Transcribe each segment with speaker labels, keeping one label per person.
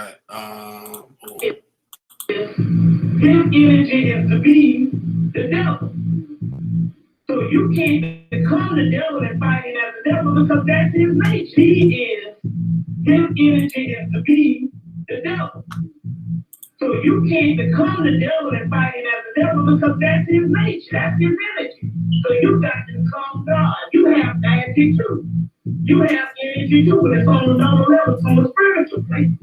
Speaker 1: right.
Speaker 2: His energy is to be the devil. So you can't become the devil and fight it as the devil because that's his nature. His energy is to be the devil. So you can't become the devil and fight it as the devil because that's his nature. That's his energy. So you got to become God. You have deity too. You have energy too, but it's on another level, it's on the spiritual plane.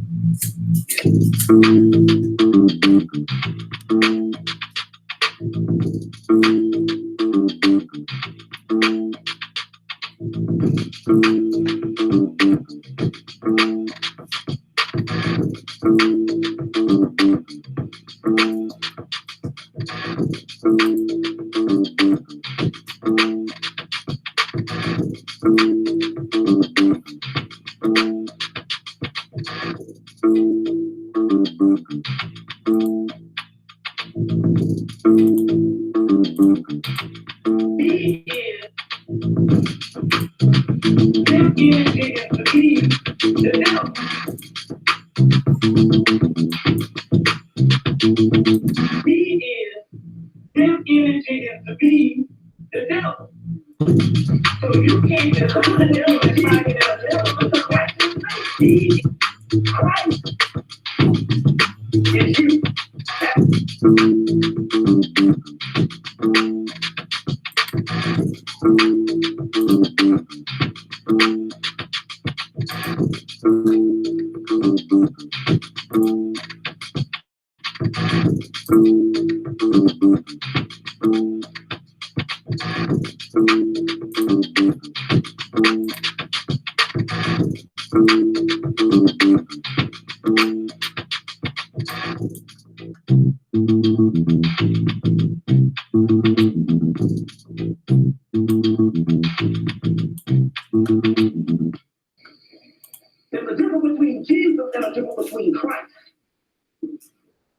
Speaker 2: There's a difference between Jesus and a difference between Christ.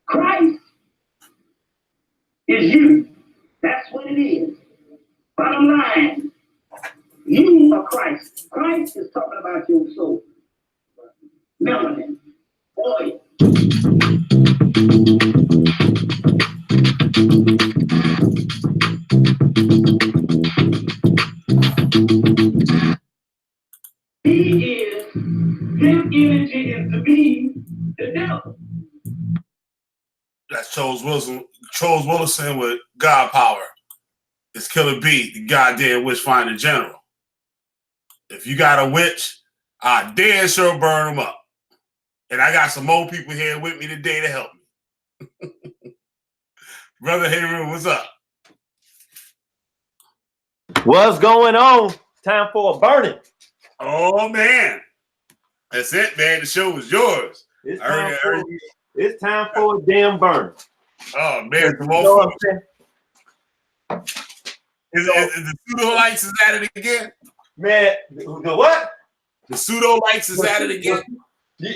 Speaker 2: Christ is you. That's what it is. Bottom line, you are Christ. Christ is talking about your soul. Melanin, oil. He is, his energy is to be the devil.
Speaker 1: That's Charles Willison with God Power. It's Killah B, the goddamn witch finder general. If you got a witch, I damn sure burn them up. And I got some more people here with me today to help me. Brother Heru, what's up?
Speaker 3: What's going on? Time for a burning.
Speaker 1: Oh, man. That's it, man. The show is yours.
Speaker 3: It's time for a damn burn.
Speaker 1: Oh, man. Come on. Is the pseudo lights is at it again?
Speaker 3: Man, the what?
Speaker 1: The pseudo lights is at it again.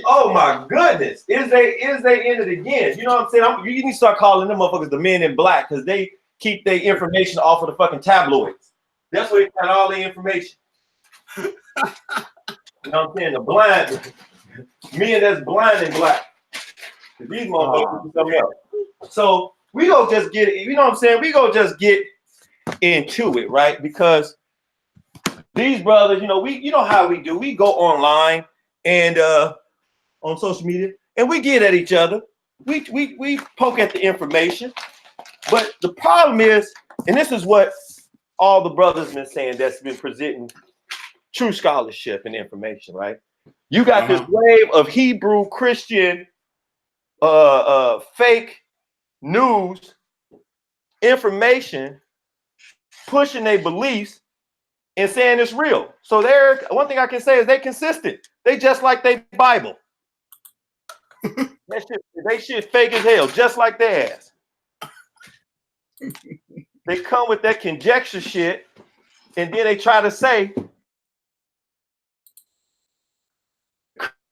Speaker 3: Oh my goodness! Is they in it again? You know what I'm saying? You need to start calling them motherfuckers the men in black because they keep their information off of the fucking tabloids. That's where they got all the information. You know what I'm saying? The blind men that's blind and black. These motherfuckers do something else. So we go just get it. You know what I'm saying? We go just get into it, right? Because these brothers, you know how we do. We go online and on social media, and we get at each other. We poke at the information, but the problem is, and this is what all the brothers been saying that's been presenting true scholarship and information, right? You got this wave of Hebrew Christian fake news information pushing their beliefs and saying it's real. So one thing I can say is they consistent. They just like they Bible. They shit fake as hell, just like their ass. They come with that conjecture shit, and then they try to say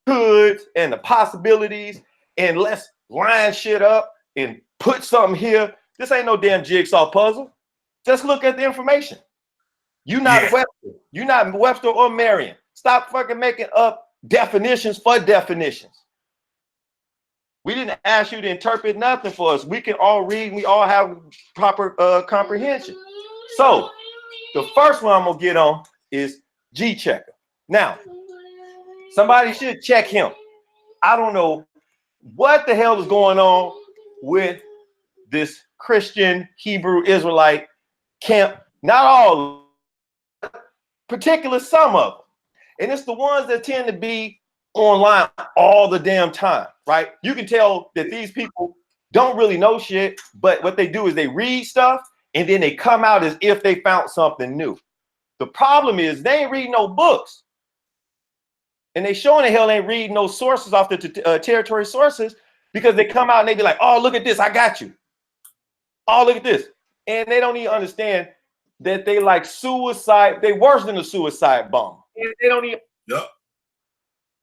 Speaker 3: coulds and the possibilities, and let's line shit up and put something here. This ain't no damn jigsaw puzzle. Just look at the information. You're not Webster. You're not Webster or Merriam. Stop fucking making up definitions for definitions. We didn't ask you to interpret nothing for us. We can all read. We all have proper comprehension. So the first one I'm gonna get on is G Checker. Now, somebody should check him. I don't know what the hell is going on with this Christian Hebrew Israelite camp. Not all, particular some of them. And it's the ones that tend to be online all the damn time, right? You can tell that these people don't really know shit, but what they do is they read stuff and then they come out as if they found something new. The problem is they ain't reading no books. And they showing the hell ain't reading no sources off the territory sources, because they come out and they be like, oh, look at this, I got you. Oh, look at this. And they don't even understand that they like suicide. They worse than a suicide bomb. And they don't even.
Speaker 1: Yep.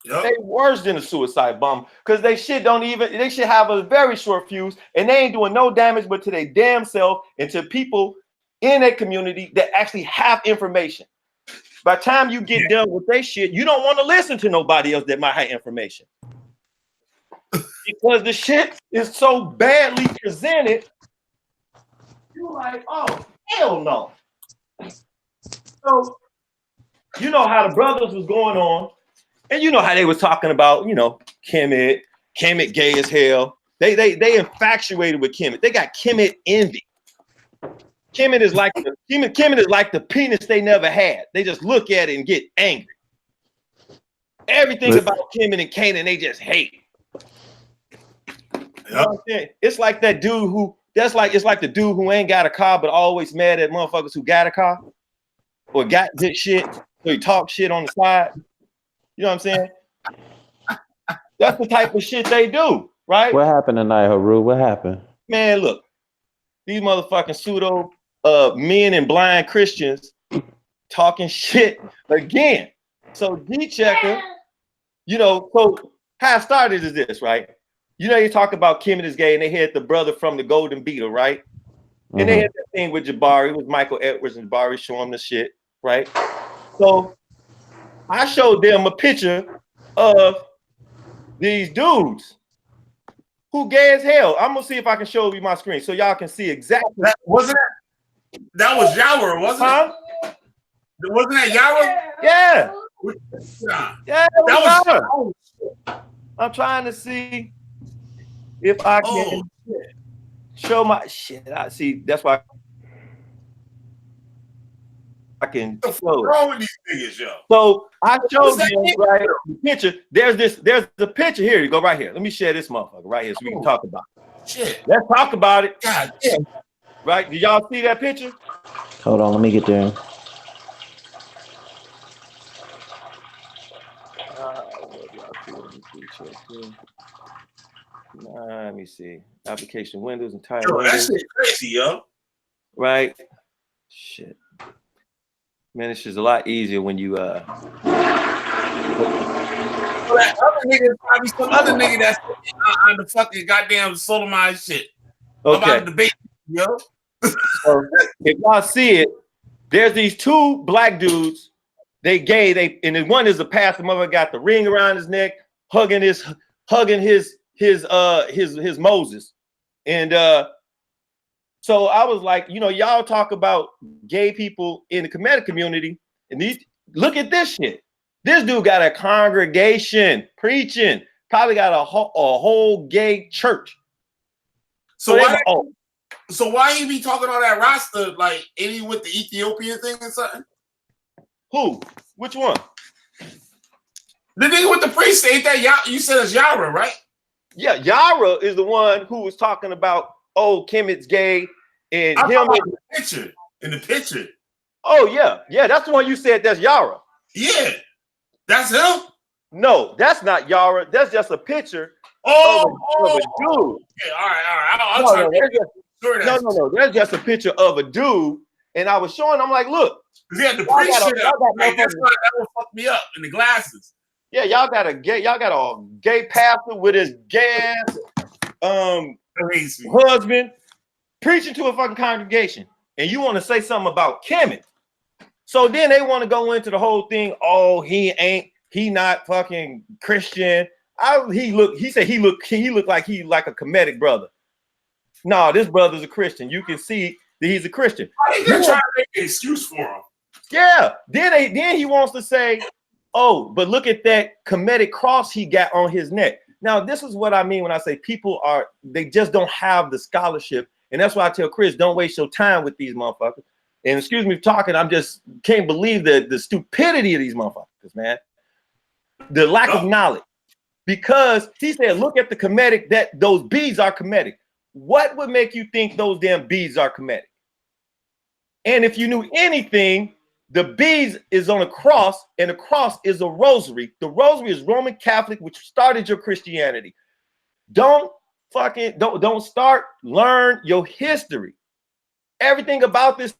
Speaker 3: They worse than a suicide bomb, because they should have a very short fuse, and they ain't doing no damage but to their damn self and to people in a community that actually have information. By the time you get done with their shit, you don't want to listen to nobody else that might have information. Because the shit is so badly presented, you're like, oh, hell no. So, you know how the brothers was going on, and you know how they was talking about, you know, Kemet gay as hell. They infatuated with Kemet. They got Kemet envy. Kemet is like the penis they never had. They just look at it and get angry. Everything about Kemet and Canaan, they just hate. You know what I'm saying? It's like that dude who it's like the dude who ain't got a car but always mad at motherfuckers who got a car or got good shit, so he talk shit on the side. You know what I'm saying? That's the type of shit they do, right?
Speaker 4: What happened tonight, Heru? What happened?
Speaker 3: Man, look, these motherfucking pseudo men and blind Christians talking shit again. So D-Checker, you know, so how it started is this, right? You know, you talk about Kemet is gay, and they had the brother from the Golden Beetle, right? And they had that thing with Jabari, with Michael Edwards and Jabari showing them the shit, right? So I showed them a picture of these dudes who gay as hell. I'm gonna see if I can show you my screen so y'all can see exactly.
Speaker 1: That was Yarah, wasn't it? Wasn't that Yarah?
Speaker 3: Yeah. Yeah,
Speaker 1: that was.
Speaker 3: I'm trying to see if I can show my shit. I see. That's why I can show it.
Speaker 1: What's wrong with these niggas, yo?
Speaker 3: So I showed you right the picture. There's the picture here. You go right here. Let me share this motherfucker right here so we can talk about it.
Speaker 1: Shit.
Speaker 3: Let's talk about it.
Speaker 1: God damn.
Speaker 3: Right? Did y'all see that picture?
Speaker 4: Hold on, let me get there.
Speaker 3: Let me see. Application windows, entire
Speaker 1: Yo,
Speaker 3: windows.
Speaker 1: that shit crazy, yo.
Speaker 3: Right? Shit. Man, it's just a lot easier when you
Speaker 1: That other nigga is probably some other nigga that's on the fucking goddamn sodomized shit.
Speaker 3: okay.
Speaker 1: About the debate, yo.
Speaker 3: So if y'all see it, there's these two black dudes. They gay. And then one is a pastor. Mother got the ring around his neck, hugging his Moses. And so I was like, you know, y'all talk about gay people in the Kemetic community, and these look at this shit. This dude got a congregation preaching, probably got a whole gay church.
Speaker 1: So why he be talking all that roster like any with the Ethiopian thing or something?
Speaker 3: Who? Which one?
Speaker 1: The nigga with the priest ain't that you said it's Yarah, right?
Speaker 3: Yeah, Yarah is the one who was talking about, oh, Kemet's gay and him
Speaker 1: in the picture.
Speaker 3: Oh yeah, that's the one you said that's Yarah.
Speaker 1: Yeah, that's him.
Speaker 3: No, that's not Yarah. That's just a picture of a dude.
Speaker 1: Yeah, all right.
Speaker 3: No. That's just a picture of a dude. And I was showing, I'm like, look.
Speaker 1: He had the priest shit up. Right? That's why that one fucked me up in the glasses.
Speaker 3: Yeah, y'all got a gay pastor with his gay husband preaching to a fucking congregation. And you want to say something about Kemet. So then they want to go into the whole thing. Oh, he not fucking Christian. He said he looked like a Kemetic brother. No, this brother's a Christian. You can see that he's a Christian.
Speaker 1: He's trying to make an excuse for him.
Speaker 3: Yeah. Then he wants to say, oh, but look at that Kemetic cross he got on his neck. Now, this is what I mean when I say they just don't have the scholarship. And that's why I tell Chris, don't waste your time with these motherfuckers. And excuse me for talking, I'm just can't believe the stupidity of these motherfuckers, man. The lack of knowledge. Because he said, look at the Kemetic, that those beads are Kemetic. What would make you think those damn beads are Kemetic? And if you knew anything, the beads is on a cross, and the cross is a rosary. The rosary is Roman Catholic, which started your Christianity. Don't learn your history. Everything about this.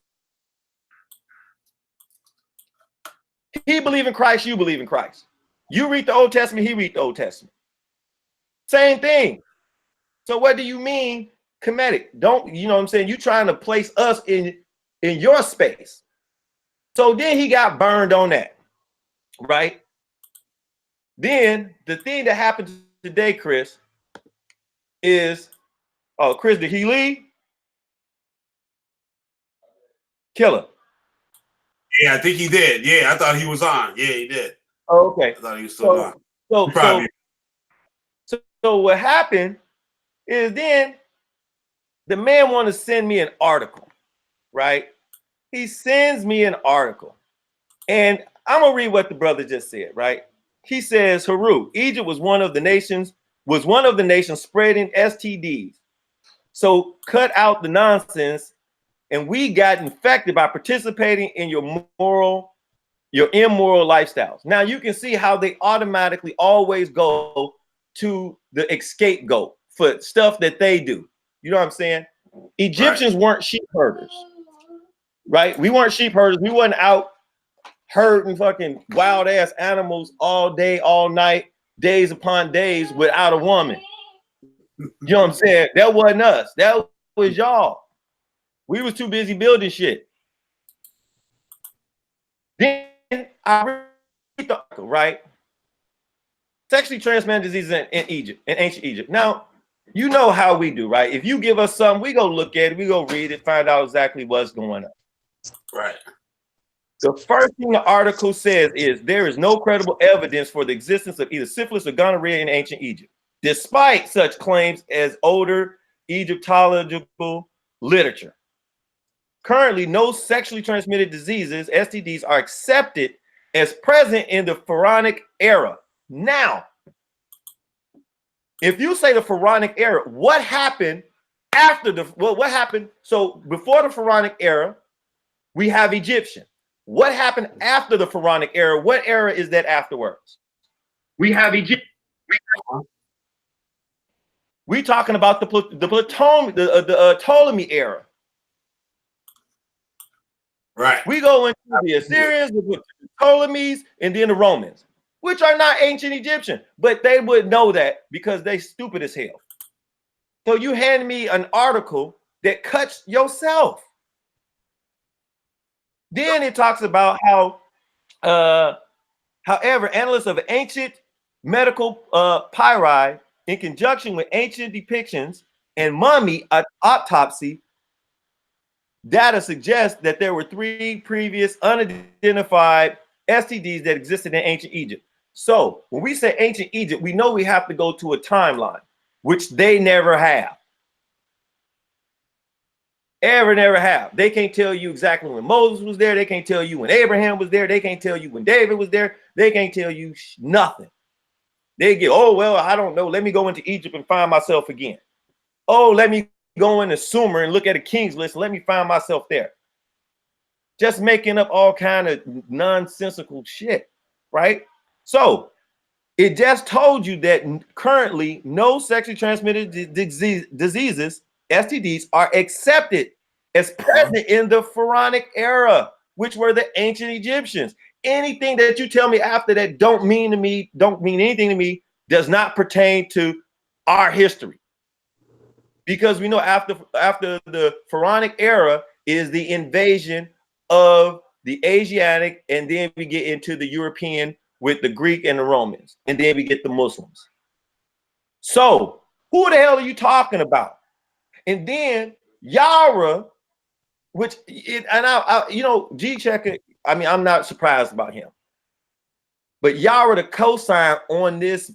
Speaker 3: He believe in Christ, you believe in Christ. You read the Old Testament, he read the Old Testament. Same thing. So what do you mean Kemetic? Don't, you know what I'm saying? You trying to place us in your space. So then he got burned on that, right? Then the thing that happened today, Chris, is, oh, Chris, did he leave? Killah.
Speaker 1: Yeah, I think he did. Yeah, I thought he was on. Yeah, he did.
Speaker 3: Oh, okay.
Speaker 1: I thought he was still on.
Speaker 3: So what happened is then the man wanted to send me an article, right? He sends me an article, and I'm gonna read what the brother just said, right? He says, Heru, Egypt was one of the nations spreading STDs. So cut out the nonsense, and we got infected by participating in your immoral lifestyles. Now you can see how they automatically always go to the scapegoat for stuff that they do. You know what I'm saying? Egyptians weren't sheep herders, right? We weren't sheep herders. We wasn't out herding fucking wild ass animals all day, all night, days upon days without a woman. You know what I'm saying? That wasn't us. That was y'all. We was too busy building shit. Then I read the article, right? Sexually transmitted diseases in Egypt, in ancient Egypt. Now, you know how we do, right? If you give us something, we go look at it, we go read it, find out exactly what's going on.
Speaker 1: Right.
Speaker 3: The first thing the article says is there is no credible evidence for the existence of either syphilis or gonorrhea in ancient Egypt, despite such claims as older Egyptological literature. Currently, no sexually transmitted diseases, STDs, are accepted as present in the Pharaonic era. Now, if you say the Pharaonic era, what happened after what happened? So before the Pharaonic era, we have Egyptian. What happened after the Pharaonic era? What era is that afterwards? We have Egypt. We're talking about the Ptolemy era.
Speaker 1: Right.
Speaker 3: We go into the Assyrians, the Ptolemies, and then the Romans, which are not ancient Egyptian, but they would know that because they stupid as hell. So you hand me an article that cuts yourself. Then it talks about how, however, analysts of ancient medical papyri, in conjunction with ancient depictions and mummy autopsy data, suggests that there were 3 previous unidentified STDs that existed in ancient Egypt. So when we say ancient Egypt, we know we have to go to a timeline, which they never have. Never have. They can't tell you exactly when Moses was there. They can't tell you when Abraham was there. They can't tell you when David was there. They can't tell you nothing. They get, oh, well, I don't know. Let me go into Egypt and find myself again. Oh, let me go into Sumer and look at a king's list and let me find myself there. Just making up all kind of nonsensical shit, right? So it just told you that currently no sexually transmitted diseases, STDs, are accepted as present in the Pharaonic era, which were the ancient Egyptians. Anything that you tell me after that don't mean anything to me, does not pertain to our history. Because we know after the Pharaonic era is the invasion of the Asiatic, and then we get into the European with the Greek and the Romans, and then we get the Muslims. So who the hell are you talking about? And then Yarah, which I you know, G-Checker, I mean, I'm not surprised about him. But Yarah to co-sign on this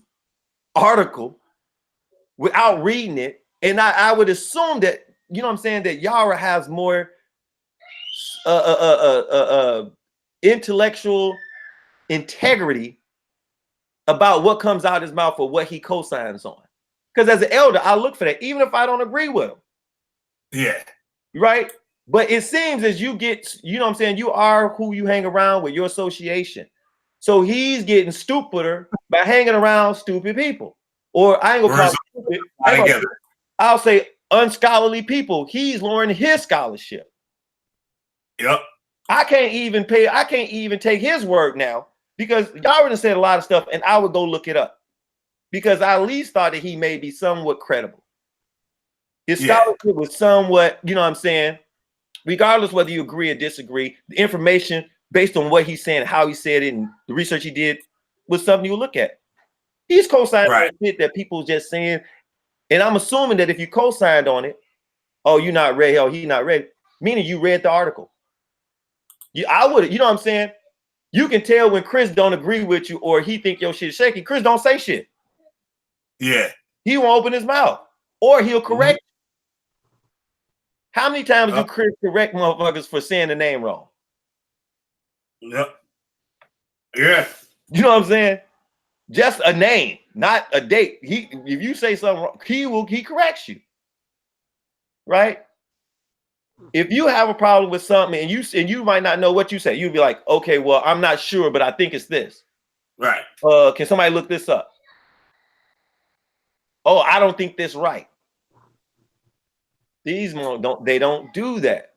Speaker 3: article without reading it, and I would assume that, you know what I'm saying, that Yarah has more intellectual integrity about what comes out of his mouth or what he co-signs on. Because as an elder, I look for that, even if I don't agree with him.
Speaker 1: Yeah.
Speaker 3: Right? But it seems as you get, you know what I'm saying, you are who you hang around with, your association. So he's getting stupider by hanging around stupid people. Or I ain't gonna call it stupid. I'll say unscholarly people. He's lowering his scholarship.
Speaker 1: Yep.
Speaker 3: I can't even take his word now, because y'all already said a lot of stuff, and I would go look it up because I at least thought that he may be somewhat credible. His scholarship was somewhat, you know what I'm saying, regardless whether you agree or disagree, the information based on what he's saying, how he said it, and the research he did was something you look at. He's co-signed on shit that people just saying, and I'm assuming that if you co-signed on it, oh, you're not ready, oh, he's not ready, meaning you read the article. I would, you know what I'm saying? You can tell when Chris don't agree with you or he think your shit shaky. Chris don't say shit.
Speaker 1: Yeah.
Speaker 3: He won't open his mouth, or he'll correct. How many times do Chris correct motherfuckers for saying the name wrong?
Speaker 1: Yep. Yeah.
Speaker 3: You know what I'm saying? Just a name, not a date. If you say something wrong, he corrects you. Right? If you have a problem with something and you might not know what you say, you'd be like, okay, well, I'm not sure, but I think it's this.
Speaker 1: Right.
Speaker 3: Can somebody look this up? Oh, I don't think this right. These don't do that.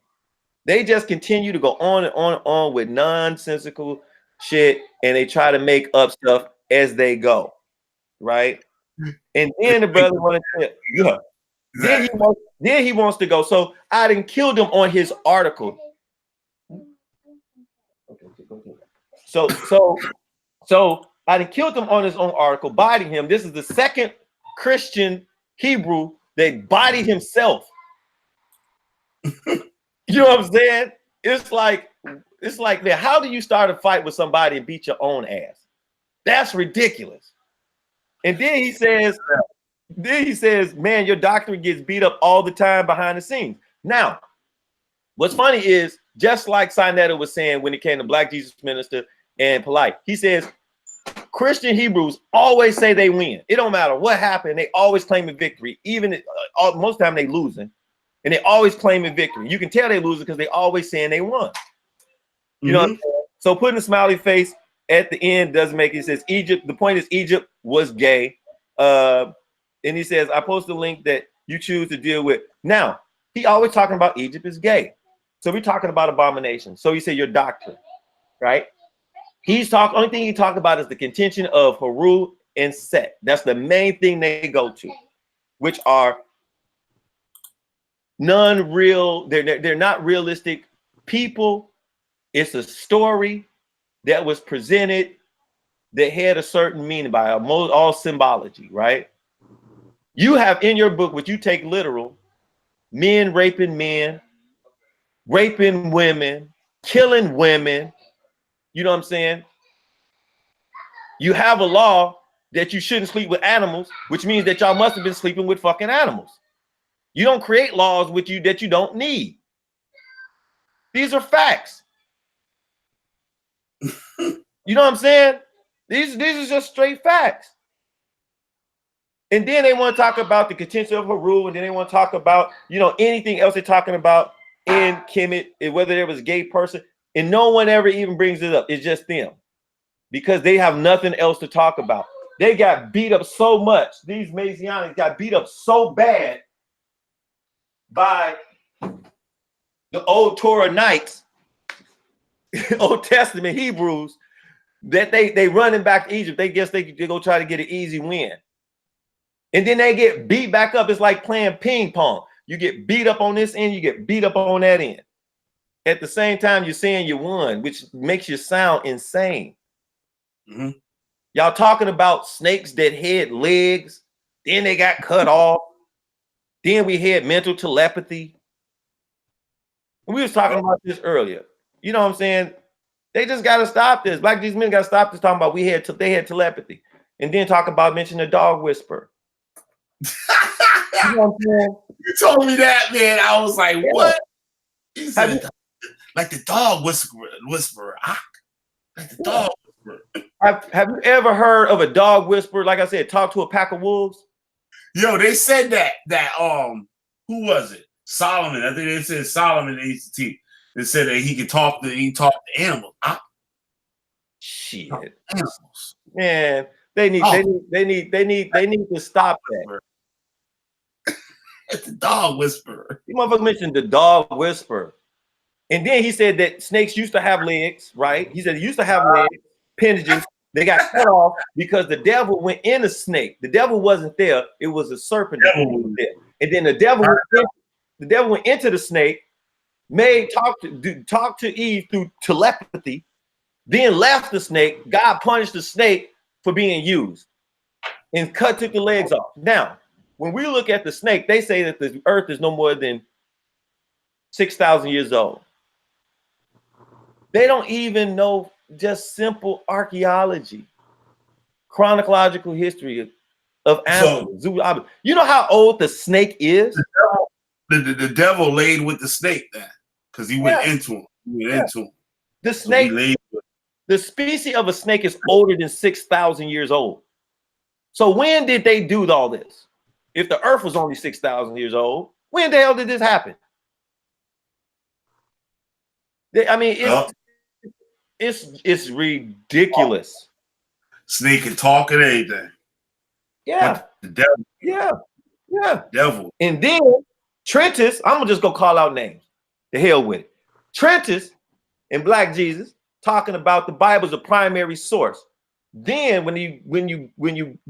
Speaker 3: They just continue to go on and on and on with nonsensical shit, and they try to make up stuff as they go, right? And then the brother wanted to, then he wants to go. So I didn't kill him on his article. So I didn't kill him on his own article, bodying him. This is the second Christian Hebrew that bodied himself. You know what I'm saying? It's like, man, how do you start a fight with somebody and beat your own ass? That's ridiculous. And then he says, man, your doctorate gets beat up all the time behind the scenes. Now, what's funny is, just like Sinetta was saying when it came to Black Jesus Minister and Polite, he says, Christian Hebrews always say they win. It don't matter what happened. They always claim a victory. Even most of the time they losing. And they always claim a victory. You can tell they losing because they always saying they won. You know what I'm saying? So putting a smiley face at the end doesn't make it. It says Egypt. The point is Egypt was gay. And he says, I post a link that you choose to deal with. Now, he always talking about Egypt is gay. So we're talking about abomination. So he said your doctrine, right? Only thing he talked about is the contention of Heru and Set. That's the main thing they go to, which are non-real, they're not realistic people. It's a story that was presented that had a certain meaning by all symbology, right? You have in your book, which you take literal, men raping men, raping women, killing women. You know what I'm saying? You have a law that you shouldn't sleep with animals, which means that y'all must have been sleeping with fucking animals. You don't create laws with you that you don't need. These are facts. You know what I'm saying? These are just straight facts. And then they want to talk about the contention of Heru, and then they want to talk about, you know, anything else they're talking about in Kemet, whether there was a gay person, and no one ever even brings it up. It's just them, because they have nothing else to talk about. They got beat up so much. These Messianics got beat up so bad by the old Torah Knights, Old Testament Hebrews, that they running back to Egypt. They guess they go try to get an easy win. And then they get beat back up. It's like playing ping pong. You get beat up on this end, you get beat up on that end. At the same time, you're saying you won, which makes you sound insane. Y'all talking about snakes that had legs Then they got cut off. Then we had mental telepathy. And we was talking about this earlier. You know what I'm saying? They just got to stop this. Black Jesus men got to stop this talking about they had telepathy. And then talk about mentioning the dog whisperer. You know what I'm saying?
Speaker 1: You told me that, man. I was like, what? He
Speaker 3: Have
Speaker 1: said, like the dog whisperer. Like the dog whisperer.
Speaker 3: Have you ever heard of a dog whisperer? Like I said, talk to a pack of wolves.
Speaker 1: Yo, they said that who was it? Solomon. I think they said Solomon ACT. They said that he could talk to animals.
Speaker 3: Shit.
Speaker 1: Animals.
Speaker 3: Man, they need to stop that.
Speaker 1: It's the dog whisperer.
Speaker 3: You motherfucker mentioned the dog whisperer. And then he said that snakes used to have legs, right? He said they used to have legs, appendages. They got cut off because the devil went in a snake. The devil wasn't there. It was a serpent that was there. And then the devil went into the snake, talk to Eve through telepathy, then left the snake. God punished the snake for being used and took the legs off. Now, when we look at the snake, they say that the earth is no more than 6,000 years old. They don't even know just simple archaeology, chronological history of animals. You know how old the snake is?
Speaker 1: The devil laid with the snake then, because he went into him.
Speaker 3: The snake, the species of a snake is older than 6,000 years old. So when did they do all this? If the earth was only 6,000 years old, when the hell did this happen? It's ridiculous.
Speaker 1: Snake can talk and anything.
Speaker 3: Yeah.
Speaker 1: The devil.
Speaker 3: Yeah.
Speaker 1: Devil.
Speaker 3: And then Trentus, I'm gonna just go call out names. The hell with it. Trentus and Black Jesus talking about the Bible as a primary source. Then when you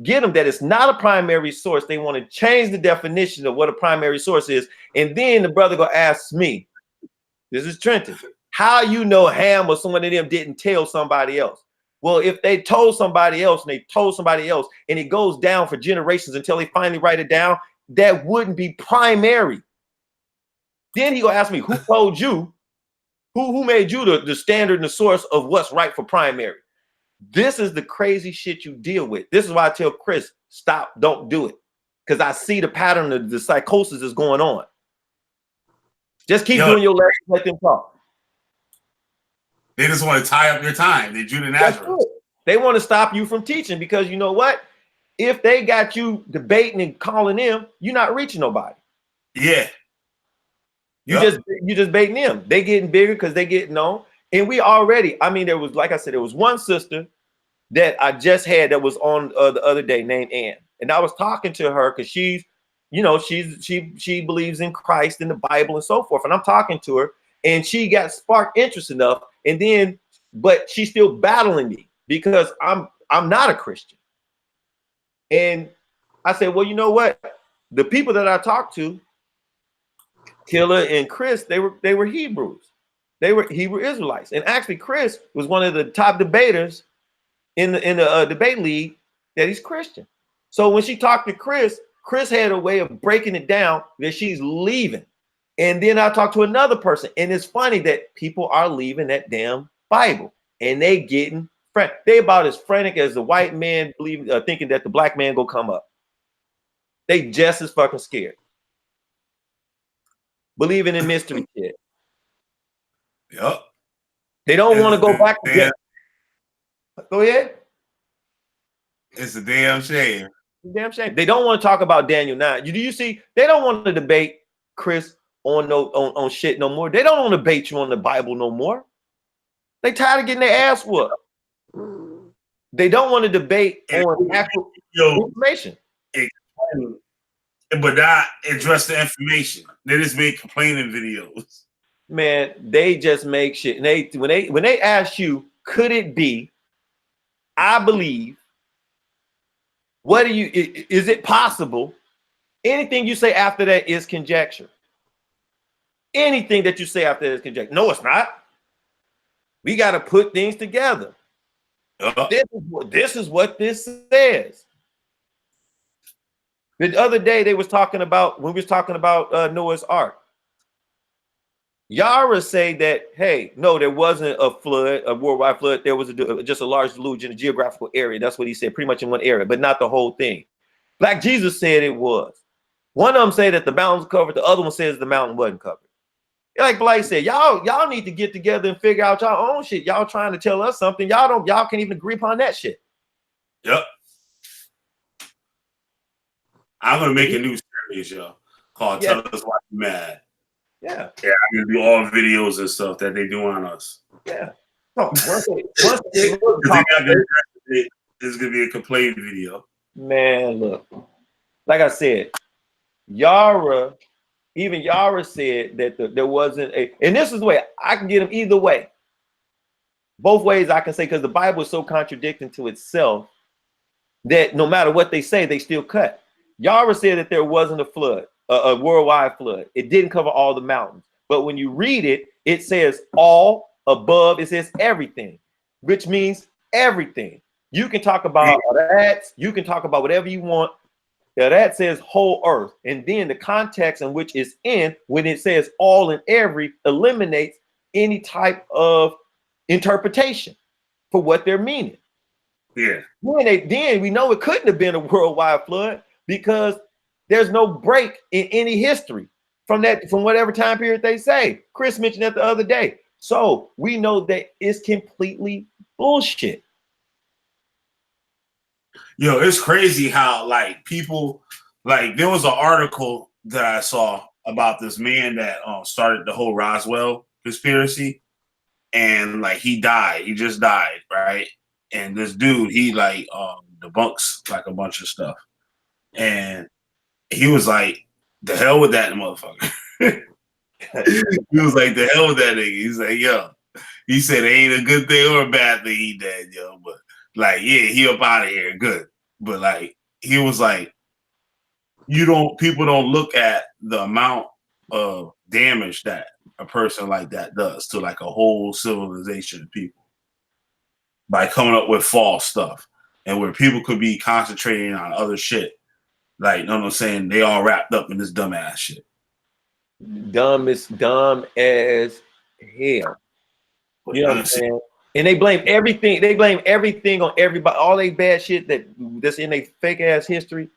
Speaker 3: get them that it's not a primary source, they want to change the definition of what a primary source is. And then the brother go ask me, this is Trenton, how you know Ham or someone of them didn't tell somebody else? Well, if they told somebody else and they told somebody else and it goes down for generations until they finally write it down, that wouldn't be primary. Then he gonna ask me, who told you? Who made you the standard and the source of what's right for primary? This is the crazy shit you deal with. This is why I tell Chris, stop, don't do it. Because I see the pattern of the psychosis is going on. Just keep doing your lesson, let them talk.
Speaker 1: They just want to tie up your time. They Judah Nazareth.
Speaker 3: They want to stop you from teaching because you know what? If they got you debating and calling them, you're not reaching nobody.
Speaker 1: Yeah.
Speaker 3: You just baiting them. They getting bigger because they getting known. And we already, there was, like I said, there was one sister that I just had that was on the other day named Ann. And I was talking to her because she believes in Christ and the Bible and so forth. And I'm talking to her and she got sparked interest enough. And then, but she's still battling me because I'm not a Christian. And I said, well, you know what? The people that I talked to, Killah and Chris, they were Hebrews. They were Hebrew Israelites. And actually, Chris was one of the top debaters in the debate league that he's Christian. So when she talked to Chris had a way of breaking it down that she's leaving. And then I talked to another person. And it's funny that people are leaving that damn Bible. And they getting frantic. They about as frantic as the white man thinking that the black man go come up. They just as fucking scared. Believing in mystery shit.
Speaker 1: Yep.
Speaker 3: They don't want to go back to that. Go ahead.
Speaker 1: It's a damn shame.
Speaker 3: Damn shame. They don't want to talk about Daniel 9. Do you see? They don't want to debate Chris on shit no more. They don't want to debate you on the Bible no more. They tired of getting their ass whooped. They don't want to debate on actual information.
Speaker 1: But not address the information. They just make complaining videos.
Speaker 3: Man, they just make shit. And when they ask you, could it be? I believe. What do you? Is it possible? Anything you say after that is conjecture. Anything that you say after that is conjecture. No, it's not. We got to put things together. This is what this says. The other day they was talking about when we was talking about Noah's Ark. Yarah say that, hey, no, there wasn't a flood, a worldwide flood. There was just a large deluge in a geographical area. That's what he said, pretty much in one area, but not the whole thing. Black Jesus said it was. One of them said that the mountain was covered. The other one says the mountain wasn't covered. Like Blake said, y'all need to get together and figure out y'all own shit. Y'all trying to tell us something. Y'all can't even agree upon that shit.
Speaker 1: Yep. I'm gonna make a new series, yo, called "Tell Us Why You Mad."
Speaker 3: Yeah.
Speaker 1: Yeah, I'm gonna do all videos and stuff that they do on us.
Speaker 3: Yeah. No,
Speaker 1: This is gonna be a complaint video.
Speaker 3: Man, look, like I said, Yarah, even Yarah said that there wasn't a, and this is the way I can get them either way. Both ways I can say, because the Bible is so contradicting to itself that no matter what they say, they still cut. Yarah said that there wasn't a flood, a worldwide flood. It didn't cover all the mountains. But when you read it, it says all above, it says everything, which means everything. You can talk about that. You can talk about whatever you want. Now that says whole earth. And then the context in which it's in, when it says all and every, eliminates any type of interpretation for what they're meaning.
Speaker 1: Yeah.
Speaker 3: Then we know it couldn't have been a worldwide flood because there's no break in any history from whatever time period they say. Chris mentioned that the other day. So we know that it's completely bullshit.
Speaker 1: Yo, it's crazy how like people, like there was an article that I saw about this man that started the whole Roswell conspiracy, and like he died. He just died, right? And this dude, he like debunks like a bunch of stuff. And he was like, the hell with that motherfucker. He was like, the hell with that nigga. He's like, yo. He said it ain't a good thing or a bad thing he dead, yo. But like, yeah, he up out of here, good. But like, he was like, people don't look at the amount of damage that a person like that does to like a whole civilization of people by coming up with false stuff, and where people could be concentrating on other shit. Like, you know what I'm saying? They all wrapped up in this dumbass shit.
Speaker 3: Dumb as hell. You know what I'm saying? And they blame everything. They blame everything on everybody. All they bad shit that's in their fake ass history.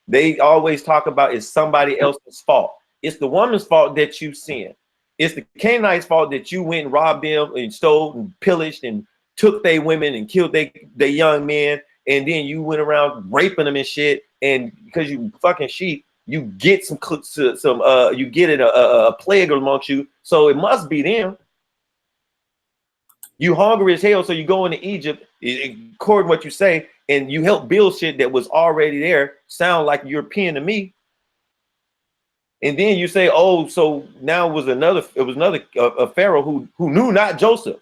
Speaker 3: They always talk about is somebody else's fault. It's the woman's fault that you sinned. It's the Canaanites' fault that you went and robbed them and stole and pillaged and took their women and killed their young men. And then you went around raping them and shit. And because you fucking sheep, you get you get a plague amongst you. So it must be them. You hungry as hell, so you go into Egypt, according to what you say, and you help build shit that was already there. Sound like European to me. And then you say, oh, so now it was another pharaoh who knew not Joseph.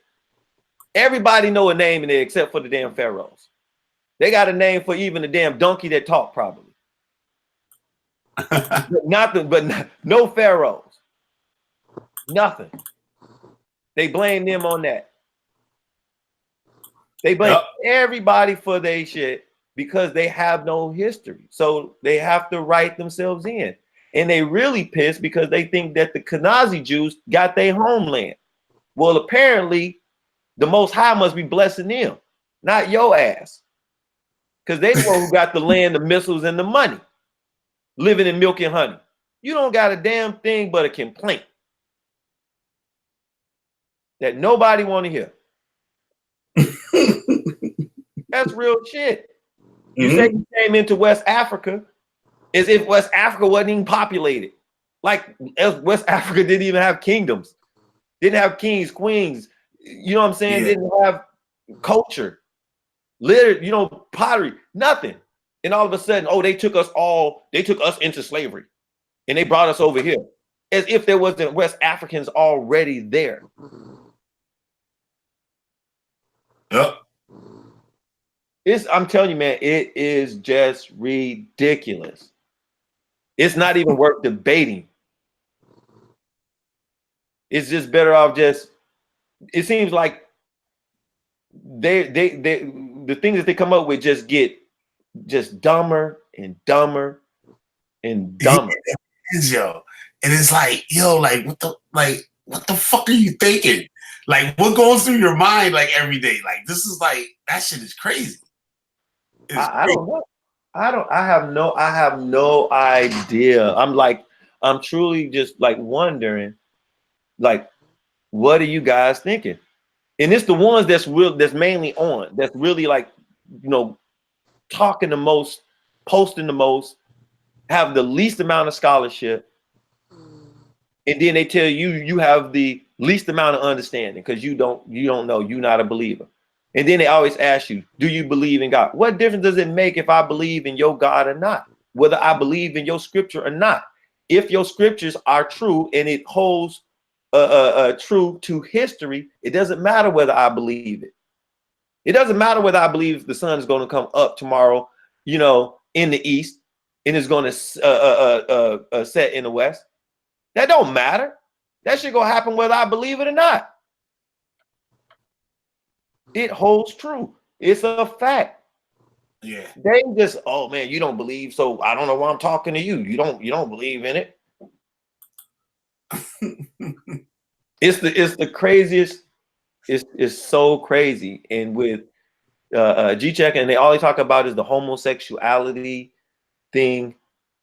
Speaker 3: Everybody know a name in there except for the damn pharaohs. They got a name for even the damn donkey that talked, probably. No pharaohs. Nothing. They blame them on that. They blame everybody for their shit because they have no history. So they have to write themselves in. And they really pissed because they think that the Kenazi Jews got their homeland. Well, apparently, the Most High must be blessing them, not your ass. Because they the one who got the land, the missiles, and the money, living in milk and honey. You don't got a damn thing but a complaint that nobody want to hear. That's real shit. You say you came into West Africa as if West Africa wasn't even populated. Like West Africa didn't even have kingdoms, didn't have kings, queens. You know what I'm saying?
Speaker 1: Yeah.
Speaker 3: Didn't have culture, literature, pottery, nothing. And all of a sudden, oh, they took us into slavery and they brought us over here as if there wasn't West Africans already there.
Speaker 1: Yep.
Speaker 3: I'm telling you, man, it is just ridiculous. It's not even worth debating. It's just better off it seems like the things that they come up with just get dumber and dumber and dumber.
Speaker 1: It is, yo. And it's like, yo, like what the fuck are you thinking? Like, what goes through your mind like every day? Like, this is like, that shit is crazy.
Speaker 3: I don't know. I have no idea. I'm truly just like wondering, like, what are you guys thinking? And it's the ones that's mainly on, that's really like, talking the most, posting the most, have the least amount of scholarship, and then they tell you have the least amount of understanding because you don't know, you're not a believer. And then they always ask you, do you believe in God? What difference does it make if I believe in your God or not? Whether I believe in your scripture or not? If your scriptures are true and it holds true to history, it doesn't matter whether I believe it. It doesn't matter whether I believe the sun is going to come up tomorrow, in the east, and it's going to set in the west. That don't matter. That shit gonna happen whether I believe it or not. It holds true. It's a fact.
Speaker 1: Yeah.
Speaker 3: They just, oh man, you don't believe, so I don't know why I'm talking to you. You don't believe in it. It's the craziest. It's so crazy. And with G-Check, and all they talk about is the homosexuality thing,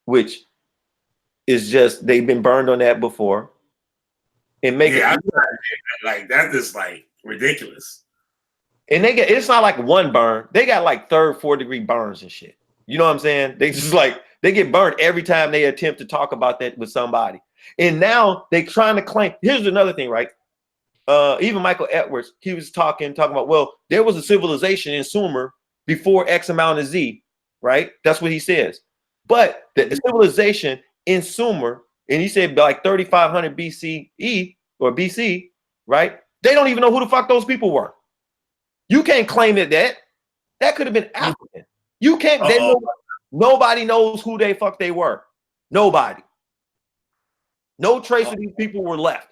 Speaker 3: which is just, they've been burned on that before. And make it
Speaker 1: like that is like ridiculous.
Speaker 3: And it's not like one burn. They got like 3rd, 4th degree burns and shit. You know what I'm saying? They just like, they get burned every time they attempt to talk about that with somebody. And now they trying to claim, here's another thing, right? Even Michael Edwards, he was talking about, well, there was a civilization in Sumer before X amount of Z, right? That's what he says. But the civilization in Sumer, and he said like 3,500 BCE or BC, right? They don't even know who the fuck those people were. You can't claim that could have been African. You can't. Nobody knows who they fuck they were. Nobody. No trace of these people were left.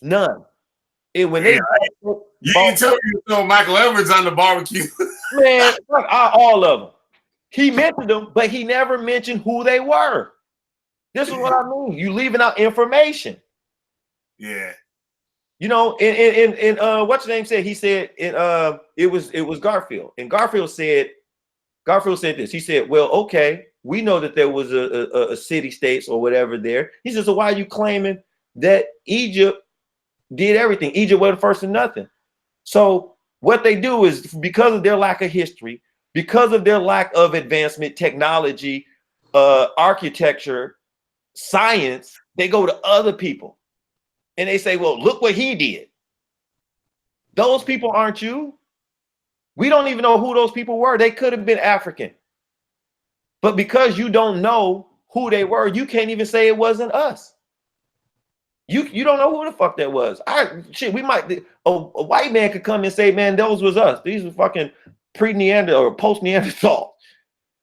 Speaker 3: None. And when you
Speaker 1: can tell you know Michael Edwards on the barbecue.
Speaker 3: Man, all of them. He mentioned them, but he never mentioned who they were. This is what I mean. You leaving out information.
Speaker 1: Yeah.
Speaker 3: And what's the name said? He said it was Garfield. And Garfield said this. He said, well, okay, we know that there was a city states or whatever there. He says, so why are you claiming that Egypt did everything? Egypt wasn't first to nothing. So what they do is, because of their lack of history, because of their lack of advancement, technology, architecture, science, they go to other people. And they say, well, look what he did. Those people aren't you. We don't even know who those people were. They could have been African. But because you don't know who they were, you can't even say it wasn't us. You don't know who the fuck that was. We might, a white man could come and say, man, those was us. These were fucking pre-Neanderthal or post-Neanderthal.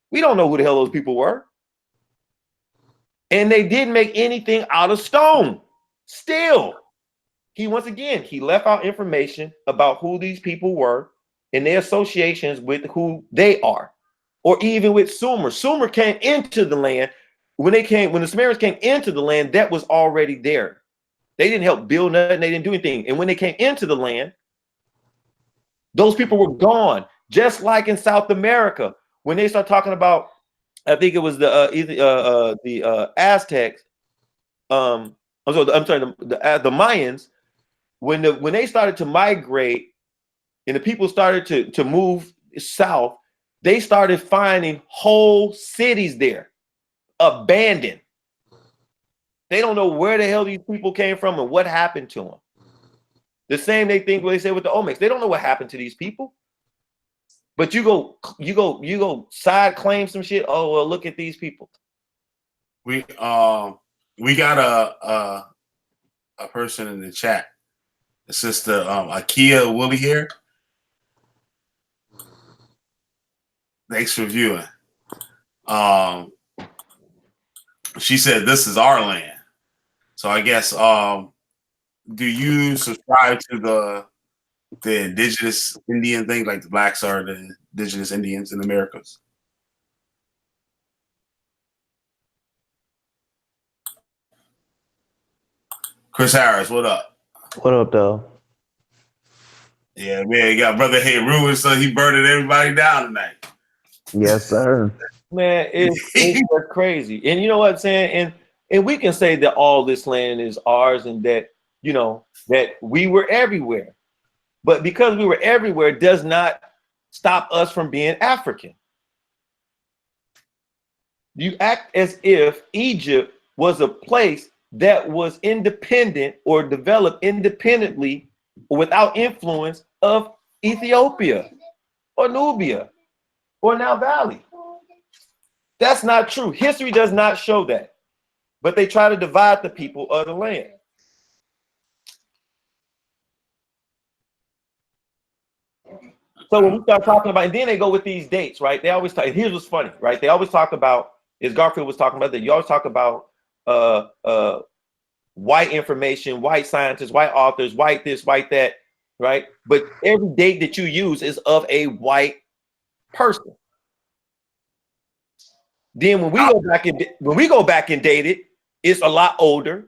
Speaker 3: We don't know who the hell those people were. And they didn't make anything out of stone. Still, he left out information about who these people were and their associations with who they are, or even with Sumer. Sumer came into the land when the Sumerians came into the land, that was already there. They didn't help build nothing. They didn't do anything. And when they came into the land, those people were gone. Just like in South America, when they start talking about, I think it was the Aztecs. I'm sorry, the Mayans, when they started to migrate and the people started to move south, they started finding whole cities there, abandoned. They don't know where the hell these people came from and what happened to them. The same they say with the Olmecs. They don't know what happened to these people. But you go side claim some shit. Oh, well, look at these people.
Speaker 1: We got a person in the chat. The sister Akia will be here. Thanks for viewing. She said this is our land. So I guess do you subscribe to the indigenous Indian thing, like the blacks are the indigenous Indians in the Americas? Chris Harris, what up?
Speaker 4: What up, though?
Speaker 1: Yeah, man, you got brother Heru, and so he burning everybody down tonight.
Speaker 4: Yes, sir.
Speaker 3: Man, it's crazy. And you know what I'm saying? And we can say that all this land is ours and that, you know, that we were everywhere. But because we were everywhere does not stop us from being African. You act as if Egypt was a place that was independent or developed independently or without influence of Ethiopia or Nubia or Nile Valley. That's not true. History does not show that. But they try to divide the people of the land. So when we start talking about, and then they go with these dates, right? They always talk, and here's what's funny, right? They always talk about, as Garfield was talking about, that you always talk about white information, white scientists, white authors, white this, white that, right? But every date that you use is of a white person. Then when we go back and date it, it's a lot older.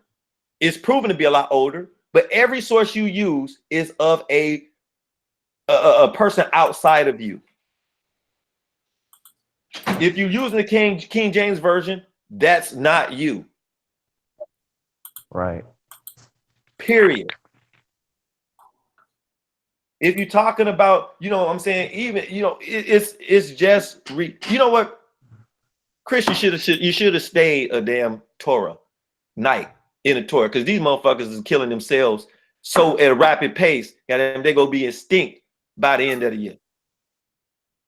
Speaker 3: It's proven to be a lot older. But every source you use is of a person outside of you. If you're using the King James version, that's not you.
Speaker 4: Right.
Speaker 3: Period. If you're talking about, you know what I'm saying, even, you know, it's just, you know what, Chris, you should have stayed a damn Torah night in a Torah, because these motherfuckers is killing themselves so at a rapid pace, and they gonna be extinct by the end of the year.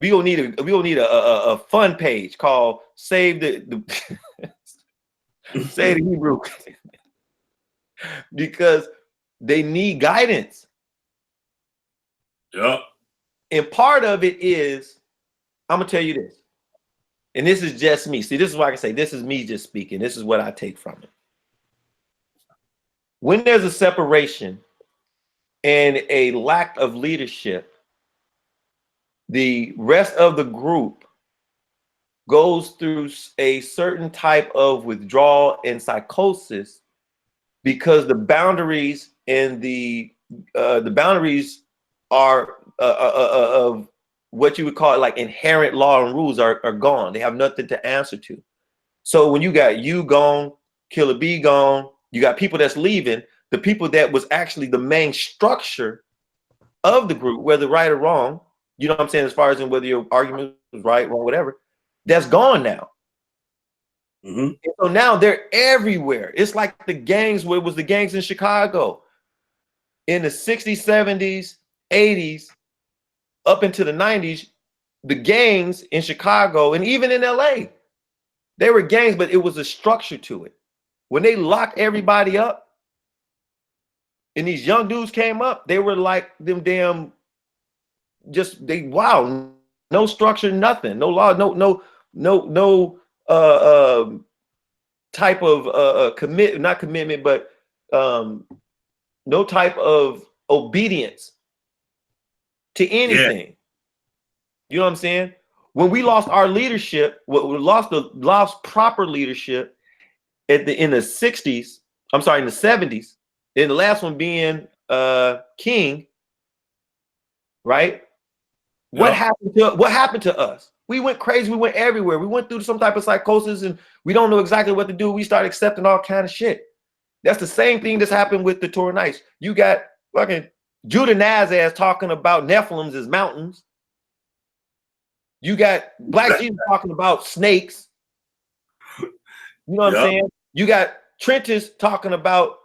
Speaker 3: We gonna need a fun page called Save the Save the Hebrew, because they need guidance.
Speaker 1: Yep.
Speaker 3: And part of it is, I'm gonna tell you this, and this is just me. See, this is why I can say this is me just speaking. This is what I take from it. When there's a separation and a lack of leadership, the rest of the group goes through a certain type of withdrawal and psychosis, because the boundaries and the boundaries are of what you would call like inherent law and rules are gone. They have nothing to answer to. So when you got you gone, Killah B gone, you got people that's leaving, the people that was actually the main structure of the group, whether right or wrong, you know what I'm saying, as far as in whether your argument was right, wrong, whatever, that's gone now. Mm-hmm. So now they're everywhere. It's like the gangs, where it was the gangs in Chicago in the 60s, 70s, 80s, up into the 90s, the gangs in Chicago and even in LA, they were gangs, but it was a structure to it. When they locked everybody up and these young dudes came up, they were like them damn, just wow, no structure, nothing, no law, no type of not commitment, but no type of obedience to anything. Yeah. You know what I'm saying? When we lost our leadership, we lost proper leadership in the 60s. I'm sorry, in the 70s. And the last one being King, right? Yeah. What happened to us? We went crazy. We went everywhere. We went through some type of psychosis, and we don't know exactly what to do. We started accepting all kind of shit. That's the same thing that's happened with the Torah Nights. You got fucking Judah Nazaz talking about Nephilims as mountains. You got Black Jesus talking about snakes. You know what I'm saying? You got Trentus talking about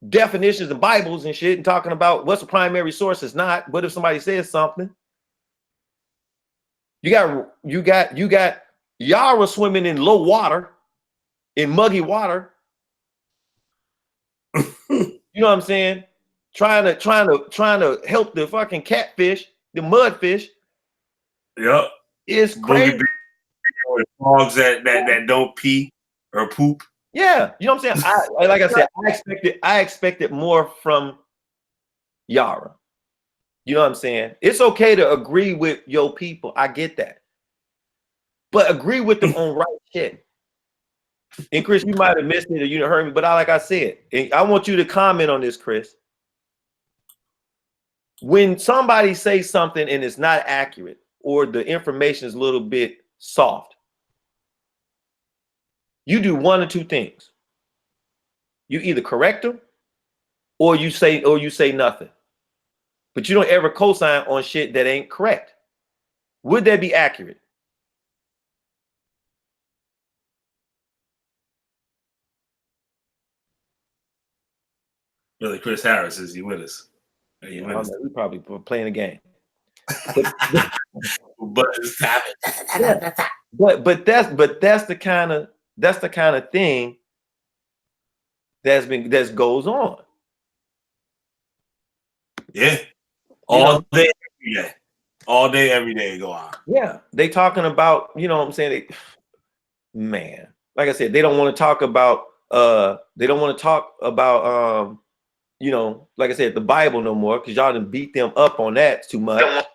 Speaker 3: definitions of Bibles and shit, and talking about what's the primary source is not. What if somebody says something? You got Yarah swimming in low water, in muggy water. You know what I'm saying? Trying to help the fucking catfish, the mudfish.
Speaker 1: Yep.
Speaker 3: It's crazy.
Speaker 1: Frogs that don't pee or poop.
Speaker 3: Yeah, you know what I'm saying? Like I said, I expected more from Yarah. You know what I'm saying? It's okay to agree with your people. I get that. But agree with them on right shit. And Chris, you might have missed it or you didn't heard me, but like I said, and I want you to comment on this, Chris. When somebody says something and it's not accurate or the information is a little bit soft, you do one or two things. You either correct them or you say nothing. But you don't ever co-sign on shit that ain't correct. Would that be accurate?
Speaker 1: Brother Chris Harris, is he with us? Are you with us?
Speaker 3: We probably playing a game.
Speaker 1: But it's time.
Speaker 3: Yeah. But that's the kind of thing that goes on.
Speaker 1: Yeah. All day, every day. All day, every day go on.
Speaker 3: Yeah. They talking about, you know what I'm saying? Man, like I said, they don't want to talk about you know, like I said, the Bible no more, because y'all done beat them up on that too much.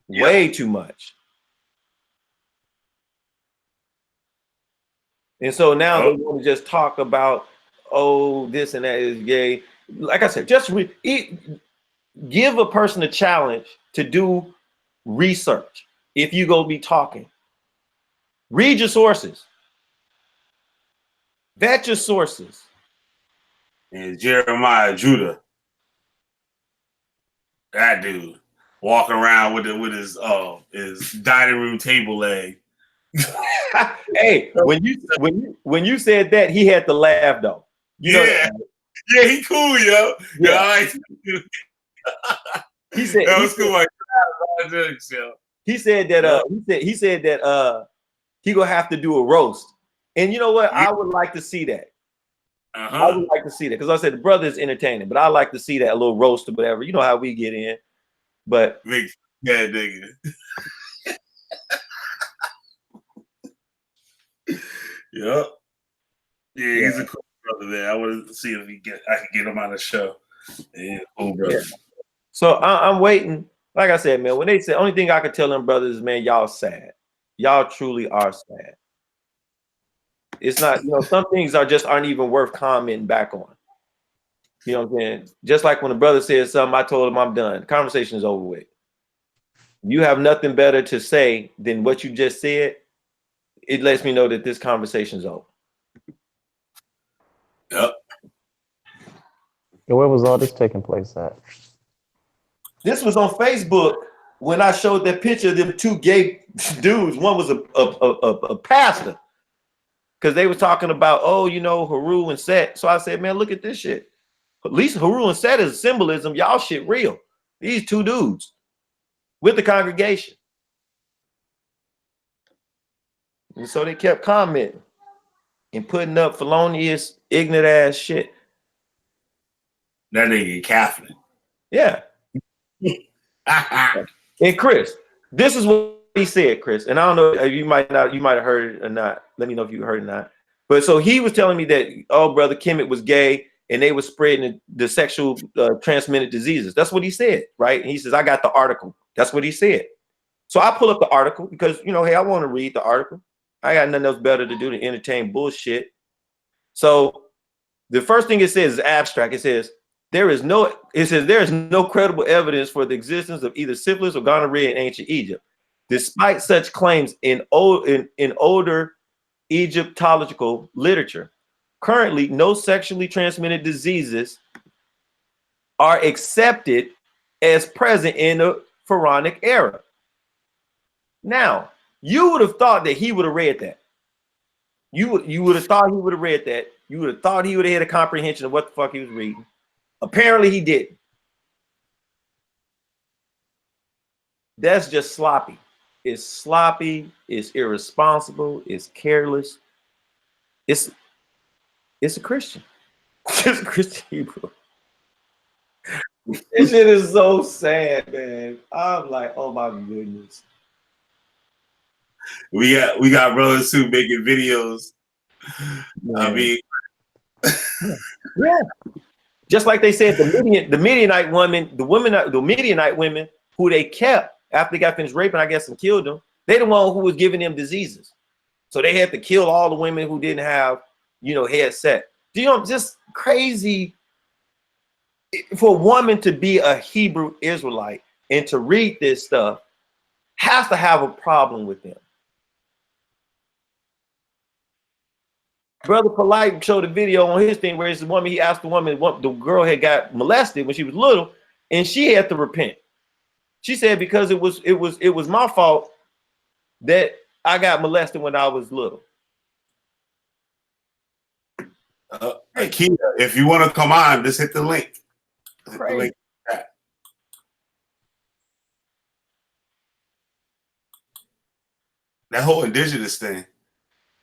Speaker 3: Yeah. Way too much. And so now they want to just talk about, oh, this and that is gay. Like I said, just give a person a challenge to do research. If you go be talking, read your sources, vet your sources.
Speaker 1: And Jeremiah Judah, that dude, walking around with his dining room table leg.
Speaker 3: Hey, when you said that, he had to laugh though. You know
Speaker 1: yeah, he cool, yo. Yeah.
Speaker 3: He said
Speaker 1: that was cool.
Speaker 3: He said that he gonna have to do a roast, and you know what? I would like to see that. I would like to see that because I said the brother is entertaining, but I like to see that a little roast or whatever. You know how we get in, but
Speaker 1: big bad nigga. Yep. Yeah, he's a cool brother, man. I want to see if I can get him on the show. Yeah, cool brother. Yeah.
Speaker 3: So I'm waiting. Like I said, man, when they say only thing I can tell them brothers is, man, y'all sad. Y'all truly are sad. It's not, you know, some things aren't even worth commenting back on. You know what I'm saying? Just like when a brother says something, I told him I'm done. The conversation is over with. You have nothing better to say than what you just said. It lets me know that this conversation is over.
Speaker 1: Yep.
Speaker 4: And where was all this taking place at?
Speaker 3: This was on Facebook when I showed that picture of them two gay dudes. One was a pastor. Because they were talking about, oh, you know, Heru and Set. So I said, man, look at this shit. At least Heru and Set is symbolism. Y'all shit real. These two dudes with the congregation. And so they kept commenting and putting up felonious, ignorant ass shit.
Speaker 1: That nigga Catholic.
Speaker 3: Yeah. And Chris, this is what he said, Chris, and I don't know if you might have heard it or not. Let me know if you heard it or not. But so he was telling me that, oh, brother Kemet was gay and they were spreading the sexual transmitted diseases. That's what he said, right? And he says, I got the article. That's what he said. So I pull up the article because, you know, hey, I want to read the article. I got nothing else better to do to entertain bullshit. So the first thing it says is abstract. It says there is no credible evidence for the existence of either syphilis or gonorrhea in ancient Egypt. Despite such claims in older Egyptological literature, currently no sexually transmitted diseases are accepted as present in the pharaonic era. Now, you would have thought that he would have read that. You would have thought he would have read that. You would have thought he would have had a comprehension of what the fuck he was reading. Apparently he didn't. That's just sloppy. It's sloppy, it's irresponsible, it's careless. It's a Christian. It's a Christian Hebrew. This shit is so sad, man. I'm like, oh my goodness.
Speaker 1: We got brothers who making videos. Man. I mean,
Speaker 3: yeah. Just like they said, the Midianite women who they kept after they got finished raping, I guess, and killed them, they the one who was giving them diseases. So they had to kill all the women who didn't have, head set. You know, just crazy for a woman to be a Hebrew Israelite and to read this stuff has to have a problem with them. Brother Polite showed a video on his thing where it's the woman, he asked the woman, what the girl had got molested when she was little, and she had to repent. She said, because it was my fault that I got molested when I was little.
Speaker 1: Killah, if you want to come on, just hit the link. Hit the link. That whole indigenous thing,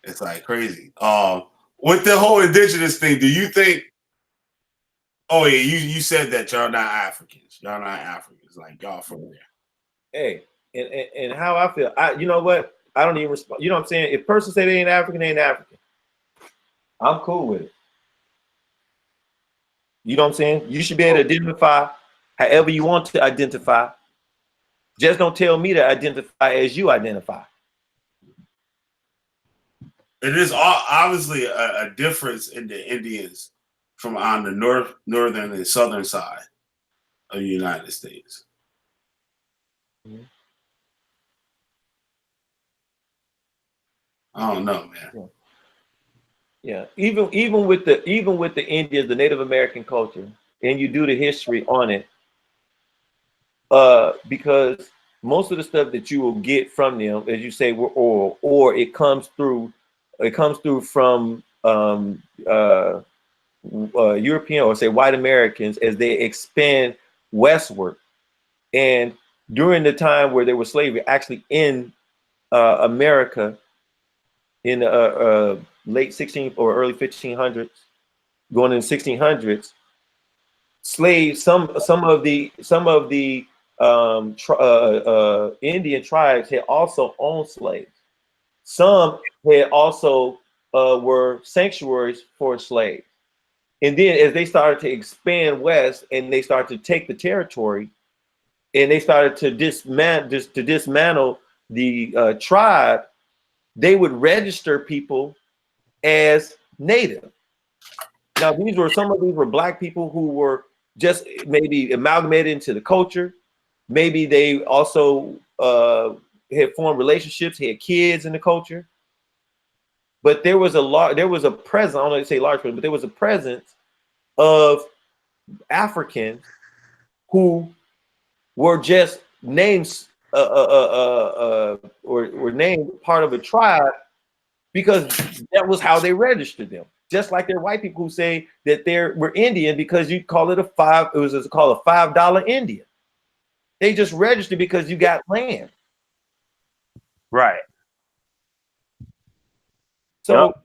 Speaker 1: it's like crazy. With the whole indigenous thing, do you think? Oh yeah, you said that y'all not Africans. Y'all not Africans. Like y'all from there.
Speaker 3: Hey, and how I feel. You know what? I don't even respond. You know what I'm saying? If a person say they ain't African, they ain't African. I'm cool with it. You know what I'm saying? You should be able to identify however you want to identify. Just don't tell me to identify as you identify.
Speaker 1: It is obviously a difference in the Indians from on the northern and southern side of the United States.
Speaker 3: Mm-hmm.
Speaker 1: I don't know, man.
Speaker 3: Yeah. Even with the Indians, the Native American culture, and you do the history on it, because most of the stuff that you will get from them, as you say, were oral, or it comes through from European or say white Americans as they expand westward. And during the time where there was slavery actually in America in late 16th or early 1500s, going in 1600s, slaves, some of the Indian tribes had also owned slaves. Some had also were sanctuaries for slaves. And then as they started to expand west and they started to take the territory and they started to dismantle the tribe, they would register people as native. Now, some of these were black people who were just maybe amalgamated into the culture. Maybe they also had formed relationships, had kids in the culture. But there was a presence, I don't know to say large, but there was a presence of Africans who were just names or were named part of a tribe because that was how they registered them. Just like there are white people who say that we're Indian because you call it called a $5 Indian. They just registered because you got land.
Speaker 1: Right.
Speaker 3: So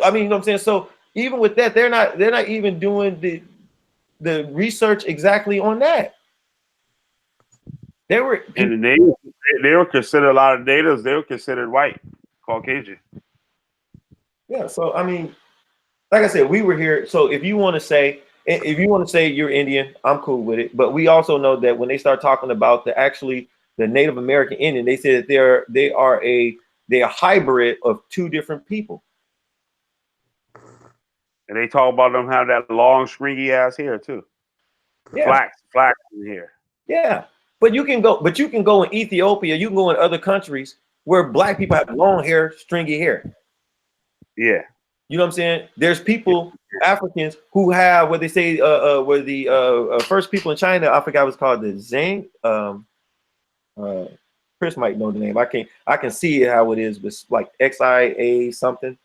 Speaker 3: I mean, you know what I'm saying? So even with that, they're not even doing the research exactly on that. They were
Speaker 1: and the natives, they were considered, a lot of natives, they were considered white, Caucasian.
Speaker 3: Yeah, so I mean, like I said, we were here. So if you want to say you're Indian, I'm cool with it. But we also know that when they start talking about the Native American Indian, they say that they are a hybrid of two different people.
Speaker 1: And they talk about them having that long, stringy ass hair too.
Speaker 3: Yeah.
Speaker 1: Flax in here.
Speaker 3: Yeah, but you can go in Ethiopia. You can go in other countries where black people have long hair, stringy hair.
Speaker 1: Yeah.
Speaker 3: You know what I'm saying? There's people, Africans, who have what they say were the first people in China. I forgot what's called, the Zhang. Chris might know the name. I can see how it is with like XIA something.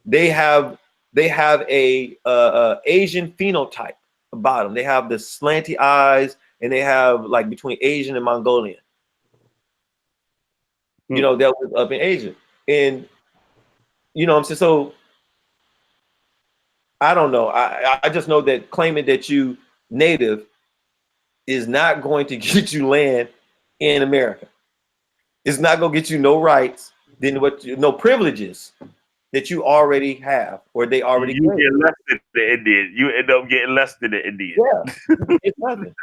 Speaker 3: They have a Asian phenotype about them. They have the slanty eyes, and they have like between Asian and Mongolian. You know, that was up in Asia, and you know what I'm saying. So I don't know. I just know that claiming that you native is not going to get you land in America. It's not going to get you no rights, no privileges that you already have or they already
Speaker 1: you get less than the Indian. You end up getting less than the Indian.
Speaker 3: Yeah, it's nothing.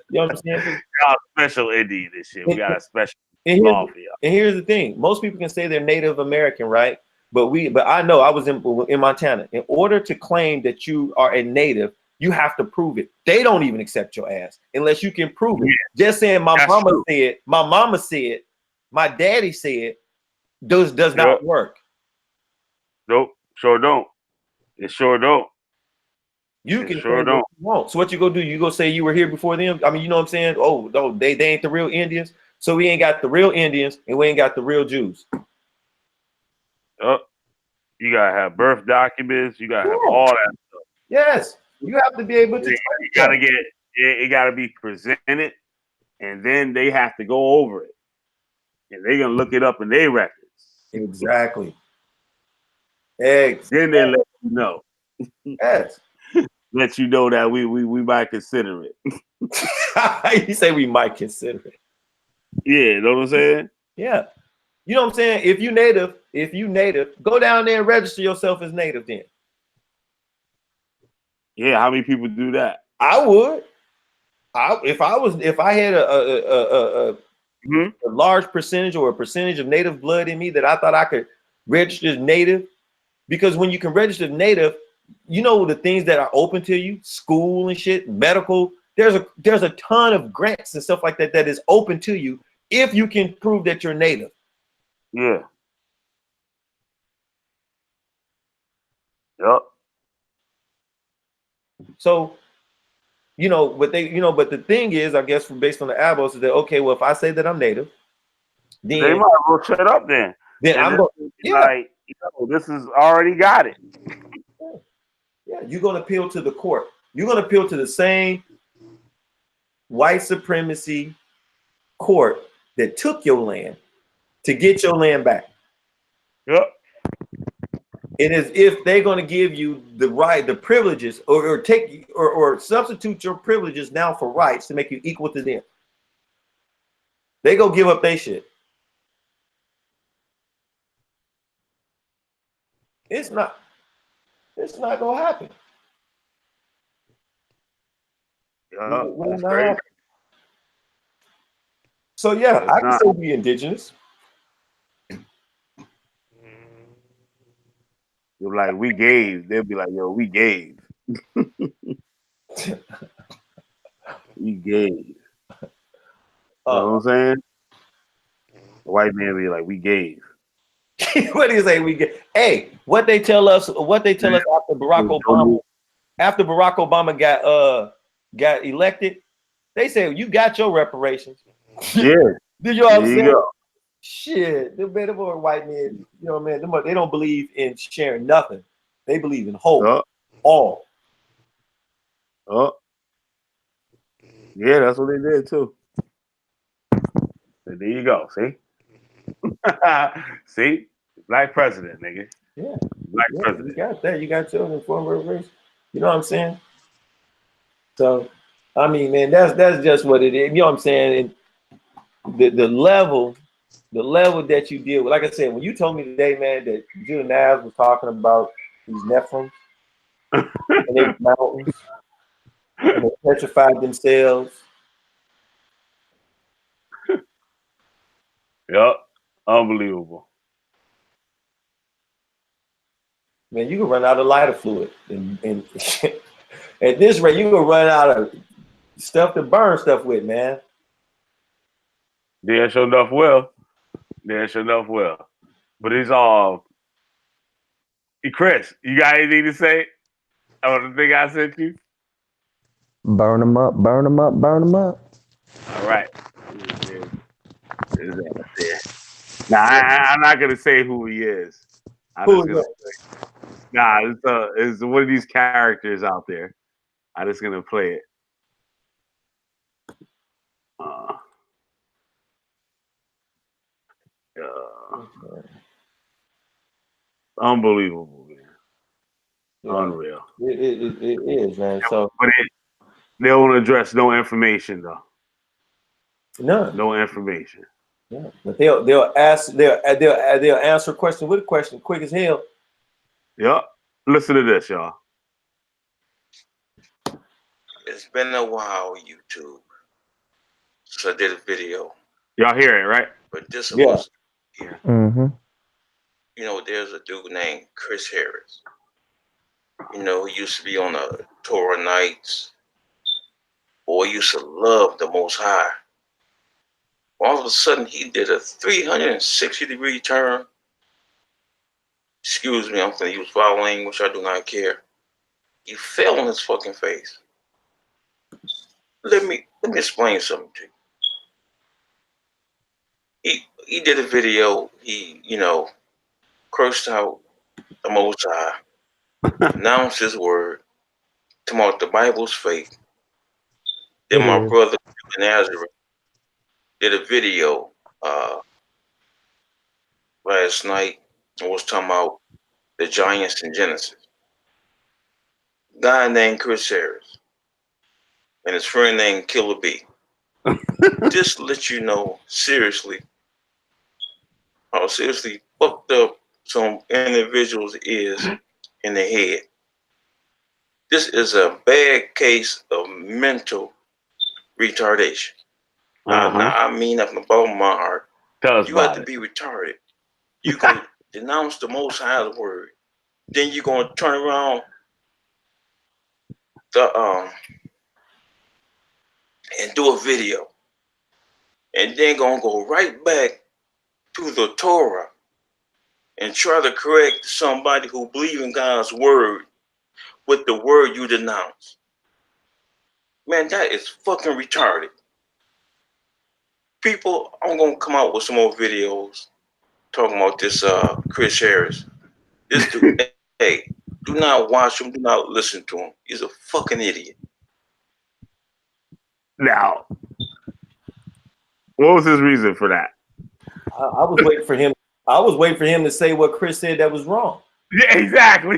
Speaker 3: You know what I'm saying?
Speaker 1: We got a special Indian this year. We got a special
Speaker 3: and
Speaker 1: law for y'all.
Speaker 3: And here's the thing: most people can say they're Native American, right? But I know I was in Montana. In order to claim that you are a native, you have to prove it. They don't even accept your ass unless you can prove it.
Speaker 1: Yeah,
Speaker 3: Just saying my mama said, my daddy said, does not work.
Speaker 1: Nope, sure don't. It sure don't.
Speaker 3: You can say what you want. So what you gonna do? You gonna say you were here before them? I mean, you know what I'm saying? Oh, no, they ain't the real Indians. So we ain't got the real Indians and we ain't got the real Jews.
Speaker 1: You gotta have birth documents. You gotta have all that stuff.
Speaker 3: Yes, you have to be able to.
Speaker 1: You gotta get it. Gotta be presented, and then they have to go over it, and they're gonna look it up in their records.
Speaker 3: Exactly.
Speaker 1: Then they let you know.
Speaker 3: Yes.
Speaker 1: Let you know that we might consider
Speaker 3: it. You say we might consider it.
Speaker 1: Yeah, you know what I'm saying?
Speaker 3: Yeah. You know what I'm saying? If you native, go down there and register yourself as native then.
Speaker 1: Yeah, how many people do that?
Speaker 3: I would. If I had a large percentage or a percentage of native blood in me that I thought I could register as native, because when you can register as native, you know the things that are open to you, school and shit, medical. There's a ton of grants and stuff like that that is open to you if you can prove that you're native.
Speaker 1: Yeah. Yep.
Speaker 3: So, but the thing is, I guess, based on the Abos, is that okay? Well, if I say that I'm native, then
Speaker 1: they might as well shut up then.
Speaker 3: Then I'm going. Yeah.
Speaker 1: Like, this is already got it.
Speaker 3: Yeah, you're gonna appeal to the court. You're gonna appeal to the same white supremacy court that took your land to get your land back.
Speaker 1: Yep.
Speaker 3: It is if they're going to give you the right, the privileges, or substitute your privileges now for rights to make you equal to them. They go give up their shit. It's not gonna happen.
Speaker 1: That's crazy.
Speaker 3: So yeah, I can say be indigenous.
Speaker 1: You're like, we gave. They'll be like, yo, we gave. We gave. You know what I'm saying? The white man be like, we gave.
Speaker 3: What do you say? We get? Hey, what they tell us after Barack Obama, got elected, they said you got your reparations.
Speaker 1: Yeah.
Speaker 3: Did you understand? Shit, them white men, man, they don't believe in sharing nothing. They believe in whole, all.
Speaker 1: Yeah, that's what they did too. So there you go. See? See? Black president, nigga.
Speaker 3: Yeah.
Speaker 1: Black president.
Speaker 3: You got that. You got your former race. You know what I'm saying? So, I mean, man, that's just what it is. You know what I'm saying? And the level that you deal with, like I said, when you told me today, man, that Judah Naz was talking about these Nephilim and they mountains and they petrified themselves.
Speaker 1: Yep. Unbelievable.
Speaker 3: Man, you can run out of lighter fluid. And at this rate, you can run out of stuff to burn stuff with, man.
Speaker 1: Yeah, sure enough well. But it's all. Hey, Chris, you got anything to say on the thing I sent you?
Speaker 4: Burn them up, burn them up, burn them up.
Speaker 1: All right. Now, I'm not going to say who he is. It's one of these characters out there. I'm just going to play it. Unbelievable, man. Yeah. Unreal.
Speaker 3: It is, man. So,
Speaker 1: but they won't address no information though. No information.
Speaker 3: Yeah, but they'll answer a question with a question quick as hell.
Speaker 1: Yep. Listen to this, y'all.
Speaker 5: It's been a while, YouTube. So I did a video.
Speaker 1: Y'all hear it, right?
Speaker 5: but this
Speaker 3: Yeah.
Speaker 5: was here.
Speaker 4: Mm-hmm.
Speaker 5: You know, there's a dude named Chris Harris. You know, he used to be on the Torah nights. Boy, used to love the Most High. All of a sudden, he did a 360-degree turn. Excuse me, I'm going to use foul language. I do not care. He fell on his fucking face. Let me explain something to you. He did a video. He, you know, cursed out the Most High, announced his word, talking about the Bible's fake. Then
Speaker 4: It
Speaker 5: my
Speaker 4: is.
Speaker 5: brother Nazareth did a video last night and was talking about the giants in Genesis. Guy named Chris Harris and his friend named Killah B. Just to let you know, seriously, how seriously fucked up some individuals is in the head. This is a bad case of mental retardation. Now, I mean that from the bottom of my heart.
Speaker 1: Tell us
Speaker 5: You have
Speaker 1: about
Speaker 5: to
Speaker 1: it.
Speaker 5: be retarded. You can denounce the Most High's word. Then you're going to turn around and do a video. And then going to go right back to the Torah and try to correct somebody who believes in God's word with the word you denounce. Man, that is fucking retarded. People, I'm going to come out with some more videos talking about this Chris Harris. This dude, hey, do not watch him, do not listen to him. He's a fucking idiot.
Speaker 1: Now, what was his reason for that?
Speaker 3: I was waiting for him. I was waiting for him to say what Chris said that was wrong.
Speaker 1: Yeah, exactly.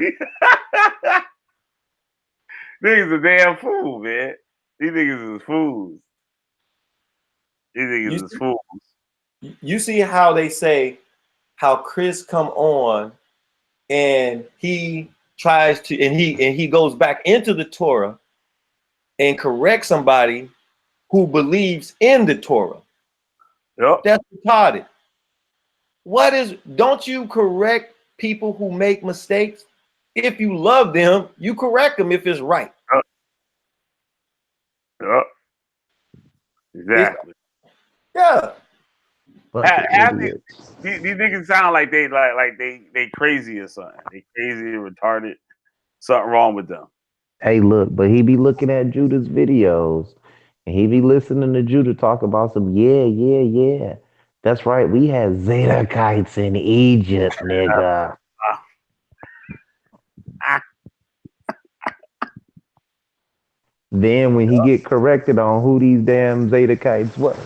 Speaker 1: Niggas a damn fool, man. These niggas is fools. These niggas is fools.
Speaker 3: You see how they say how Chris come on and he tries to and he goes back into the Torah and corrects somebody who believes in the Torah.
Speaker 1: Yep.
Speaker 3: That's retarded. Don't you correct people who make mistakes? If you love them, you correct them if it's right.
Speaker 1: Yep. Exactly.
Speaker 3: Yeah.
Speaker 4: Bunch of idiots.
Speaker 1: These niggas sound like they crazy or something. They crazy, retarded. Something wrong with them.
Speaker 4: Hey, look, but he be looking at Judah's videos, and he be listening to Judah talk about some, yeah. That's right. We had Zadokites in Egypt, nigga. Then when he get corrected on who these damn Zadokites was,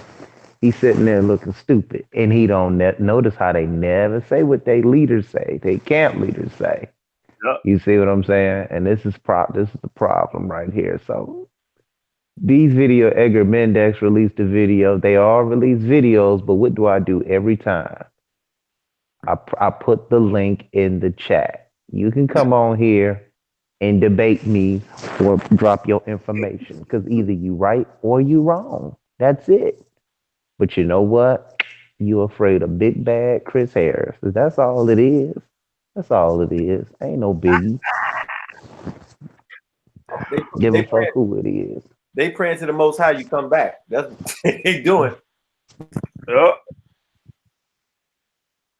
Speaker 4: he's sitting there looking stupid, and he don't notice how they never say what they leaders say. They camp leaders say.
Speaker 1: Yep.
Speaker 4: You see what I'm saying? And this is the problem right here. So these video, Edgar Mendex released a video. They all release videos, but what do I do every time? I put the link in the chat. You can come on here and debate me or drop your information because either you right or you wrong. That's it. But you know what? You afraid of big bad Chris Harris. That's all it is. That's all it is. Ain't no biggie. Give a fuck who it is.
Speaker 3: They praying to the Most High you come back. That's what they doing.
Speaker 1: Yep.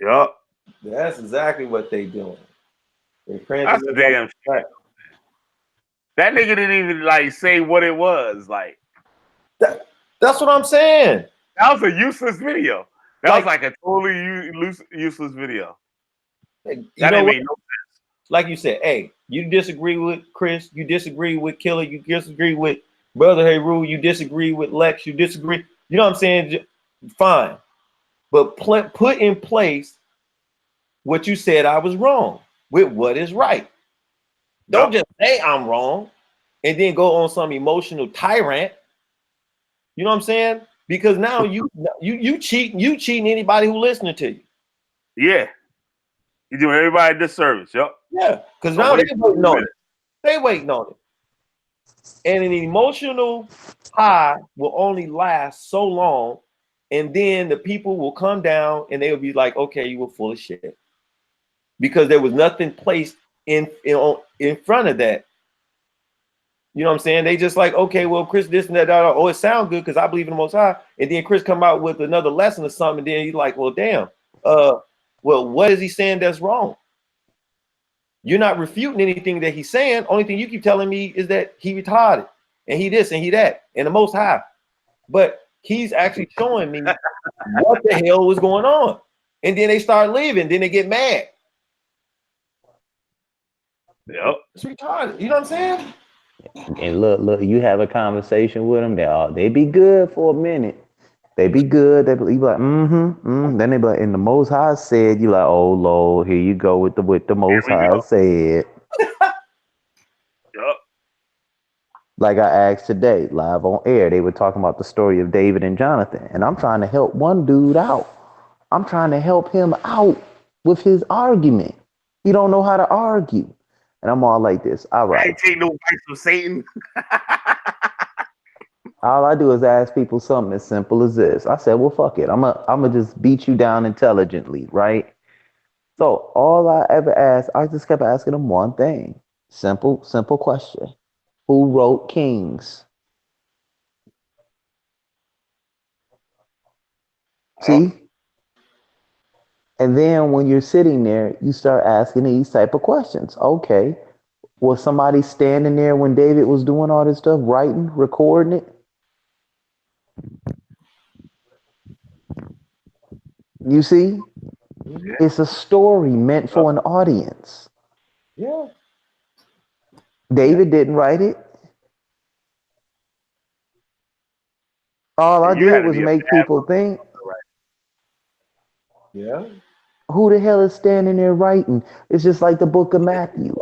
Speaker 1: Yep.
Speaker 3: That's exactly what they doing. They praying
Speaker 1: That's
Speaker 3: to
Speaker 1: the
Speaker 3: the Most
Speaker 1: damn
Speaker 3: High.
Speaker 1: shit. That nigga didn't even like say what it was. Like
Speaker 3: That's what I'm saying.
Speaker 1: that was a useless video. That was
Speaker 3: Like-
Speaker 1: like a totally useless video.
Speaker 3: You
Speaker 1: That
Speaker 3: know
Speaker 1: didn't
Speaker 3: what?
Speaker 1: make no
Speaker 3: Like you said, hey, you disagree with Chris, you disagree with Killah, you disagree with Brother Heru, you disagree with Lex, you disagree. You know what I'm saying? Fine. But put in place what you said I was wrong with what is right. Don't just say I'm wrong and then go on some emotional tyrant. You know what I'm saying? Because now you cheating anybody who listening to you.
Speaker 1: Yeah. You doing everybody a disservice. Yep.
Speaker 3: Yeah, because now they waiting on it. They waiting on it. And an emotional high will only last so long and then the people will come down and they will be like, okay, you were full of shit. Because there was nothing placed in front of that. You know what I'm saying? They just like, okay, well, Chris, this and that, oh, it sounds good because I believe in the Most High. And then Chris come out with another lesson or something, and then he's like, well, damn, well, what is he saying that's wrong? You're not refuting anything that he's saying. Only thing you keep telling me is that he retarded and he this and he that and the Most High. But he's actually showing me what the hell was going on. And then they start leaving. Then they get mad.
Speaker 1: Yep.
Speaker 3: It's retarded. You know what I'm saying?
Speaker 4: And look, you have a conversation with them. They be good for a minute. They be good. They be like, Then they be like, and the Most High said, you like, oh Lord, here you go with the Most High said.
Speaker 1: Yep.
Speaker 4: Like I asked today, live on air, they were talking about the story of David and Jonathan, and I'm trying to help one dude out. I'm trying to help him out with his argument. He don't know how to argue. And I'm all like this. All right.
Speaker 1: I ain't take no advice from Satan.
Speaker 4: All I do is ask people something as simple as this. I said, well, fuck it. I'm gonna just beat you down intelligently, right? So all I ever asked, I just kept asking them one thing. Simple question. Who wrote Kings? See? And then when you're sitting there, you start asking these type of questions. Okay. Was somebody standing there when David was doing all this stuff, writing, recording it? You see?
Speaker 3: Yeah.
Speaker 4: It's a story meant for an audience.
Speaker 3: Yeah.
Speaker 4: David didn't write it. All I did was make people think.
Speaker 3: Yeah.
Speaker 4: Who the hell is standing there writing? It's just like the book of Matthew.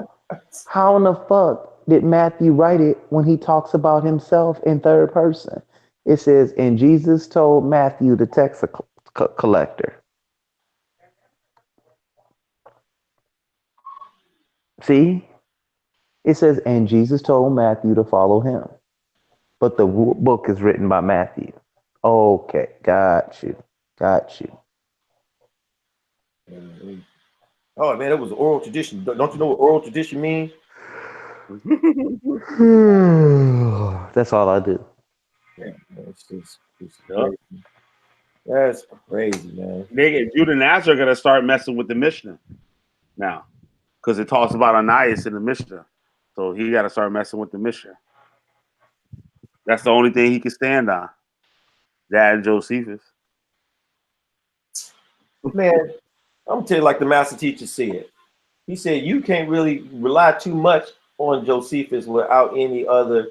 Speaker 4: How in the fuck did Matthew write it when he talks about himself in third person? It says, and Jesus told Matthew, the tax collector. See? It says, and Jesus told Matthew to follow him. But the book is written by Matthew. Okay, got you.
Speaker 3: Oh man, it was oral tradition. Don't you know what oral tradition means?
Speaker 4: That's all I do.
Speaker 3: Yeah, it's crazy. That's crazy, man.
Speaker 1: Judah and Natzar are gonna start messing with the Mishnah now, because it talks about Ananias in the Mishnah, so he got to start messing with the Mishnah. That's the only thing he can stand on. That and Josephus.
Speaker 3: Man, I'm gonna tell you like the master teacher said. He said you can't really rely too much on Josephus without any other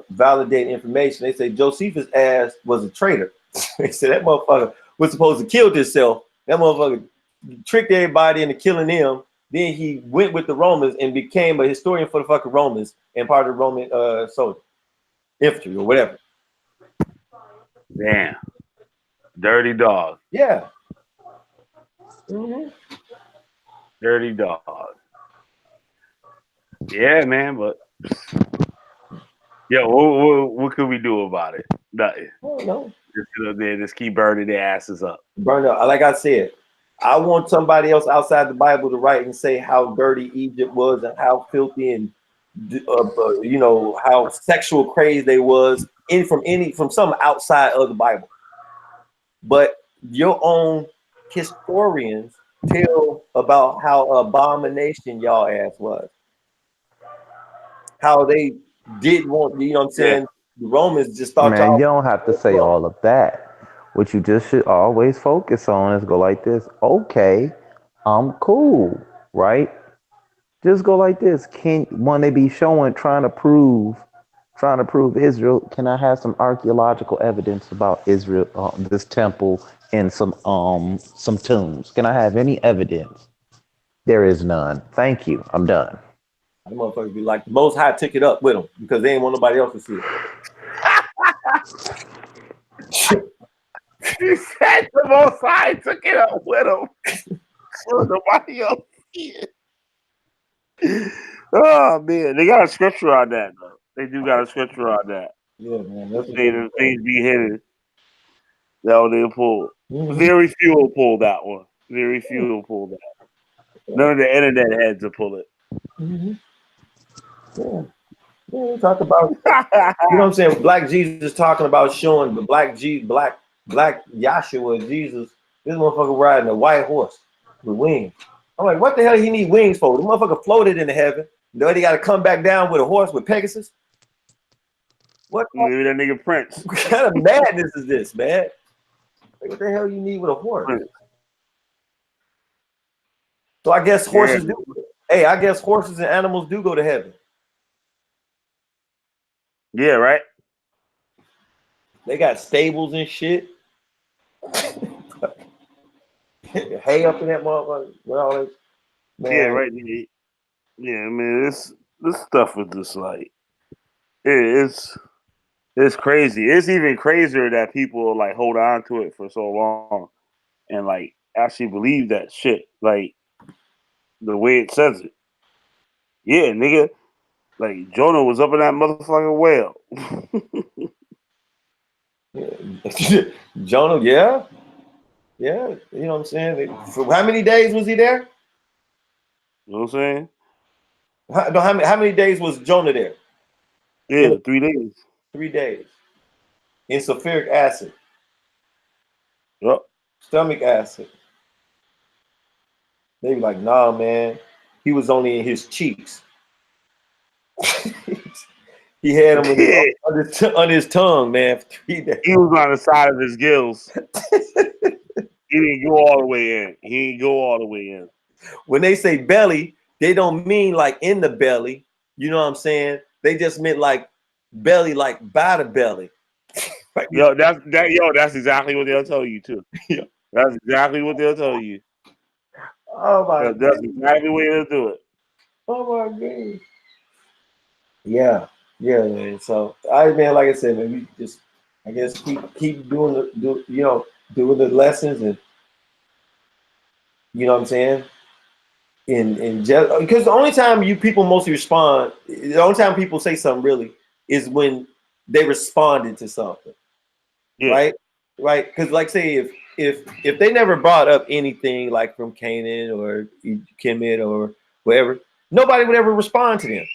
Speaker 3: validated information. They say Josephus' ass was a traitor. They said that motherfucker was supposed to kill himself. That motherfucker tricked everybody into killing him. Then he went with the Romans and became a historian for the fucking Romans and part of the Roman soldier, infantry or whatever.
Speaker 1: Damn. Dirty dog.
Speaker 3: Yeah.
Speaker 1: Dirty dog. Yeah, man, but yeah, what could we do about it? Nothing.
Speaker 3: No.
Speaker 1: Just keep burning their asses up.
Speaker 3: Burn up. Like I said, I want somebody else outside the Bible to write and say how dirty Egypt was and how filthy and how sexual crazed they was from some outside of the Bible. But your own historians tell about how abomination y'all ass was. How they did want, you know what I'm saying? Yeah. The Romans just thought
Speaker 4: man, you don't have to say all of that. What you just should always focus on is go like this. Okay, I'm cool, right? Just go like this. When they be trying to prove Israel, can I have some archaeological evidence about Israel, this temple, and some tombs? Can I have any evidence? There is none. Thank you. I'm done.
Speaker 3: The motherfuckers be like, the Most High took it up with them because they ain't want nobody else to see it.
Speaker 1: He said the Most High took it up with him. So nobody else see it. Oh man, they got a scripture on that though. They do got a scripture on that.
Speaker 3: Yeah, man. That's
Speaker 1: the things be hidden.
Speaker 6: That one they pulled.
Speaker 3: Mhm.
Speaker 6: Very few will pull that one. Very few will pull that. None of the internet heads will pull it.
Speaker 3: Mhm. Yeah. Yeah, we talk about, you know what I'm saying? Black Jesus talking about showing the black Yahshua Jesus. This motherfucker riding a white horse with wings. I'm like, what the hell he need wings for? The motherfucker floated into heaven. Then he got to come back down with a horse with Pegasus. What
Speaker 6: Maybe that nigga Prince.
Speaker 3: kind of madness is this, man? Like, what the hell you need with a horse?
Speaker 6: Prince.
Speaker 3: So I guess horses
Speaker 6: Yeah.
Speaker 3: do. Hey, I guess horses and animals do go to heaven.
Speaker 6: Yeah, right?
Speaker 3: They got stables and shit. Hay up in that motherfucker with all that. Man.
Speaker 6: Yeah, right. Yeah, man, this stuff is just like it's crazy. It's even crazier that people like hold on to it for so long and like actually believe that shit. Like the way it says it. Yeah, nigga. Like Jonah was up in that motherfucking whale.
Speaker 3: Jonah, yeah. Yeah, you know what I'm saying? For how many days was he there?
Speaker 6: You know what I'm saying?
Speaker 3: How many days was Jonah there?
Speaker 6: Yeah, 3 days.
Speaker 3: 3 days. In sulfuric acid,
Speaker 6: Yep.
Speaker 3: stomach acid. They be like, nah, man. He was only in his cheeks. He had him under his tongue, man, for 3 days.
Speaker 6: He was on the side of his gills. He didn't go all the way in. He didn't go all the way in.
Speaker 3: When they say belly, they don't mean like in the belly. You know what I'm saying? They just meant like belly, like by the belly. Like,
Speaker 6: That's exactly what they'll tell you too.
Speaker 3: Yeah.
Speaker 6: That's exactly what they'll tell you.
Speaker 3: oh my
Speaker 6: That's exactly the way they'll do it.
Speaker 3: Oh my god. Yeah, man. So man, like I said, man, we just I guess keep doing doing the lessons and you know what I'm saying? In just because the only time you people mostly respond, the only time people say something really is when they responded to something.
Speaker 6: Yeah.
Speaker 3: Right? Right? Because like say if they never brought up anything like from Canaan or Kemet or whatever, nobody would ever respond to them.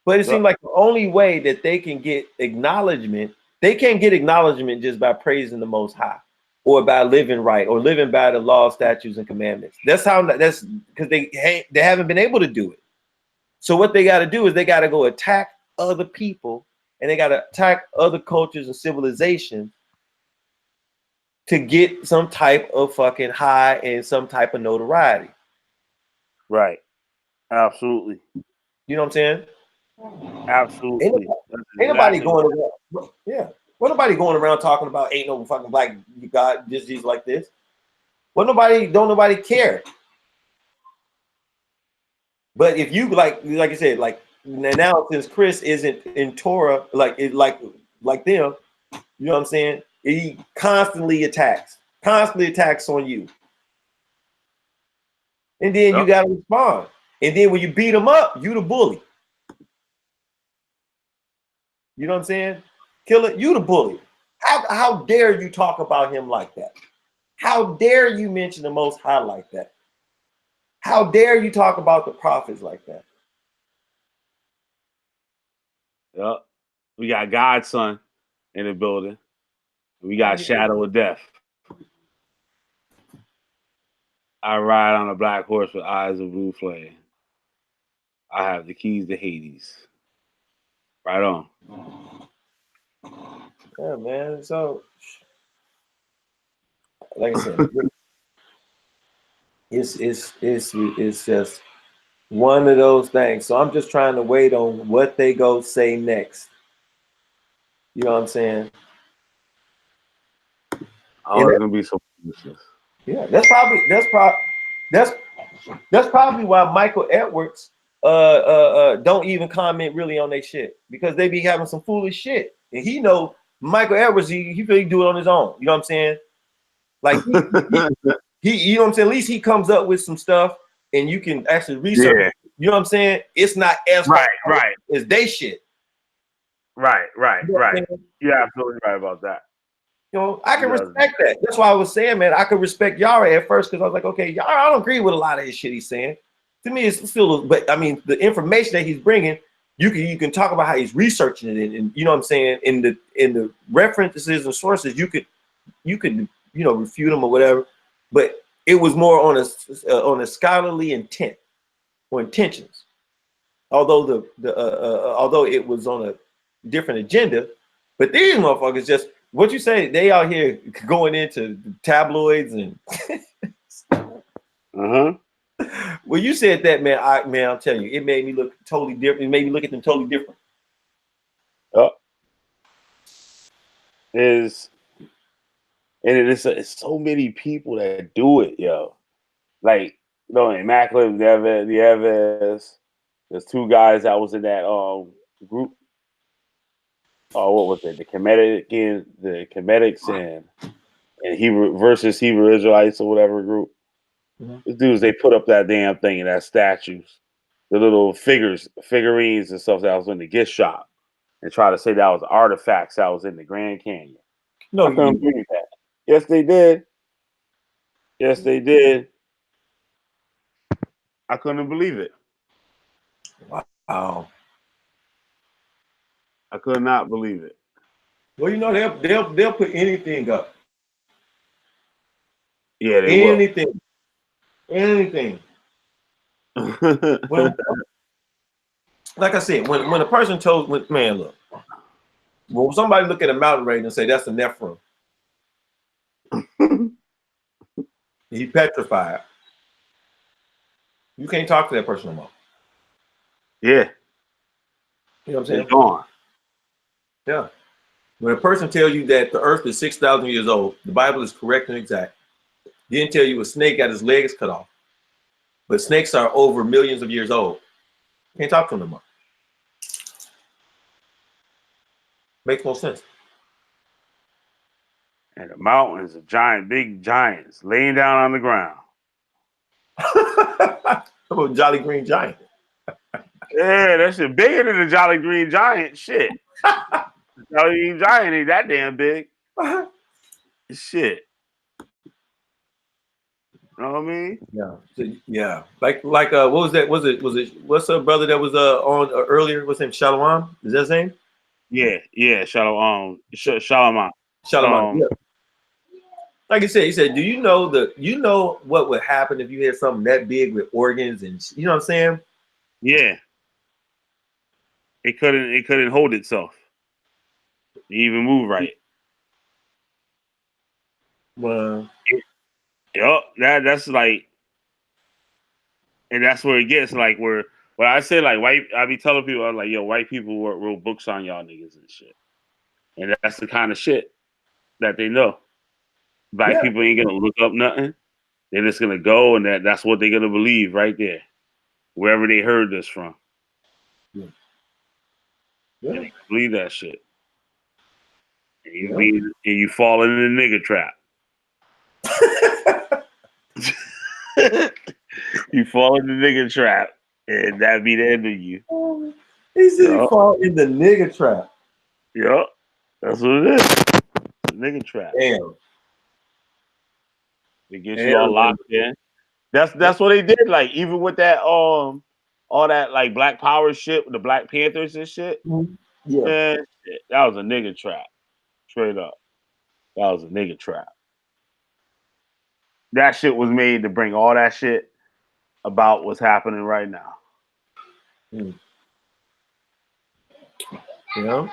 Speaker 3: But it seems like the only way that they can get acknowledgement, they can't get acknowledgement just by praising the Most High or by living right or living by the law, statutes, and commandments. That's because they haven't been able to do it. So what they got to do is they got to go attack other people and they got to attack other cultures and civilizations to get some type of fucking high and some type of notoriety.
Speaker 6: Right. Absolutely.
Speaker 3: You know what I'm saying?
Speaker 6: Absolutely.
Speaker 3: Ain't nobody going around. Yeah. What nobody going around talking about ain't no fucking black God disease like this. Don't nobody care. But if you like I said, like now since Chris isn't in Torah, like them, you know what I'm saying? He constantly attacks on you. And then you gotta respond. And then when you beat him up, you the bully. You know what I'm saying? Killah, you the bully. How dare you talk about him like that? How dare you mention the Most High like that? How dare you talk about the prophets like that?
Speaker 6: Yep. We got Godson in the building. We got Shadow of Death. I ride on a black horse with eyes of blue flame. I have the keys to Hades. Right on.
Speaker 3: Yeah, man. So, like I said, it's just one of those things. So I'm just trying to wait on what they go say next. You know what I'm saying?
Speaker 6: Oh, it's gonna be so delicious.
Speaker 3: Yeah, that's probably why Michael Edwards don't even comment really on their shit, because they be having some foolish shit, and he know Michael Edwards he really do it on his own. You know what I'm saying? Like he you know what I'm saying? At least he comes up with some stuff and you can actually research.
Speaker 6: Yeah.
Speaker 3: You know what I'm saying? It's not as
Speaker 6: right.
Speaker 3: as they shit.
Speaker 6: Right.
Speaker 3: You know
Speaker 6: You're absolutely right about that.
Speaker 3: You know, I can
Speaker 6: Yeah.
Speaker 3: respect that. That's why I was saying, man, I could respect Yarah at first because I was like, okay, Yarah, I don't agree with a lot of his shit he's saying. To me, it's still, but I mean, the information that he's bringing, you can talk about how he's researching it, and you know what I'm saying, in the references and sources, you could refute them or whatever, but it was more on a scholarly intent or intentions. Although although it was on a different agenda, but these motherfuckers just what you say, they out here going into tabloids and when you said that, man, I'll tell you, it made me look totally different. It made me look at them totally different.
Speaker 6: It's so many people that do it, yo. Like, you know, Immaculate, there's two guys that was in that group. Oh, what was it? The Comedics and Hebrew versus Hebrew Israelites or whatever group.
Speaker 3: Mhm.
Speaker 6: The dudes, they put up that damn thing and that statues, the little figurines and stuff that was in the gift shop, and try to say that was artifacts that was in the Grand Canyon.
Speaker 3: No,
Speaker 6: I couldn't believe that. Yes, they did. Yes, they did. I couldn't believe it.
Speaker 3: wow.
Speaker 6: I could not believe it.
Speaker 3: Well, you know, they'll put anything up.
Speaker 6: Yeah, they
Speaker 3: Anything. When, like I said, when a person told, man, look, when somebody look at a mountain range and say that's a Nephilim, he petrified. You can't talk to that person no more.
Speaker 6: Yeah.
Speaker 3: You know what I'm
Speaker 6: They're
Speaker 3: saying?
Speaker 6: gone.
Speaker 3: Yeah. When a person tells you that the earth is 6,000 years old, the Bible is correct and exact. He didn't tell you a snake got his legs cut off. But snakes are over millions of years old. Can't talk to them no more. Makes no sense.
Speaker 6: And the mountains are big giants laying down on the ground.
Speaker 3: I'm a Jolly Green Giant.
Speaker 6: Yeah, that shit bigger than the Jolly Green Giant. Shit. The Jolly Green Giant ain't that damn big. Shit. You know what I mean?
Speaker 3: Yeah. Yeah. Like what was that? What's a brother that was on earlier? What's his name? Shalom? Is that his name?
Speaker 6: Yeah. Shalom.
Speaker 3: Shalom. Yeah. Like I said, he said, do you know what would happen if you had something that big with organs and you know what I'm saying?
Speaker 6: Yeah. It couldn't hold itself. It even move right.
Speaker 3: Well,
Speaker 6: Yup. That's like, and that's where it gets like where I say like I be telling people, I'm like, yo, white people wrote books on y'all niggas and shit. And that's the kind of shit that they know. Black people ain't gonna look up nothing. They're just gonna go and that's what they're gonna believe right there. Wherever they heard this from.
Speaker 3: Yeah.
Speaker 6: And they believe that shit. And you fall into the nigga trap. You fall in the nigga trap, and that be the end of you.
Speaker 3: He said you fall in the nigga trap.
Speaker 6: Yup. That's what it is. It's a nigga trap.
Speaker 3: Damn.
Speaker 6: It gets you all locked in. That's what they did. Like even with that all that like Black Power shit with the Black Panthers and shit.
Speaker 3: Yeah.
Speaker 6: Man, shit, that was a nigga trap. Straight up. That was a nigga trap. That shit was made to bring all that shit about what's happening right now.
Speaker 3: You know?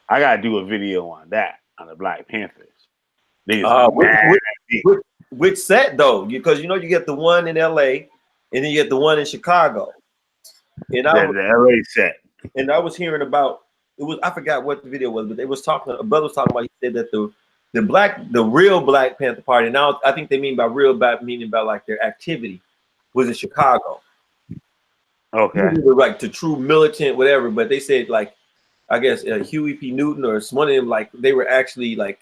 Speaker 6: I gotta do a video on that, on the Black Panthers.
Speaker 3: Which set though? Because you get the one in LA and then you get the one in Chicago. And
Speaker 6: the LA set.
Speaker 3: And I was hearing about I forgot what the video was, but a brother was talking about, he said that the real Black Panther Party, now I think they mean by real meaning by like their activity, was in Chicago.
Speaker 6: Okay.
Speaker 3: Like the true militant, whatever, but they said like, I guess Huey P. Newton or one of them, like they were actually like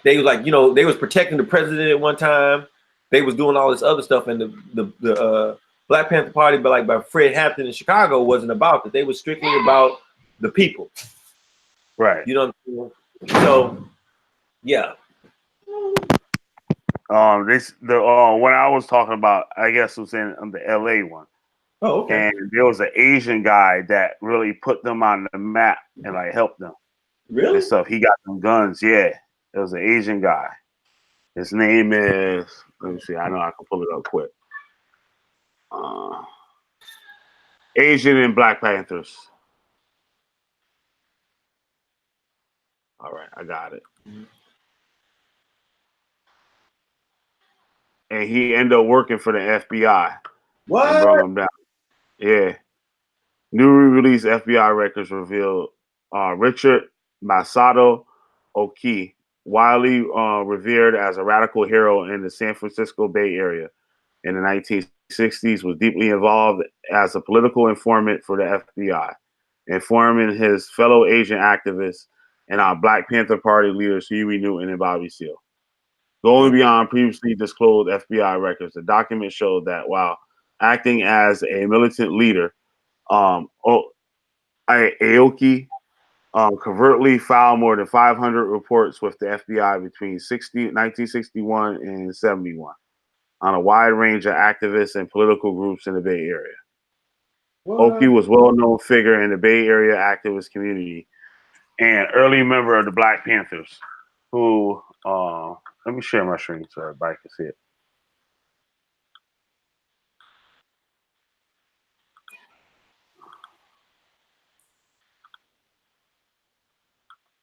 Speaker 3: they was like, they was protecting the president at one time. They was doing all this other stuff, and the Black Panther Party, but like by Fred Hampton in Chicago, wasn't about that. They was strictly about the people.
Speaker 6: Right.
Speaker 3: You know what I'm saying? So, yeah.
Speaker 6: When I was talking about, I guess it was in the LA one.
Speaker 3: Oh, okay.
Speaker 6: And there was an Asian guy that really put them on the map and like helped them
Speaker 3: Really?
Speaker 6: and stuff. He got them guns. Yeah, it was an Asian guy. His name is. Let me see. I know I can pull it up quick. Asian and Black Panthers. All right, I got it. And he ended up working for the FBI and
Speaker 3: What?
Speaker 6: brought him down. Yeah. Newly released FBI records revealed Richard Masato Oki, widely revered as a radical hero in the San Francisco Bay Area in the 1960s, was deeply involved as a political informant for the FBI, informing his fellow Asian activists and our Black Panther Party leaders Huey Newton and Bobby Seale. Going beyond previously disclosed FBI records, the document showed that while acting as a militant leader, Aoki covertly filed more than 500 reports with the FBI between 1961 and 71 on a wide range of activists and political groups in the Bay Area.
Speaker 3: What?
Speaker 6: Oki was a well-known figure in the Bay Area activist community and early member of the Black Panthers, who, let me share my screen so everybody can see it.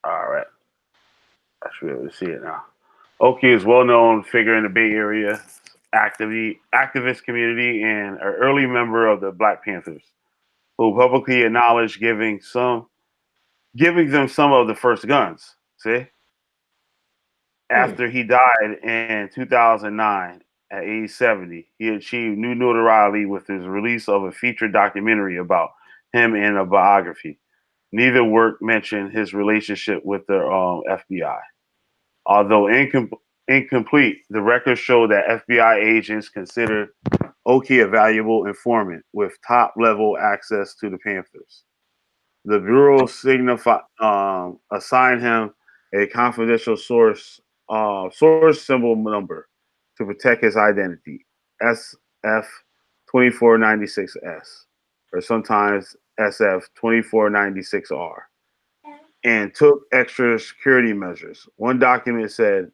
Speaker 6: All right. I should be able to see it now. Oki is a well-known figure in the Bay Area activist community and an early member of the Black Panthers, who publicly acknowledged giving them some of the first guns. See? After he died in 2009 at age 70, he achieved new notoriety with his release of a feature documentary about him and a biography. Neither work mentioned his relationship with the FBI. Although incomplete, the records show that FBI agents considered Oki a valuable informant with top-level access to the Panthers. The Bureau assigned him a confidential source symbol number to protect his identity, SF2496S, or sometimes SF2496R, and took extra security measures. One document said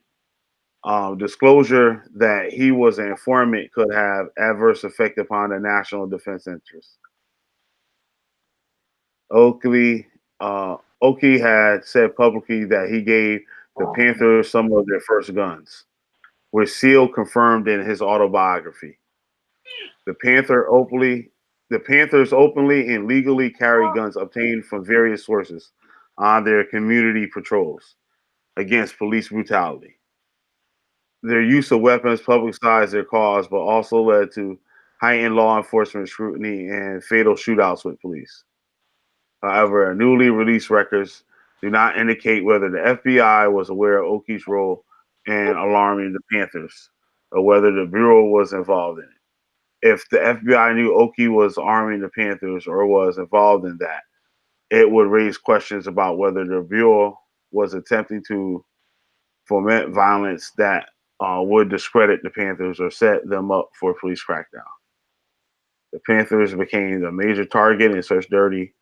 Speaker 6: disclosure that he was an informant could have adverse effect upon the national defense interest. Oakley had said publicly that he gave the Panthers some of their first guns, which Seal confirmed in his autobiography. The Panthers openly and legally carry guns obtained from various sources on their community patrols against police brutality. Their use of weapons publicized their cause, but also led to heightened law enforcement scrutiny and fatal shootouts with police. However, newly released records do not indicate whether the FBI was aware of Oki's role in alarming the Panthers or whether the Bureau was involved in it. If the FBI knew Oki was arming the Panthers or was involved in that, it would raise questions about whether the Bureau was attempting to foment violence that would discredit the Panthers or set them up for a police crackdown. The Panthers became a major target in such dirty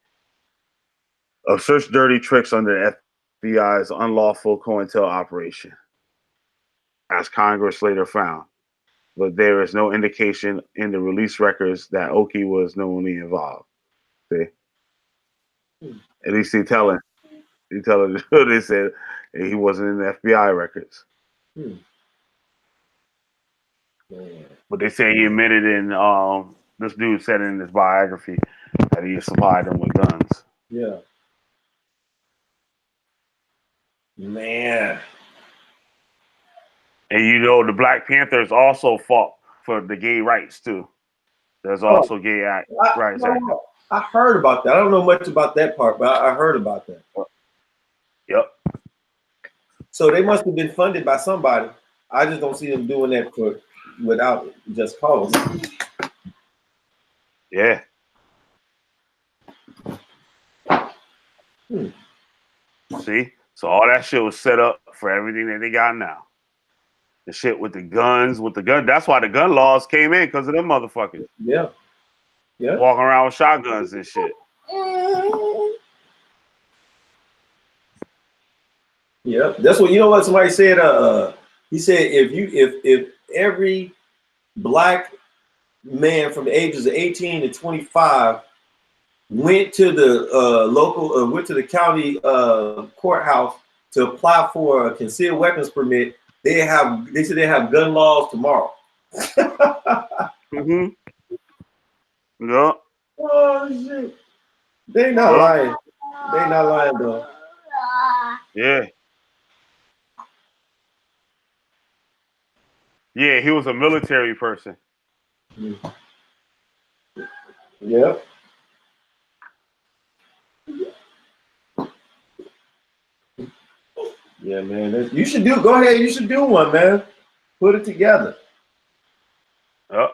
Speaker 6: tricks under the FBI's unlawful COINTEL operation, as Congress later found. But there is no indication in the release records that Oki was knowingly involved. See? At least they telling the truth. They said he wasn't in the FBI records. But they say he admitted in this dude said in his biography that he supplied them with guns.
Speaker 3: Yeah. Man.
Speaker 6: And you know the Black Panthers also fought for the gay rights too. There's also gay rights.
Speaker 3: I heard about that. I don't know much about that part, but I heard about that.
Speaker 6: Yep.
Speaker 3: So they must have been funded by somebody. I just don't see them doing that without just cause.
Speaker 6: Yeah. See? So all that shit was set up for everything that they got now. The shit with the guns, That's why the gun laws came in because of them motherfuckers.
Speaker 3: Yeah. Yeah.
Speaker 6: Walking around with shotguns and shit.
Speaker 3: Yeah. That's what, you know what somebody said? He said if every black man from the ages of 18 to 25 went to the went to the county courthouse to apply for a concealed weapons permit, they said they have gun laws tomorrow.
Speaker 6: Mm-hmm. Yeah.
Speaker 3: Oh shit. They not lying. They not lying though.
Speaker 6: Yeah. Yeah, he was a military person.
Speaker 3: Yep. Yeah, man. You should go ahead. You should do one, man. Put it together.
Speaker 6: Oh.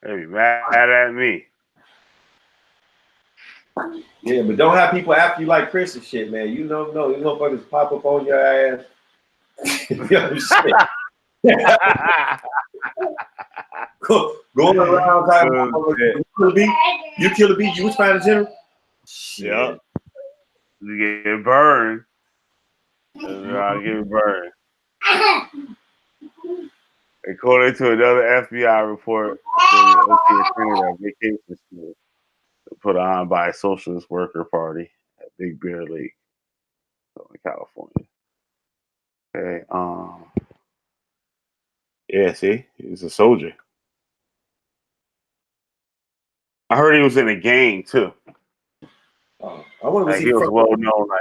Speaker 6: They be mad at me.
Speaker 3: Yeah, but don't have people after you like Chris and shit, man. You motherfuckers pop up on your ass. Yo, shit. Going around talking you kill a beat, you was finding general?
Speaker 6: Yeah. You get burned. I get burned. According to another FBI report, the vacation school put on by a socialist worker party at Big Bear Lake, Southern California. Okay. Yeah, see, he was a soldier. I heard he was in a gang too.
Speaker 3: I wonder
Speaker 6: Like he was well known. Like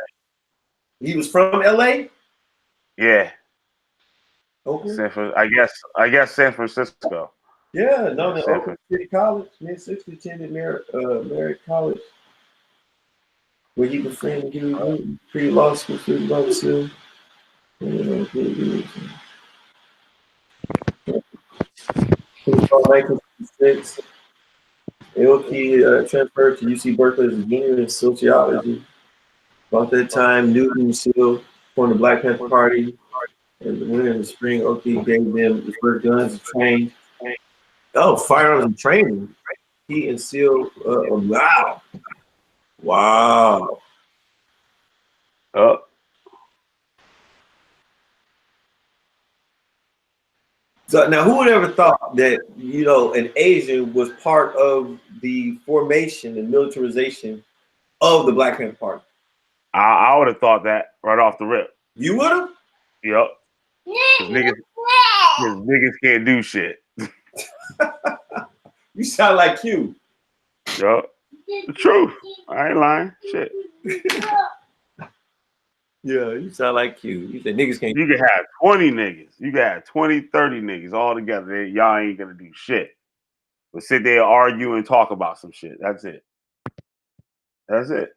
Speaker 3: he was from LA?
Speaker 6: Yeah.
Speaker 3: Okay.
Speaker 6: I guess San Francisco.
Speaker 3: Yeah, no, the Oakland City College, mid-60s, attended Merritt College, where he befriended pre-law school student by the 1966. LP transferred to UC Berkeley as a junior in sociology. About that time, Newton still formed the Black Panther Party. And the winter in the spring, Oki gave them the first guns to train. Oh, firearms and training. He and Seal. Wow. Wow. So now, who would ever thought that an Asian was part of the formation and militarization of the Black Panther Party?
Speaker 6: I would have thought that right off the rip.
Speaker 3: You would have?
Speaker 6: Yep. Niggas can't do shit.
Speaker 3: You sound like Q.
Speaker 6: Yep. The truth. I ain't lying. Shit.
Speaker 3: Yeah, you sound like Q. You said niggas can't.
Speaker 6: You can have 20 niggas. You can have 20, 30 niggas all together. Y'all ain't gonna do shit. But sit there, argue, and talk about some shit. That's it. That's it.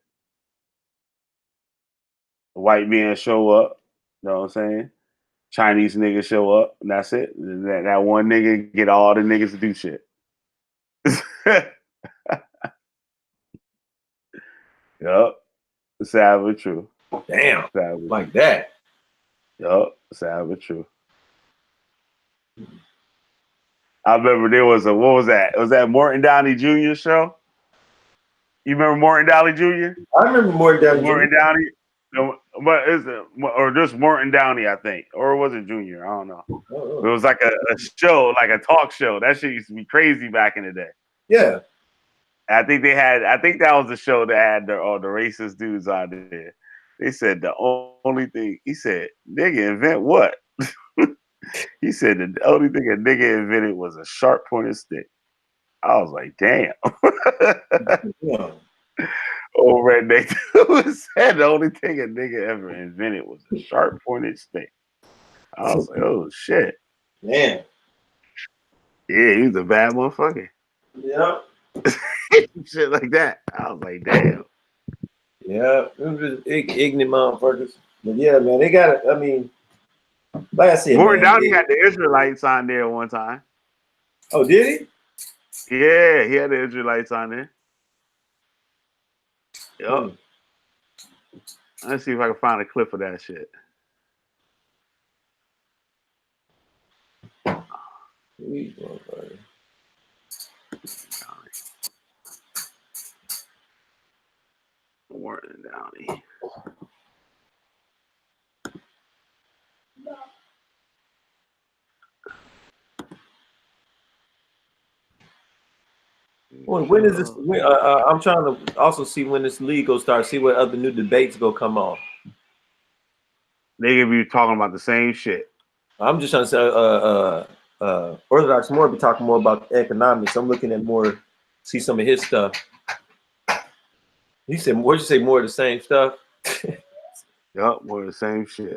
Speaker 6: The white man show up. You know what I'm saying? Chinese niggas show up, and that's it. That one nigga get all the niggas to do shit. Yup. Sad but true.
Speaker 3: Damn. Like that.
Speaker 6: Yup. Sad but true. I remember there was what was that? Was that Morton Downey Jr. show? You remember Morton Downey Jr.?
Speaker 3: I remember Morton Downey Jr.
Speaker 6: Morton Downey. No, but is it or just Morton Downey? I think, or was it Junior? I don't know. It was like a show, like a talk show. That shit used to be crazy back in the day.
Speaker 3: Yeah.
Speaker 6: I think that was the show that had the racist dudes on there. They said the only thing he said, nigga invent what? He said the only thing a nigga invented was a sharp pointed stick. I was like, damn.
Speaker 3: Yeah.
Speaker 6: Old redneck dude said the only thing a nigga ever invented was a sharp pointed stick. I was like, oh shit.
Speaker 3: Man.
Speaker 6: Yeah, he was a bad motherfucker.
Speaker 3: Yeah.
Speaker 6: Shit like that. I was like, damn.
Speaker 3: Yeah, it was just ignorant motherfuckers. But yeah, man, they got it. I mean, like I said,
Speaker 6: Morton Downey had the Israelites on there one time.
Speaker 3: Oh, did
Speaker 6: he? Yeah, he had the Israelites on there. Yep. Let's see if I can find a clip of that shit. Warren Downey.
Speaker 3: When is this? I'm trying to also see when this league will start. See what other new debates go come on.
Speaker 6: They gonna be talking about the same shit.
Speaker 3: I'm just trying to say, Orthodox more be talking more about economics. I'm looking at more, see some of his stuff. He said, "What'd you say? More of the same stuff."
Speaker 6: Yup, more of the same shit.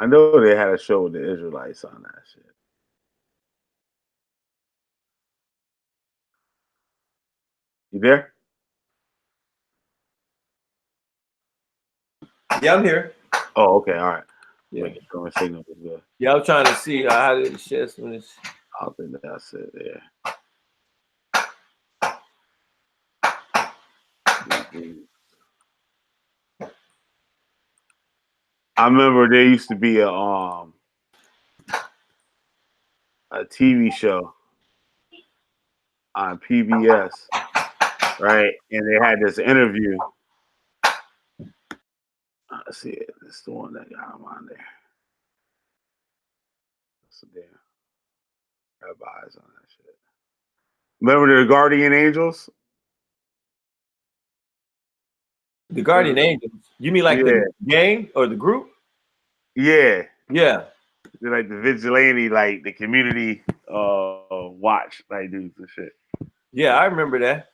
Speaker 6: I know they had a show with the Israelites on that shit. You there?
Speaker 3: Yeah, I'm here.
Speaker 6: Oh, okay, all right.
Speaker 3: Yeah,
Speaker 6: Making sure my signal was good.
Speaker 3: yeah. I'm trying to see how to share some of this.
Speaker 6: I think that's it there. I remember there used to be a TV show on PBS, right? And they had this interview. Let's see it. It's the one that got him on there. That's damn. Have eyes on that shit. Remember the Guardian Angels?
Speaker 3: The Guardian Angels. You mean like the gang or the group?
Speaker 6: Yeah.
Speaker 3: Yeah.
Speaker 6: They're like the vigilante, like the community watch like dudes and shit.
Speaker 3: Yeah, I remember that.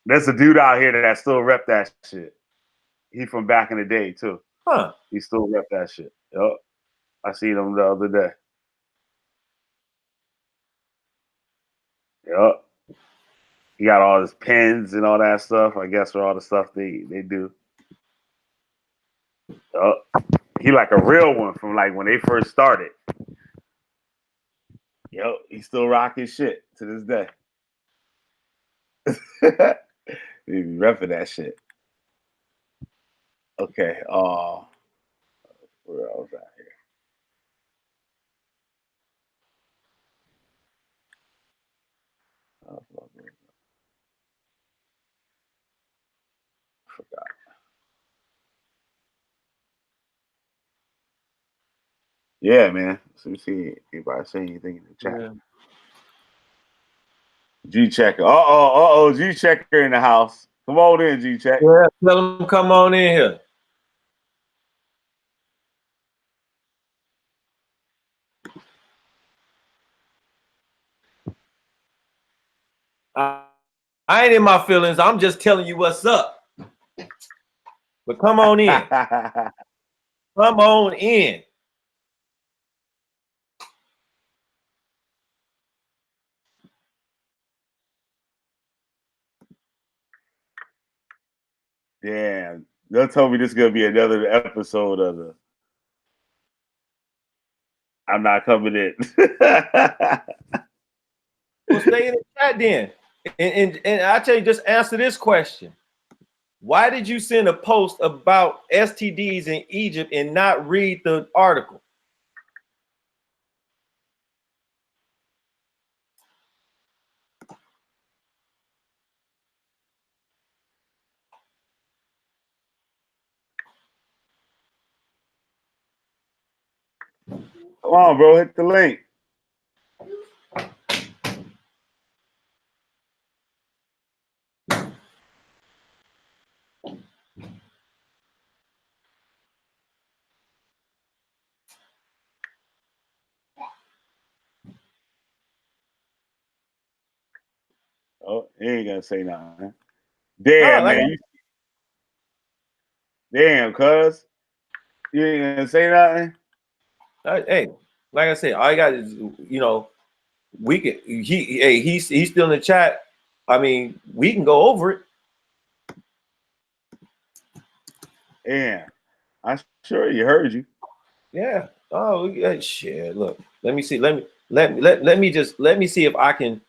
Speaker 6: There's a dude out here that still rep that shit. He from back in the day too.
Speaker 3: Huh.
Speaker 6: He still rep that shit. Yup. I seen him the other day. Yup. He got all his pens and all that stuff, I guess, for all the stuff they do. Yup. He like a real one from like when they first started. Yup. He still rocking shit to this day. He be repping that shit. Okay. Where else out here? Forgot. Yeah, man. So we see anybody say anything in the chat.
Speaker 3: Yeah.
Speaker 6: G Checker. Uh-oh, G Checker in the house. Come on in, G Check.
Speaker 3: Yeah, tell them come on in here. I ain't in my feelings. I'm just telling you what's up. But come on in. Come on in.
Speaker 6: Damn. They told me this is gonna be another episode of the I'm not coming in.
Speaker 3: Well, stay in the chat then. And I tell you, just answer this question. Why did you send a post about STDs in Egypt and not read the article?
Speaker 6: Come on, bro, hit the link. Oh, he ain't gonna say nothing. Damn,
Speaker 3: like
Speaker 6: man. Damn, cuz. You ain't gonna say nothing?
Speaker 3: Hey, like I said, all you got is, we can. He's still in the chat. I mean, we can go over it.
Speaker 6: Yeah, I Sure, he heard you.
Speaker 3: Yeah. Oh, yeah, shit. Look, let me see. Let me see if I can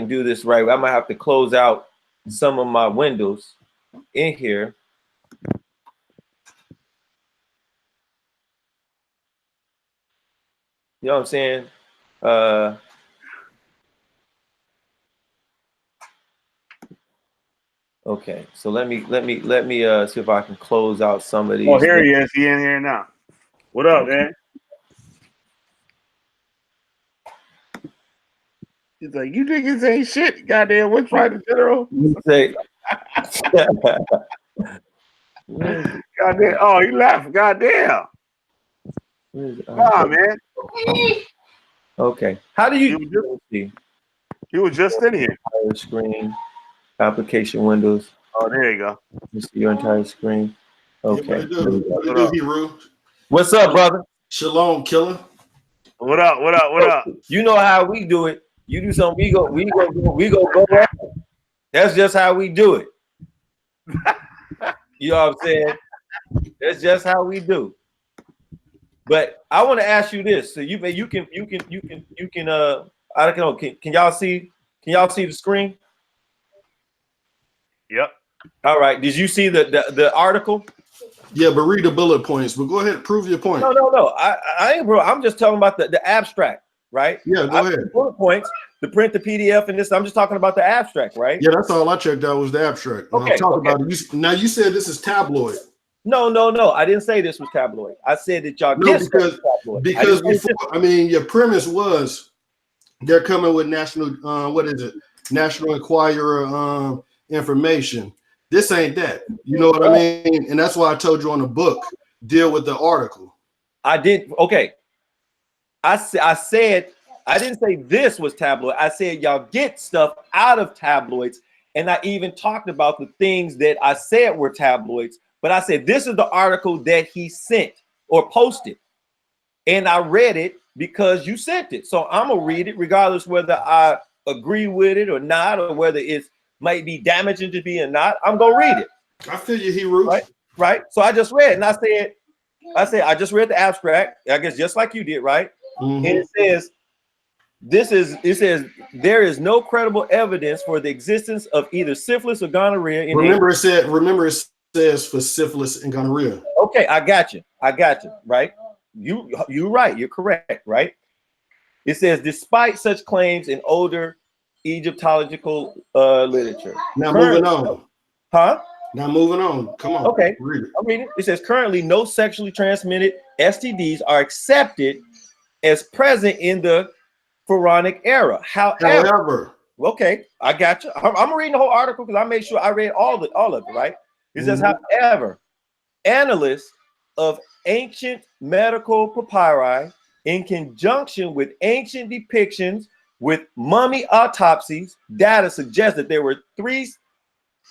Speaker 3: do this right. I might have to close out some of my windows in here. You know what I'm saying? Okay, so let me see if I can close out some of these.
Speaker 6: Oh, here he is. He in here now. What up, man? He's like, you niggas ain't shit, goddamn. What's right, General?
Speaker 3: Say,
Speaker 6: goddamn. Oh, he left. Goddamn. Nah, man.
Speaker 3: Okay. How do you see?
Speaker 6: He was just in here.
Speaker 3: Entire screen, application windows.
Speaker 6: Oh, there you go.
Speaker 3: You see your entire screen. Okay.
Speaker 1: What do, Heru?
Speaker 3: What's up, brother?
Speaker 1: Shalom, Killah.
Speaker 6: What up? What up? What up?
Speaker 3: You know how we do it. You do something, we go back. That's just how we do it. You know what I'm saying? That's just how we do. But I want to ask you this. So you can I don't know. Can y'all see the screen?
Speaker 6: Yep.
Speaker 3: All right. Did you see the article?
Speaker 1: Yeah, but read the bullet points. But go ahead, prove your point.
Speaker 3: No. I ain't, bro. I'm just talking about the abstract, right?
Speaker 1: Yeah, go ahead.
Speaker 3: Bullet points, to print the PDF and this. I'm just talking about the abstract, right?
Speaker 1: Yeah, that's all I checked out was the abstract.
Speaker 3: Okay,
Speaker 1: I'm talking about it. Now you said this is tabloid.
Speaker 3: No. I didn't say this was tabloid. I said that y'all
Speaker 1: No,
Speaker 3: get
Speaker 1: because before, I mean, your premise was they're coming with National Enquirer information. This ain't that. You know what I mean? And that's why I told you on the book, deal with the article.
Speaker 3: I did. Okay. I said, I didn't say this was tabloid. I said y'all get stuff out of tabloids. And I even talked about the things that I said were tabloids. But I said, this is the article that he sent or posted. And I read it because you sent it. So I'm going to read it regardless whether I agree with it or not, or whether it might be damaging to me or not. I'm going to read it.
Speaker 1: I feel you, Heru.
Speaker 3: Right. So I just read, and I said, I just read the abstract, I guess just like you did, right? Mm-hmm. And it says, there is no credible evidence for the existence of either syphilis or gonorrhea.
Speaker 1: Remember it says for syphilis and gonorrhea.
Speaker 3: Okay, I got you, right? You're right, you're correct, right? It says, despite such claims in older Egyptological literature.
Speaker 1: Now moving on.
Speaker 3: Huh?
Speaker 1: Now moving on. Come on.
Speaker 3: Okay.
Speaker 1: Read it.
Speaker 3: I'm reading. It says currently no sexually transmitted STDs are accepted as present in the pharaonic era. However, okay, I got you. I'm reading the whole article because I made sure I read all of it, right? It says, however, analysts of ancient medical papyri, in conjunction with ancient depictions with mummy autopsies, data suggests that there were 3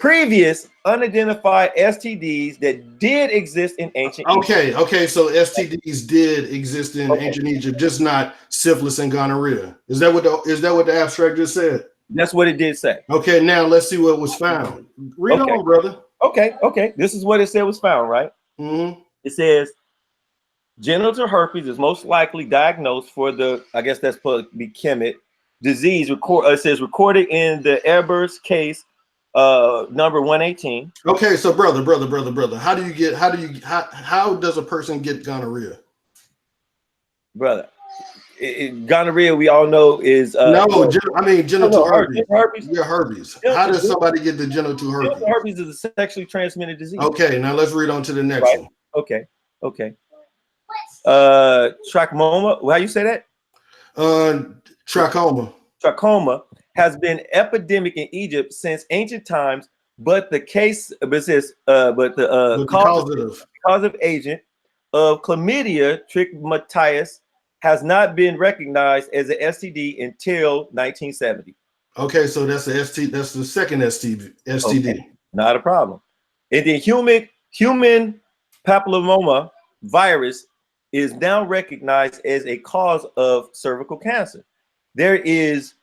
Speaker 3: previous unidentified STDs that did exist in ancient Egypt.
Speaker 1: Okay, so STDs did exist in ancient Egypt, just not syphilis and gonorrhea. Is that what the abstract just said?
Speaker 3: That's what it did say.
Speaker 1: Okay, now let's see what was found. Read on, brother.
Speaker 3: Okay. This is what it said was found, right? Mm-hmm. It says genital herpes is most likely diagnosed for the, I guess that's supposed to be Kemet disease. It says recorded in the Ebers case number 118.
Speaker 1: Okay, so brother, how does a person get gonorrhea?
Speaker 3: Brother, gonorrhea we all know is
Speaker 1: genital herpes.
Speaker 3: Herpes.
Speaker 1: Yeah, herpes. How does somebody get the genital herpes?
Speaker 3: Genital herpes is a sexually transmitted disease.
Speaker 1: Okay, now let's read on to the next one.
Speaker 3: Okay. Trachoma. How you say that?
Speaker 1: Trachoma.
Speaker 3: Trachoma has been epidemic in Egypt since ancient times, but the causative agent of chlamydia trichomoniasis has not been recognized as an STD until 1970.
Speaker 1: Okay, so that's the STD. That's the second STD.
Speaker 3: Okay, not a problem. And the human papilloma virus is now recognized as a cause of cervical cancer. There is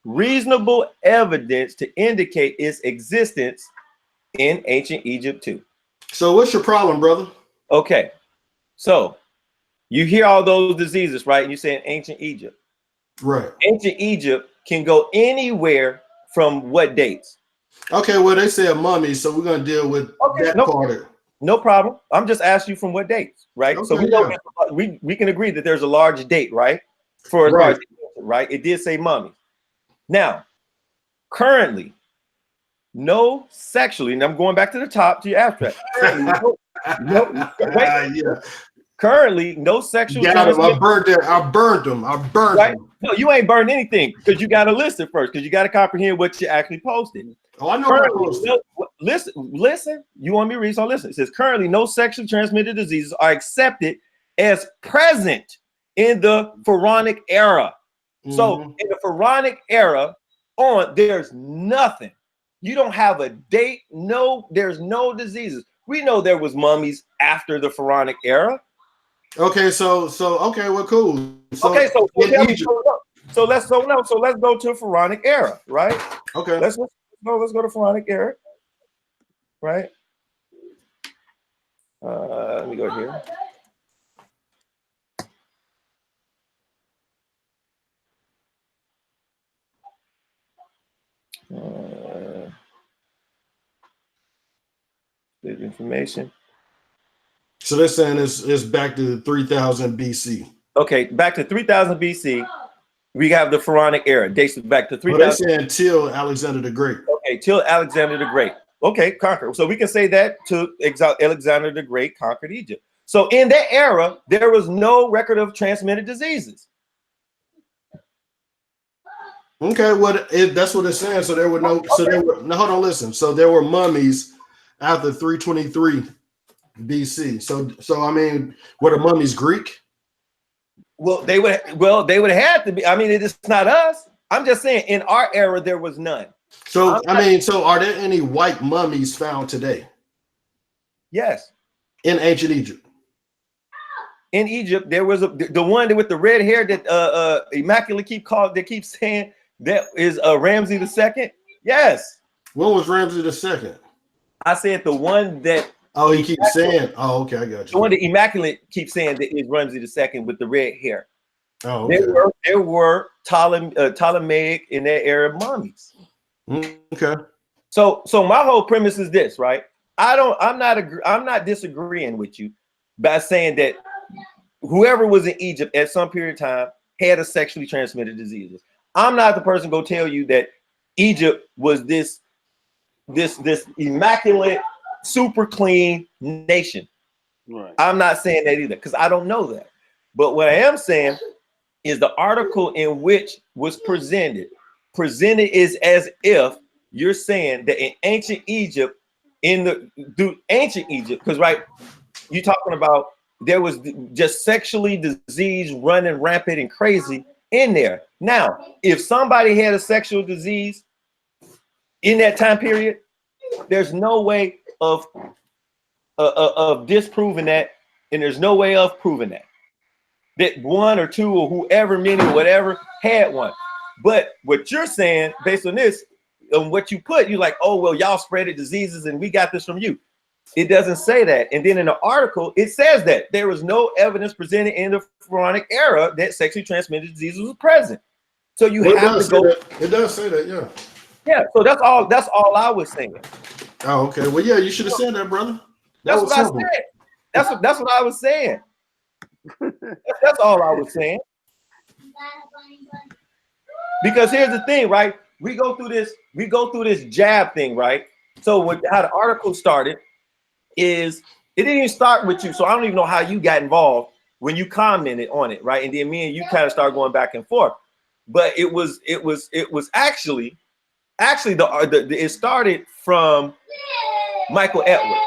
Speaker 3: reasonable evidence to indicate its existence in ancient Egypt too.
Speaker 1: So what's your problem, brother?
Speaker 3: Okay, So you hear all those diseases, right? And you're saying ancient Egypt.
Speaker 7: Right.
Speaker 3: Ancient Egypt can go anywhere from what dates?
Speaker 7: Okay, well, they said mummies, so we're going to deal with that part of it.
Speaker 3: No problem. I'm just asking you from what dates, right?
Speaker 7: Okay,
Speaker 3: so we know we can agree that there's a large date, right? For as far as, right? It did say mummies. Now, currently, no sexually, and I'm going back to the top to your abstract. Currently, no sexual.
Speaker 7: I burned them.
Speaker 3: Right? No, you ain't burned anything because you got to listen first because you got to comprehend what you actually posted.
Speaker 7: Oh, I know what I posted.
Speaker 3: Listen. You want me to read? So listen. It says currently no sexually transmitted diseases are accepted as present in the Pharaonic era. So in the Pharaonic era, there's nothing. You don't have a date. No, there's no diseases. We know there was mummies after the Pharaonic era.
Speaker 7: Okay, so well, cool. So
Speaker 3: let's go to Pharaonic era, right?
Speaker 7: Okay.
Speaker 3: Let's go to Pharaonic era, right? Let me go here. Information.
Speaker 7: So they're saying it's back to 3000 BC.
Speaker 3: Okay, back to 3000 BC. We have the Pharaonic era. Dates back to 3000.
Speaker 7: They're saying till Alexander the Great.
Speaker 3: Okay, till Alexander the Great. Okay, conquer. So we can say that to Alexander the Great conquered Egypt. So in that era, there was no record of transmitted diseases.
Speaker 7: Okay, that's what it's saying. So there were no. So there were. No, hold on. Listen. So there were mummies after 323 BC. So I mean, were the mummies Greek?
Speaker 3: Well, they would have to be. I mean, it's not us. I'm just saying in our era there was none.
Speaker 7: So so are there any white mummies found today?
Speaker 3: Yes.
Speaker 7: In ancient Egypt.
Speaker 3: In Egypt, there was the one with the red hair that Immaculate keep saying that is Ramses II. Yes.
Speaker 7: When was Ramses II?
Speaker 3: I said the one that.
Speaker 7: Oh, he keeps saying. Oh, okay, I got you.
Speaker 3: The one that Immaculate keeps saying that is Ramses II with the red hair.
Speaker 7: Oh, okay.
Speaker 3: There were Ptolemaic in that era mummies.
Speaker 7: Okay.
Speaker 3: So my whole premise is this, right? I'm not disagreeing with you by saying that whoever was in Egypt at some period of time had a sexually transmitted diseases. I'm not the person go tell you that Egypt was this immaculate, super clean nation.
Speaker 6: Right.
Speaker 3: I'm not saying that either because I don't know that. But what I am saying is the article in which was presented is as if you're saying that in ancient Egypt, because right, you're talking about there was just sexually disease running rampant and crazy in there. Now, if somebody had a sexual disease in that time period, there's no way of disproving that, and there's no way of proving that one or two or whoever many or whatever had one. But what you're saying, based on this, on what you put, you're like, oh well, y'all spreaded diseases and we got this from you. It doesn't say that. And then in the article, it says that there was no evidence presented in the Pharaonic era that sexually transmitted diseases was present. So you have to go.
Speaker 7: It does say that, yeah.
Speaker 3: Yeah. So that's all I was saying.
Speaker 7: Oh, okay. Well, yeah, you should have said that, brother.
Speaker 3: That's what I said. That's what I was saying. That's all I was saying. Because here's the thing, right? We go through this jab thing, right? So how the article started is it didn't even start with you. So I don't even know how you got involved when you commented on it, right? And then me and you kind of started going back and forth. But it was actually it started from Michael Edwards.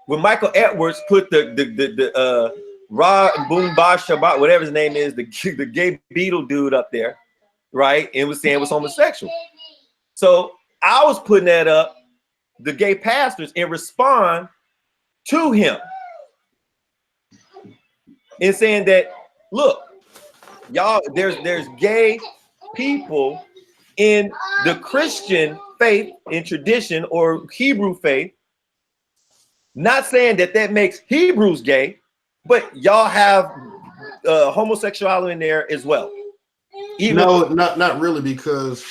Speaker 3: When Michael Edwards put the Ra Boom Ba Shabbat, whatever his name is, the gay Beatle dude up there, right? And was saying it was homosexual. So I was putting that up, the gay pastors, and respond to him and saying that, look, y'all, there's gay people in the Christian faith and tradition or Hebrew faith, not saying that makes Hebrews gay, But y'all have homosexuality in there as well.
Speaker 7: No, not really, because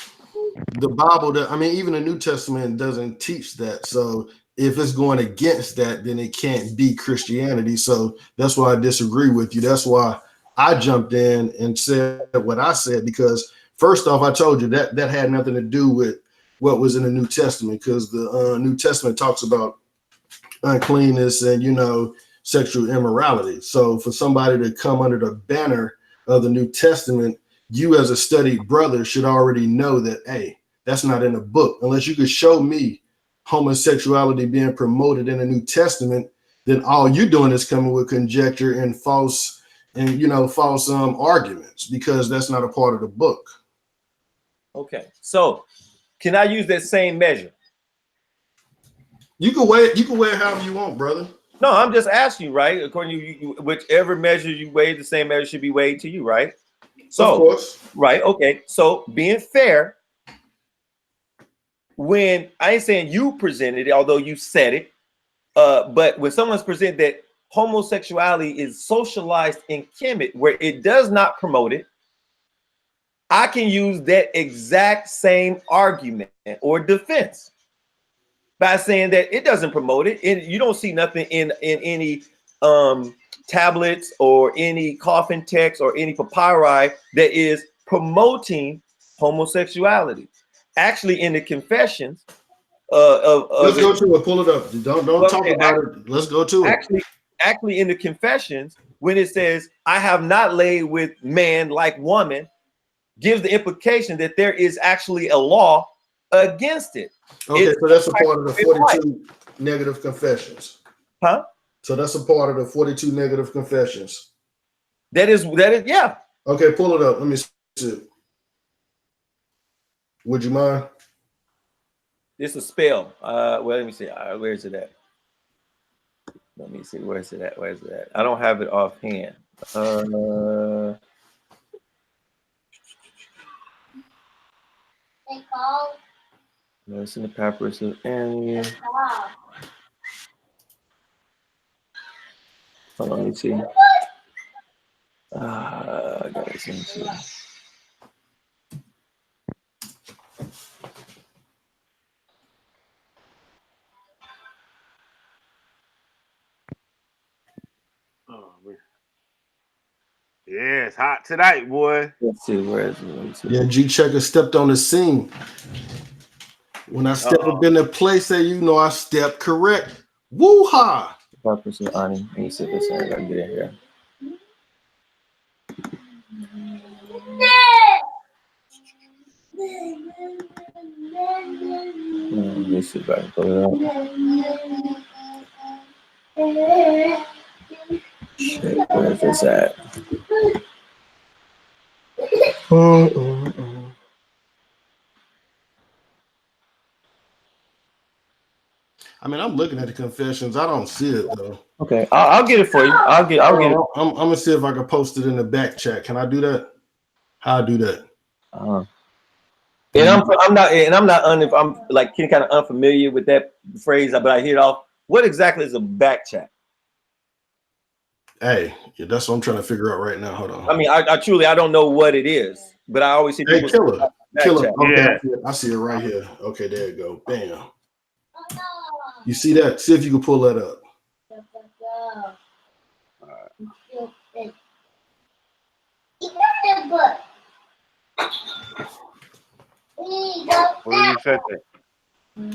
Speaker 7: the Bible, I mean, even the New Testament doesn't teach that. So if it's going against that, then it can't be Christianity. So that's why I disagree with you. That's why I jumped in and said what I said, because first off, I told you that that had nothing to do with what was in the New Testament, because the New Testament talks about uncleanness and, you know, sexual immorality. So for somebody to come under the banner of the New Testament, you as a studied brother should already know that, hey, that's not in the book. Unless you could show me homosexuality being promoted in the New Testament, then all you're doing is coming with conjecture and false arguments, because that's not a part of the book.
Speaker 3: Okay, so can I use that same measure?
Speaker 7: You can weigh it however you want, brother.
Speaker 3: No, I'm just asking you, right? According to you, whichever measure you weigh, the same measure should be weighed to you, right? So,
Speaker 7: of course.
Speaker 3: Right, okay. So being fair, when I ain't saying you presented it, although you said it, but when someone's presented that homosexuality is socialized in Kemet, where it does not promote it, I can use that exact same argument or defense by saying that it doesn't promote it, and you don't see nothing in any tablets or any coffin text or any papyri that is promoting homosexuality. Actually, in the confessions
Speaker 7: let's go to it. Pull it up. Don't talk about it. Let's go to it.
Speaker 3: Actually, in the confessions, when it says, "I have not laid with man like woman," gives the implication that there is actually a law against it.
Speaker 7: Okay, so that's a part of the 42 negative confessions.
Speaker 3: Huh?
Speaker 7: So that's a part of the 42 negative confessions.
Speaker 3: That is, yeah.
Speaker 7: Okay, pull it up. Let me see it. Would you mind?
Speaker 3: It's a spell. Well, let me see. Where is it at? Let me see. Where is it at? Where is it at? I don't have it offhand. No, it's in the papyrus of Aaron. Hold on, let me see. I got it. Let me see.
Speaker 6: Oh, man. Yeah, it's hot tonight, boy.
Speaker 3: Let's see, where is it? Let me see.
Speaker 7: Yeah, G Checker stepped on the scene. When I step up in the place that you know I stepped correct. Woo-ha!
Speaker 3: Papyrus of Ani. Let me see if this I gotta get in here. Let me see if I can pull it up. Shit, where is this at?
Speaker 7: I mean, I'm looking at the confessions. I don't see it though.
Speaker 3: Okay, I'll get it for you. I'll get it.
Speaker 7: I'm gonna see if I can post it in the back chat. Can I do that? How I do that?
Speaker 3: And I'm like kind of unfamiliar with that phrase, but I hear it off. What exactly is a back chat?
Speaker 7: Hey, yeah, that's what I'm trying to figure out right now. Hold on.
Speaker 3: I mean, I truly don't know what it is, but I always see people.
Speaker 7: Killah. Okay,
Speaker 6: Yeah.
Speaker 7: I see it right here. Okay, there you go. Bam. You see that? See if you can pull that up.
Speaker 6: What did you say?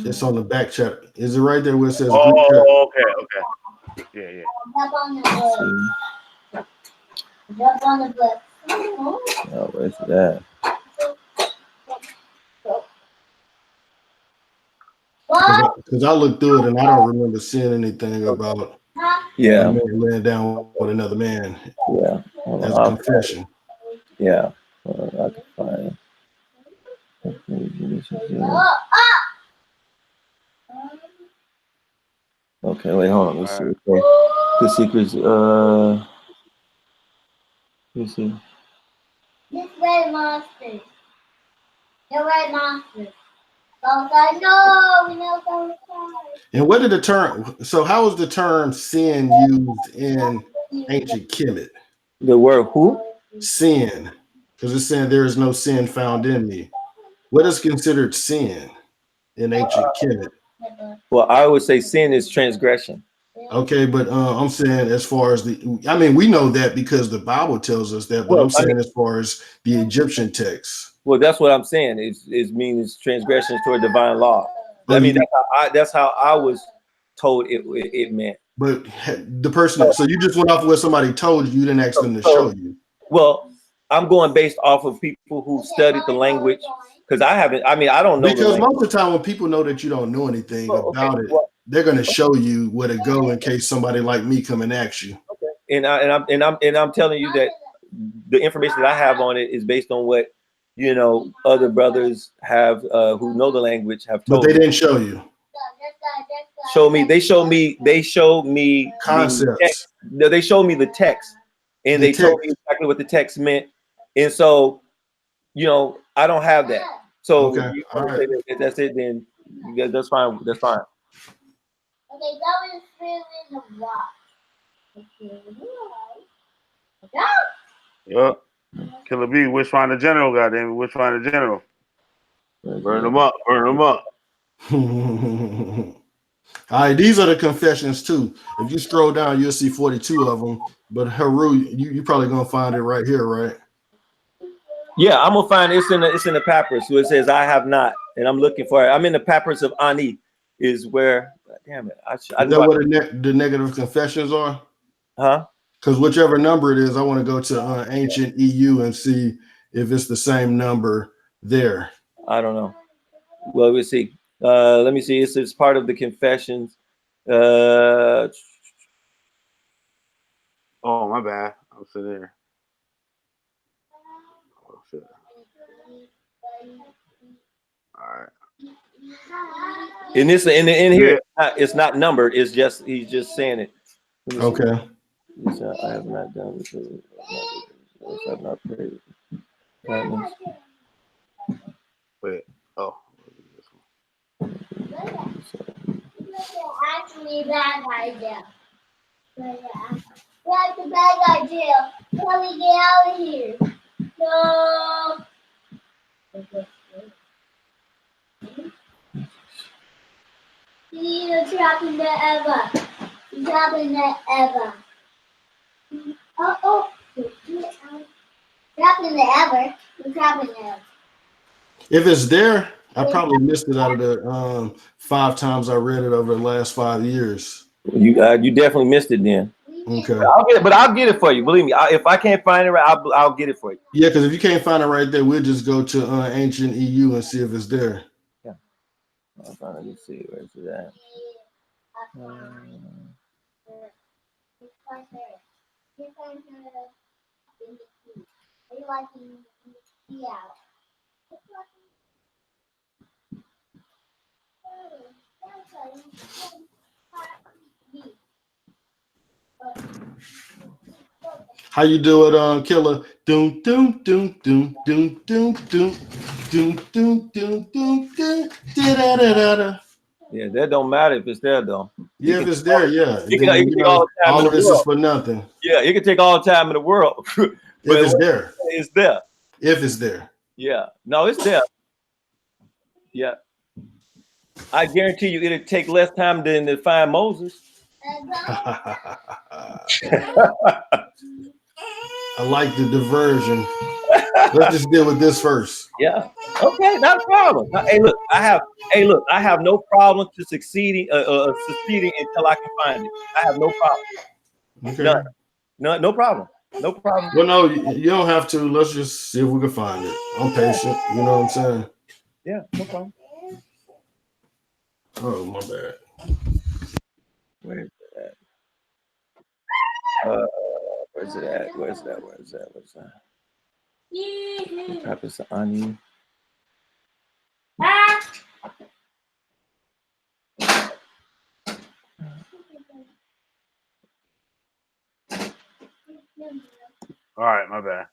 Speaker 7: It's on the back chat. Is it right there where it says?
Speaker 6: Oh, okay. Yeah.
Speaker 3: Oh, where's that?
Speaker 7: Because I looked through it and I don't remember seeing anything about a man laying down with another man.
Speaker 3: Yeah.
Speaker 7: That's a confession.
Speaker 3: Yeah. I can find it. Okay, wait, hold on. Let's see. Okay. The secrets. Let me see.
Speaker 8: This red monster. The red monster. No, we know.
Speaker 7: And what did the term? So how is the term sin used in ancient Kemet?
Speaker 3: The word who?
Speaker 7: Sin. Because it's saying there is no sin found in me. What is considered sin in ancient Kemet?
Speaker 3: Well, I would say sin is transgression.
Speaker 7: Okay, but I'm saying as far as I mean, we know that because the Bible tells us that, but
Speaker 3: Well,
Speaker 7: I'm
Speaker 3: I
Speaker 7: saying
Speaker 3: mean-
Speaker 7: as far as the Egyptian text.
Speaker 3: Well, that's what I'm saying. It means transgressions toward divine law. I mean, that's how I was told it meant.
Speaker 7: But the person, so you just went off of what somebody told you, you didn't ask them to show you.
Speaker 3: Well, I'm going based off of people who studied the language because I haven't. I mean, I don't know.
Speaker 7: Because most of the time, when people know that you don't know anything about it, they're going to show you where to go in case somebody like me come and ask you.
Speaker 3: Okay. And I'm telling you that the information that I have on it is based on what other brothers have who know the language have told.
Speaker 7: But they didn't show you.
Speaker 3: Show me. They showed me
Speaker 7: concepts.
Speaker 3: They showed me the text, and they told me exactly what the text meant. And so, I don't have that. So
Speaker 7: okay.
Speaker 3: you want to say that that's it, then that's fine. That's fine.
Speaker 8: Okay, that was in the rock.
Speaker 6: Yep. Killah B, Wish Finder General, goddamn, Wish Finder General. Burn them up, burn them up.
Speaker 7: All right, these are the confessions too. If you scroll down, you'll see 42 of them. But Heru, you probably gonna find it right here, right?
Speaker 3: Yeah, I'm gonna find it's in the papyrus. So it says I have not, and I'm looking for it. I'm in the papyrus of Ani, is where. Damn it!
Speaker 7: Is that what the negative confessions are?
Speaker 3: Huh?
Speaker 7: Because whichever number it is, I want to go to ancient EU and see if it's the same number there.
Speaker 3: I don't know. Well, we'll see. Let me see. It's part of the confessions.
Speaker 6: Oh, my bad. I'm sitting there. Oh, shit. All right.
Speaker 3: In here, it's not numbered. It's just he's just saying it.
Speaker 7: Okay.
Speaker 3: I have not done this. I have not prayed.
Speaker 6: Wait. Oh.
Speaker 8: Actually, bad idea. That's a bad idea. Let me get out of here. No. You're trapping the Eva. You're trapping the Eva. Oh. Trapping the Ever. You're trapping the Ever.
Speaker 7: If it's there, I probably missed it out of the 5 times I read it over the last 5 years.
Speaker 3: You definitely missed it then.
Speaker 7: Okay.
Speaker 3: I'll get it for you. Believe me. If I can't find it right, I'll get it for you.
Speaker 7: Yeah, because if you can't find it right there, we'll just go to ancient EU and see if it's there.
Speaker 3: Yeah. I'm trying to see where's it at.
Speaker 7: How you do it, Killah? Doom doom doom doom doom doom doom doom doom doom doom doom da da da da.
Speaker 3: Yeah, that don't matter if it's there though.
Speaker 7: Yeah, if it's there, yeah.
Speaker 3: You can take all the time
Speaker 7: all
Speaker 3: in
Speaker 7: of
Speaker 3: the
Speaker 7: this
Speaker 3: world.
Speaker 7: is for nothing.
Speaker 3: Yeah, it can take all the time in the world. But
Speaker 7: if it's there.
Speaker 3: It's there.
Speaker 7: If it's there.
Speaker 3: Yeah. No, it's there. Yeah. I guarantee you it'll take less time than to find Moses.
Speaker 7: I like the diversion. Let's just deal with this first.
Speaker 3: Yeah. Okay, not a problem. Hey, look, I have no problem to succeeding until I can find it. I have no problem.
Speaker 7: Okay.
Speaker 3: No problem. No problem.
Speaker 7: Well, no, you don't have to. Let's just see if we can find it. I'm patient. You know what I'm saying?
Speaker 3: Yeah, no problem.
Speaker 7: Oh, my bad.
Speaker 3: Where's it at? Where's it at? Where's that? Happens to Ani.
Speaker 6: All right, my bad.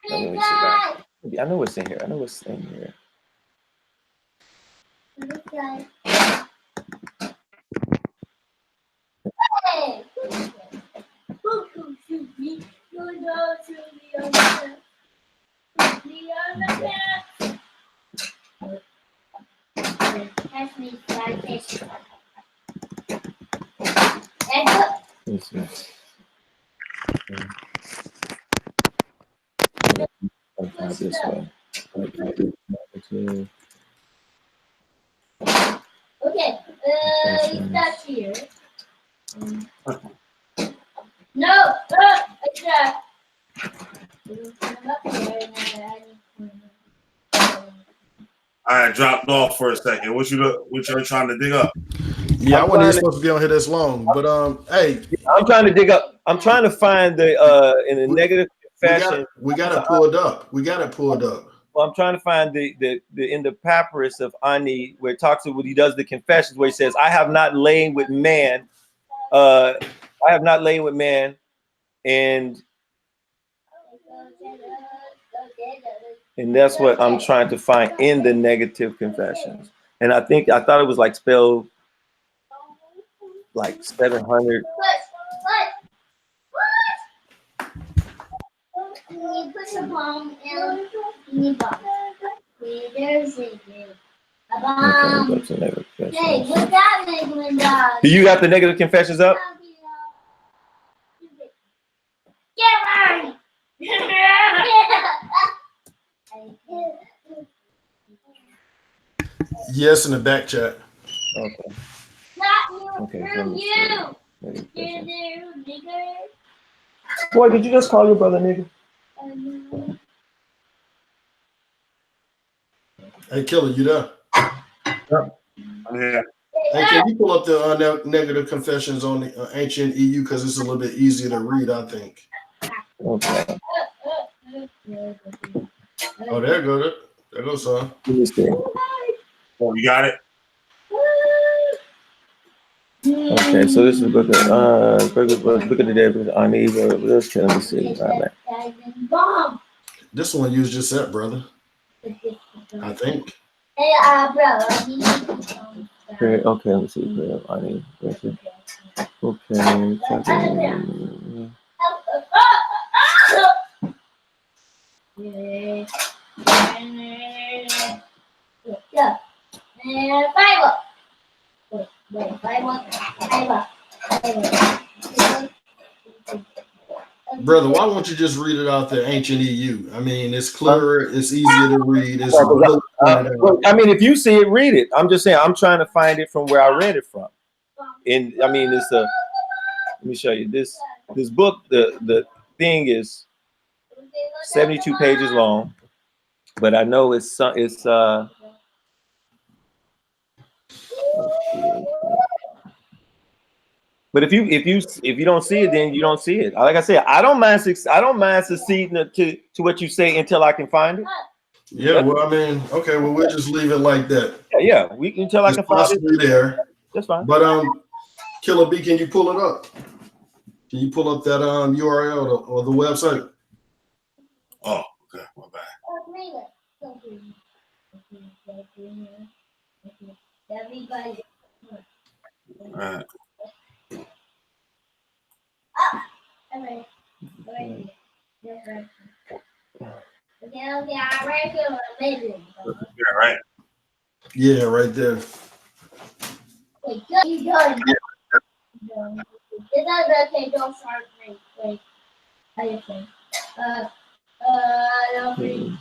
Speaker 3: Let me see that. I know what's in here. This way.
Speaker 8: Okay, that's here. No, it's that.
Speaker 1: I dropped off for a second. What you trying to dig up?
Speaker 7: Yeah, I
Speaker 3: I'm
Speaker 7: wasn't even
Speaker 3: trying to-
Speaker 7: supposed to be on here this long, but hey,
Speaker 3: I'm trying to dig up. I'm trying to find the in a negative confession.
Speaker 7: we got it pulled up. We got it pulled up.
Speaker 3: Well, I'm trying to find the in the papyrus of Ani where it talks about when he does the confessions where he says, "I have not lain with man, I have not lain with man," and that's what I'm trying to find in the negative confessions. And I thought it was like spelled like 700.
Speaker 8: You put your palm in the box. There's it. Hey, what's that England dog?
Speaker 3: Do you got the negative confessions up?
Speaker 8: Get right.
Speaker 7: Yes, in the back chat.
Speaker 3: Okay.
Speaker 8: Not you,
Speaker 3: Okay,
Speaker 8: from you.
Speaker 3: Negative
Speaker 8: There,
Speaker 3: confessions.
Speaker 8: nigger.
Speaker 3: Boy, did you just call your brother nigga?
Speaker 7: Hey, Killer, you there?
Speaker 1: Yeah.
Speaker 7: Hey, can you pull up the negative confessions on the ancient EU because it's a little bit easier to read, I think.
Speaker 3: Okay.
Speaker 7: Oh, there goes it. There goes son.
Speaker 3: Let me see.
Speaker 1: Oh, you got it?
Speaker 3: Okay, so this is book of the day of Ani. Let me see. Right.
Speaker 7: This one you was just at, brother. I think.
Speaker 8: Hey, bro.
Speaker 3: Okay, let me see. Ani. Okay.
Speaker 8: Yeah. Bible. Wait, Bible.
Speaker 7: Brother, why won't you just read it out the ancient EU? I mean, it's clearer, it's easier to read. It's pointed out.
Speaker 3: I mean, if you see it, read it. I'm just saying, I'm trying to find it from where I read it from. And I mean, it's let me show you this book. The thing is 72 pages long, but I know it's but if you don't see it, then you don't see it. Like I said, I don't mind succeeding to what you say until I can find it.
Speaker 7: Yeah, well, I mean, okay, well, we'll just leave it like that.
Speaker 3: Yeah, we can until I can find it.
Speaker 7: There.
Speaker 3: That's fine.
Speaker 7: But Killer B, can you pull it up? Can you pull up that URL or the website?
Speaker 1: Oh, okay, my bad.
Speaker 8: Everybody.
Speaker 1: All right.
Speaker 8: Okay. Okay, I read it. Amazing.
Speaker 1: Yeah, right.
Speaker 7: Yeah, right there.
Speaker 8: Wait, you done. Okay, don't start. Wait. How you think? No, please.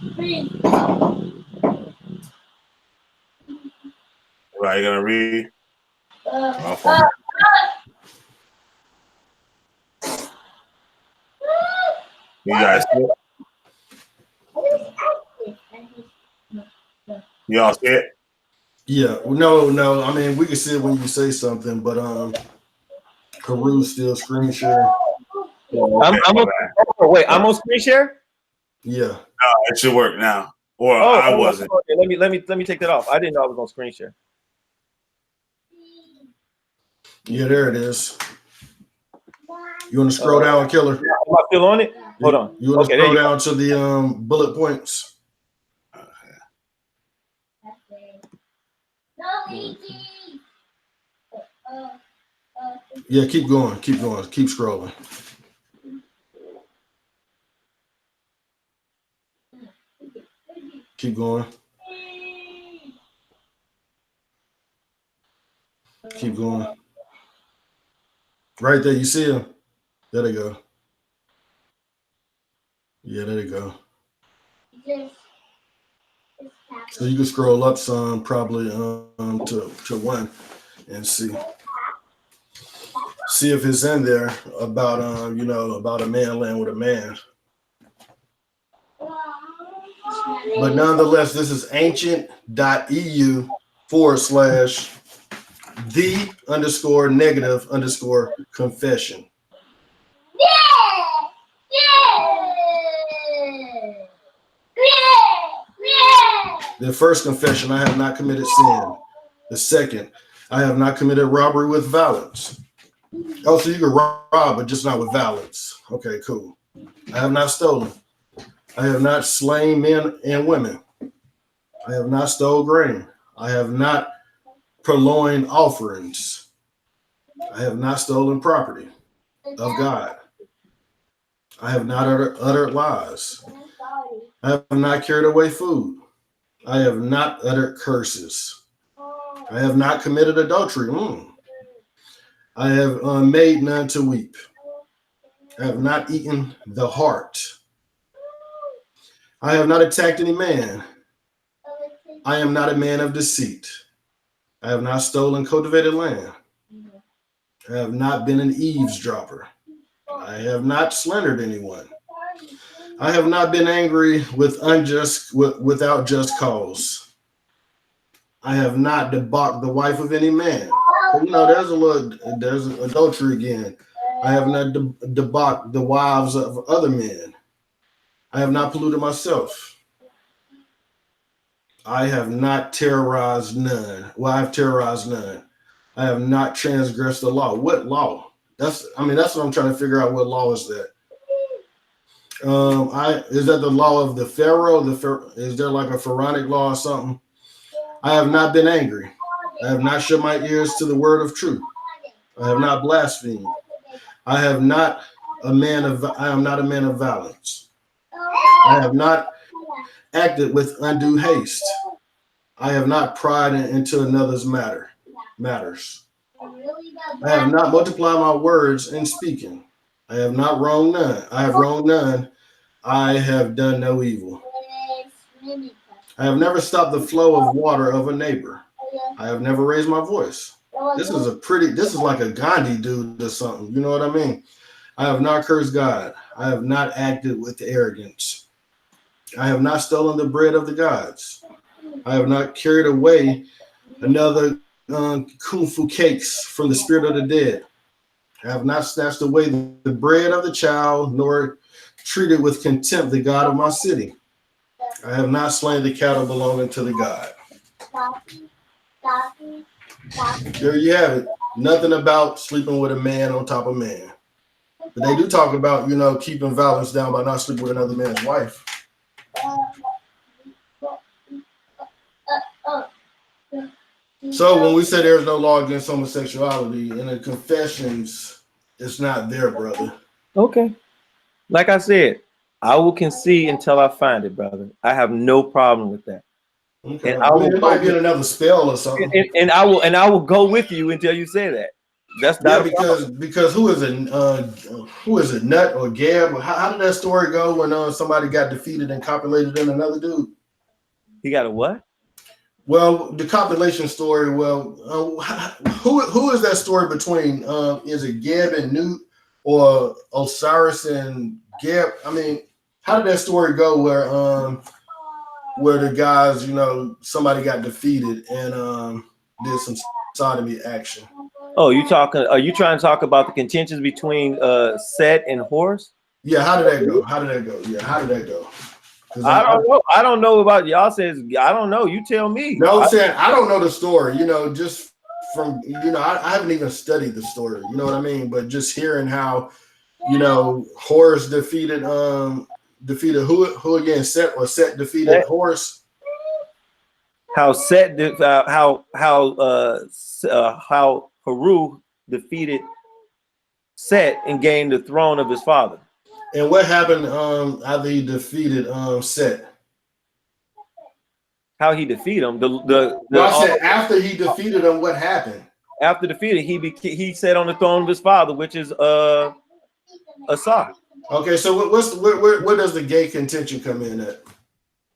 Speaker 1: Right, you gonna read? You guys see it? You all see it?
Speaker 7: Yeah, no. I mean, we can see it when you say something, but Heru's still screen share.
Speaker 3: I'm on screen share.
Speaker 7: Yeah.
Speaker 1: It should work now. Or I wasn't.
Speaker 3: Okay, let me take that off. I didn't know I was on screen share.
Speaker 7: Yeah, there it is. You want to scroll down, Killer?
Speaker 3: Am I still on it? Hold on.
Speaker 7: You want to scroll down to the bullet points? Yeah, keep going. Keep scrolling. Keep going. Keep going. Right there, you see him? There they go. Yeah, there you go.
Speaker 8: Just
Speaker 7: So you can scroll up some probably to one and see if it's in there about about a man laying with a man. But nonetheless, this is ancient.eu/the_negative_confession. The first confession, I have not committed sin. The second, I have not committed robbery with violence. Oh, so you can rob, but just not with violence. Okay, cool. I have not stolen. I have not slain men and women. I have not stole grain. I have not purloined offerings. I have not stolen property of God. I have not uttered lies. I have not carried away food. I have not uttered curses. I have not committed adultery. I have made none to weep. I have not eaten the heart. I have not attacked any man. I am not a man of deceit. I have not stolen cultivated land. I have not been an eavesdropper. I have not slandered anyone. I have not been angry without just cause. I have not debauched the wife of any man. There's adultery again. I have not debauched the wives of other men. I have not polluted myself. I have not terrorized none. Well, I have terrorized none. I have not transgressed the law. What law? That's what I'm trying to figure out. What law is that? Is that the law of the Pharaoh? Is there like a pharaonic law or something? I have not been angry. I have not shut my ears to the word of truth. I have not blasphemed. I am not a man of violence. I have not acted with undue haste. I have not pried into another's matters. I have not multiplied my words in speaking. I have not wronged none. I have wronged none. I have done no evil. I have never stopped the flow of water of a neighbor. I have never raised my voice. This is like a Gandhi dude or something. You know what I mean? I have not cursed God. I have not acted with arrogance. I have not stolen the bread of the gods. I have not carried away another kung fu cakes from the spirit of the dead. I have not snatched away the bread of the child, nor treated with contempt the God of my city. I have not slain the cattle belonging to the God. There you have it. Nothing about sleeping with a man on top of man. But they do talk about, keeping violence down by not sleeping with another man's wife. So when we say there's no law against homosexuality, in the confessions, it's not there, brother.
Speaker 3: Okay. Like I said, I will concede until I find it, brother. I have no problem with that.
Speaker 7: Okay. It might be in another spell or something.
Speaker 3: And I will go with you until you say that. That's not
Speaker 7: because who is it, Nut or Gab? How did that story go when somebody got defeated and copulated in another dude?
Speaker 3: He got a what?
Speaker 7: Well, the copulation story. Well, who is that story between? Is it Gab and Nut or Osiris and Gab? I mean, how did that story go where the guys, somebody got defeated and did some sodomy action?
Speaker 3: Oh, are you trying to talk about the contentions between Set and Horus?
Speaker 7: Yeah, how did that go? Yeah, how did that go?
Speaker 3: I don't know. I don't know about y'all says I don't know. You tell me.
Speaker 7: No, I'm saying I don't know the story, just from I haven't even studied the story, you know what I mean? But just hearing how, Horus defeated who again? Set, or Set defeated Horus?
Speaker 3: How Set how Heru defeated Set and gained the throne of his father.
Speaker 7: And what happened after he defeated Set?
Speaker 3: How he defeated him?
Speaker 7: I said after he defeated him, what happened?
Speaker 3: After defeated, he sat on the throne of his father, which is Asar.
Speaker 7: Okay, so where does the gay contention come in at?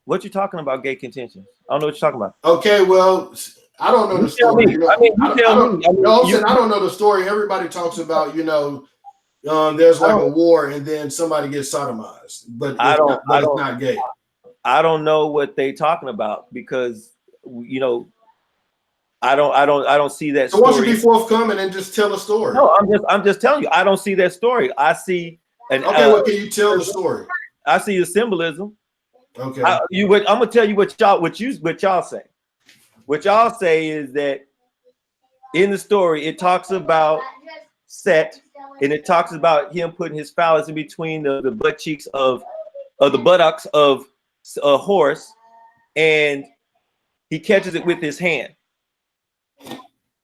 Speaker 3: What you talking about? Gay contention? I don't know what you're talking about.
Speaker 7: Okay, well, I don't know the story. You know,
Speaker 3: I mean, you tell me. I mean,
Speaker 7: no, I'm saying I don't know the story. Everybody talks about, there's like a war and then somebody gets sodomized, but it's not gay.
Speaker 3: I don't know what they talking about because I don't see that
Speaker 7: So
Speaker 3: story.
Speaker 7: why don't you be forthcoming and just tell a story?
Speaker 3: No, I'm just telling you. I don't see that story. I see
Speaker 7: Okay, well, can you tell the story?
Speaker 3: I see the symbolism.
Speaker 7: Okay.
Speaker 3: I'm gonna tell you what y'all say. What y'all say is that in the story it talks about Set, and it talks about him putting his phallus in between the butt cheeks of the buttocks of a horse, and he catches it with his hand.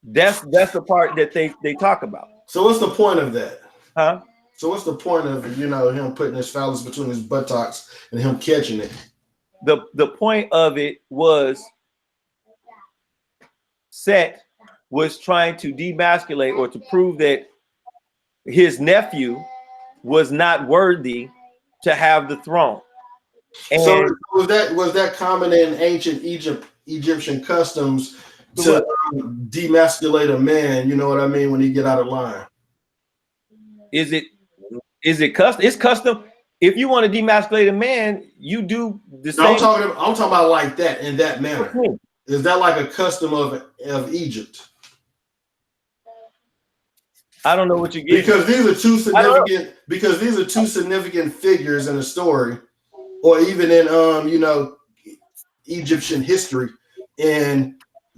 Speaker 3: That's the part that they talk about.
Speaker 7: So what's the point of that?
Speaker 3: Huh?
Speaker 7: So what's the point of him putting his phallus between his buttocks and him catching it?
Speaker 3: The point of it was Set was trying to demasculate or to prove that his nephew was not worthy to have the throne. And
Speaker 7: so was that common in ancient Egyptian customs to demasculate a man? You know what I mean, when he get out of line? Is
Speaker 3: it custom? It's custom. If you want to demasculate a man, you do the same.
Speaker 7: I'm talking about like that, in that manner. Is that like a custom of Egypt?
Speaker 3: I don't know what you're getting.
Speaker 7: Because these are two significant figures in the story, or even in Egyptian history, and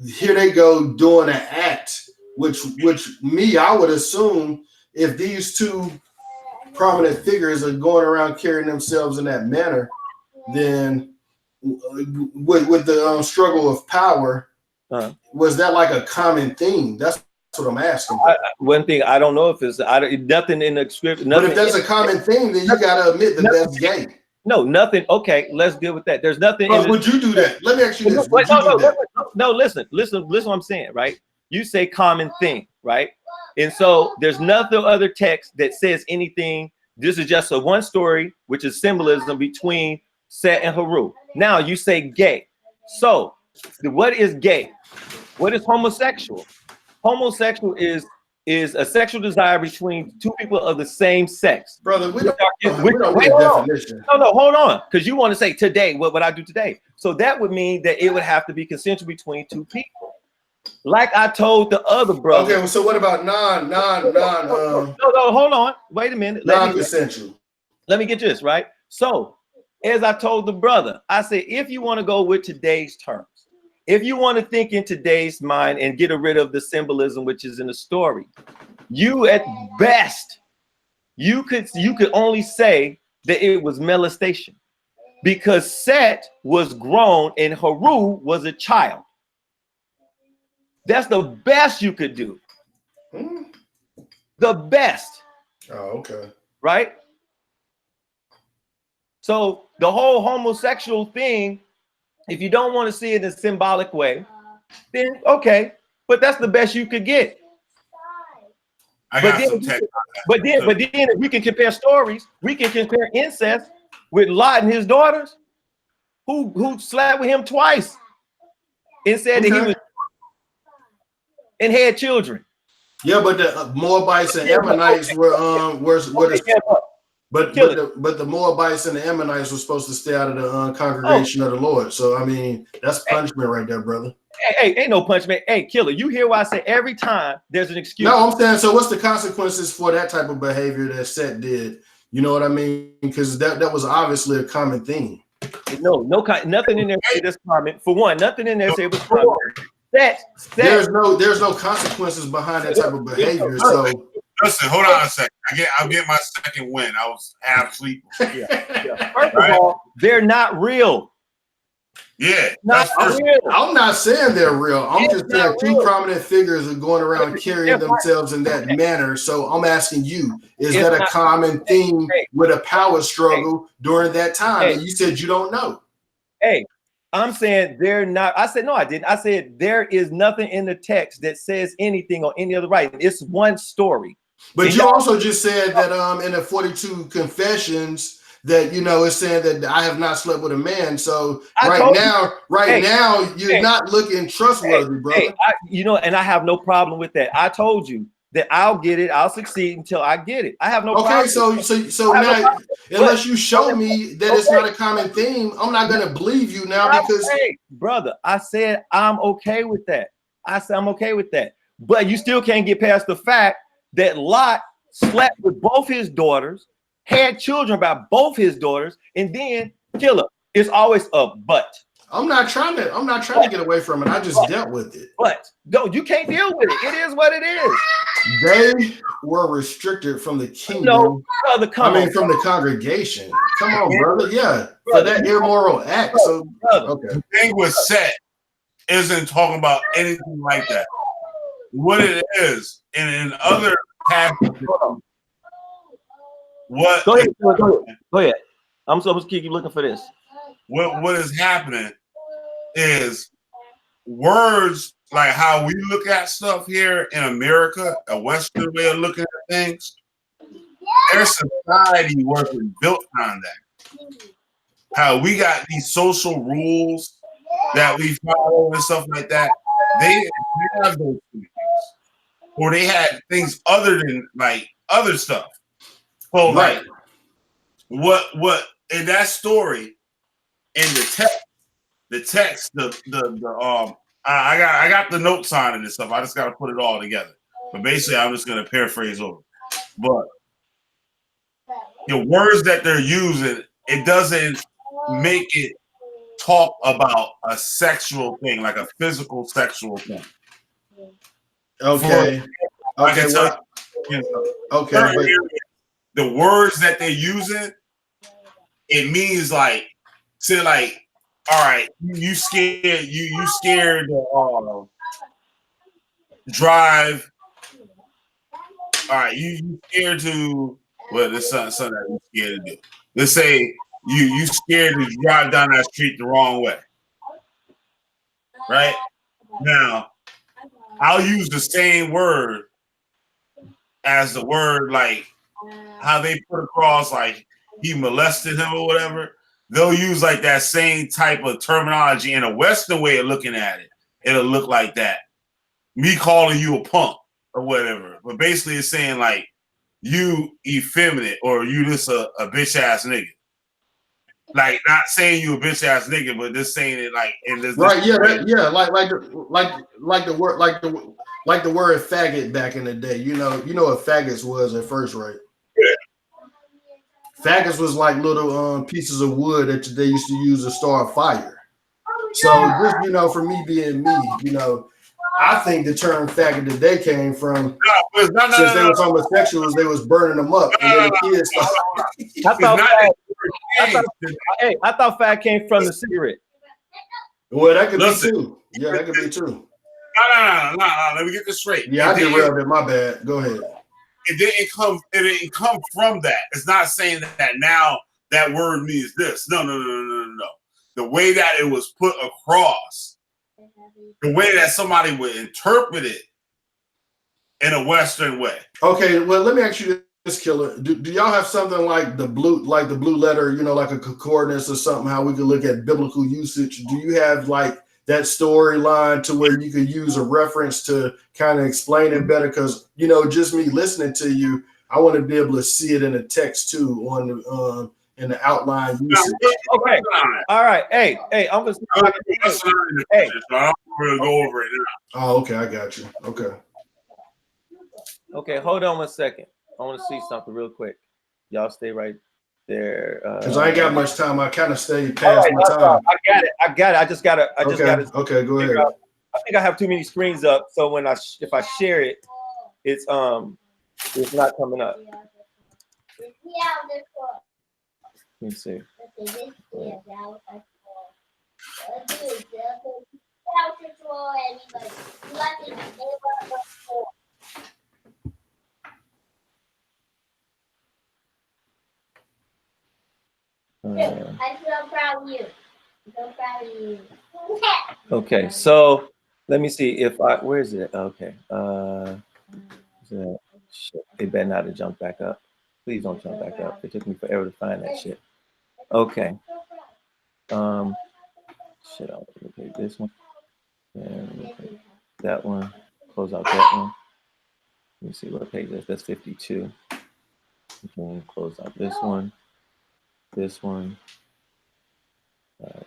Speaker 7: here they go doing an act, which I would assume if these two prominent figures are going around carrying themselves in that manner, then with the struggle of power, was that like a common theme? That's what I'm asking.
Speaker 3: One thing I don't know if it's nothing in the script.
Speaker 7: But if that's a common theme, then you gotta admit that that's gay.
Speaker 3: No, nothing. Okay, let's deal with that. There's nothing.
Speaker 7: Would you do that? Let me ask you this.
Speaker 3: No, listen what I'm saying, right? You say common thing, right? And so there's nothing other text that says anything. This is just a one story, which is symbolism between Set and Heru. Now you say gay. So what is gay? What is homosexual? Homosexual is a sexual desire between two people of the same sex.
Speaker 7: Brother, we don't
Speaker 3: definition. No, hold on. Because you want to say today, what would I do today? So that would mean that it would have to be consensual between two people. Like I told the other brother.
Speaker 7: Okay, so what about
Speaker 3: No, hold on. Wait a minute.
Speaker 7: Non-consensual.
Speaker 3: Let me get this, right? So as I told the brother, I said, if you want to go with today's terms, if you want to think in today's mind and get rid of the symbolism which is in the story, you at best, you could only say that it was molestation, because Set was grown and Heru was a child. That's the best you could do. The best.
Speaker 7: Oh, okay.
Speaker 3: Right? So the whole homosexual thing, if you don't want to see it in a symbolic way, then okay, but that's the best you could get. But then if we can compare stories, we can compare incest with Lot and his daughters, who slept with him twice and said that he was and had children.
Speaker 7: Yeah, but the Moabites and Ammonites but the Moabites and the Ammonites were supposed to stay out of the congregation of the Lord. So I mean, that's punishment right there, brother.
Speaker 3: Hey, ain't no punishment. Hey, Killah, you hear what I say every time there's an excuse.
Speaker 7: No, I'm saying, so what's the consequences for that type of behavior that Set did? You know what I mean? Because that was obviously a common theme.
Speaker 3: Nothing in there say this common. For one, nothing in there say it was common.
Speaker 7: There's no consequences behind that type of behavior. So
Speaker 1: listen, hold on a second. I'll get my second win. I was half asleep.
Speaker 3: Yeah. First of all, they're not real.
Speaker 1: Yeah,
Speaker 3: real.
Speaker 7: I'm not saying they're real. I'm just saying two prominent figures are going around carrying themselves in that manner. So I'm asking you, is that a common theme with a power struggle during that time? And you said you don't know.
Speaker 3: Hey, I'm saying they're not. I said, no, I didn't. I said there is nothing in the text that says anything on any other writing. It's one story.
Speaker 7: But
Speaker 3: And
Speaker 7: you
Speaker 3: y'all-
Speaker 7: also just said that in the 42 confessions that it's saying that I have not slept with a man. So
Speaker 3: I
Speaker 7: right
Speaker 3: told you.
Speaker 7: now you're
Speaker 3: Hey.
Speaker 7: not looking trustworthy, brother.
Speaker 3: And I have no problem with that. I told you that I'll get it, I'll succeed until I get it. I have no problem.
Speaker 7: Okay, so now unless you show me that it's not a common theme, I'm not gonna believe you now because
Speaker 3: hey, brother, I said I'm okay with that. I said I'm okay with that. But you still can't get past the fact that Lot slept with both his daughters, had children by both his daughters, and then Killah. It's always a but.
Speaker 7: I'm not trying to get away from it. I just dealt with it.
Speaker 3: But no, you can't deal with it. It is what it is.
Speaker 7: They were restricted from the kingdom.
Speaker 3: No, brother,
Speaker 7: from the congregation. Come on, brother. Yeah, for that immoral act. So okay.
Speaker 1: The thing with Set isn't talking about anything like that. What it is, and in other passages, what
Speaker 3: go ahead. I'm supposed to keep looking for this.
Speaker 1: What is happening is words like how we look at stuff here in America, a Western way of looking at things. Their society wasn't built on that. How we got these social rules that we follow and stuff like that. They didn't have those things, or they had things other than like other stuff. So like what in that story in the text, I got the notes on it and stuff. I just got to put it all together. But basically, I'm just gonna paraphrase over. But the words that they're using, it doesn't make it talk about a sexual thing, like a physical sexual thing.
Speaker 7: Okay. Okay.
Speaker 1: Okay. The words that they're using, it means like, say like, all right, you scared, you scared to drive. All right, you scared to there's something that you scared to do. Let's say you scared to drive down that street the wrong way. Right? Now, I'll use the same word as the word like how they put across like he molested him or whatever. They'll use like that same type of terminology in a Western way of looking at it. It'll look like that. Me calling you a punk or whatever. But basically it's saying like you effeminate or you just a bitch ass nigga. Like not saying you a bitch ass nigga, but just saying it like in this
Speaker 7: like the word faggot back in the day. You know what faggots was at first, right?
Speaker 1: Yeah.
Speaker 7: Faggots was like little pieces of wood that they used to use to start a fire. So just for me being me, I think the term faggot today came from since they was homosexuals, they was burning them up, and then the kids
Speaker 3: I thought fag came from the cigarette.
Speaker 7: Well, that could be too. Yeah, that could be too.
Speaker 1: No. Let me get this straight.
Speaker 7: Yeah, I derailed it. My bad. Go ahead.
Speaker 1: It didn't come from that. It's not saying that now that word means this. No. The way that it was put across, the way that somebody would interpret it in a Western way. Okay,
Speaker 7: well, let me ask you this, Killah. Do y'all have something like the blue letter, like a concordance or something, how we could look at biblical usage? Do you have like that storyline to where you could use a reference to kind of explain it better? Because just me listening to you, I want to be able to see it in the text too on the in the outline usage.
Speaker 3: Okay. All right. Hey, I'm gonna
Speaker 1: hey. So I don't really go over it now.
Speaker 7: Oh, okay, I got you.
Speaker 3: Okay, hold on 1 second. I want to see something real quick. Y'all stay right there.
Speaker 7: Because I ain't got much time. I kind of stayed past my time.
Speaker 3: I got it. I just got it.
Speaker 7: Okay, go ahead.
Speaker 3: I think I have too many screens up, so when if I share it, it's not coming up. Let me see.
Speaker 8: I feel proud of you.
Speaker 3: Okay, so let me see if where is it? Okay. Shit, they better not have jumped back up. Please don't jump back up. It took me forever to find that shit. Okay. Shit, I'll take this one. And that one. Close out that one. Let me see what page that's 52. Okay, close out this one. This one.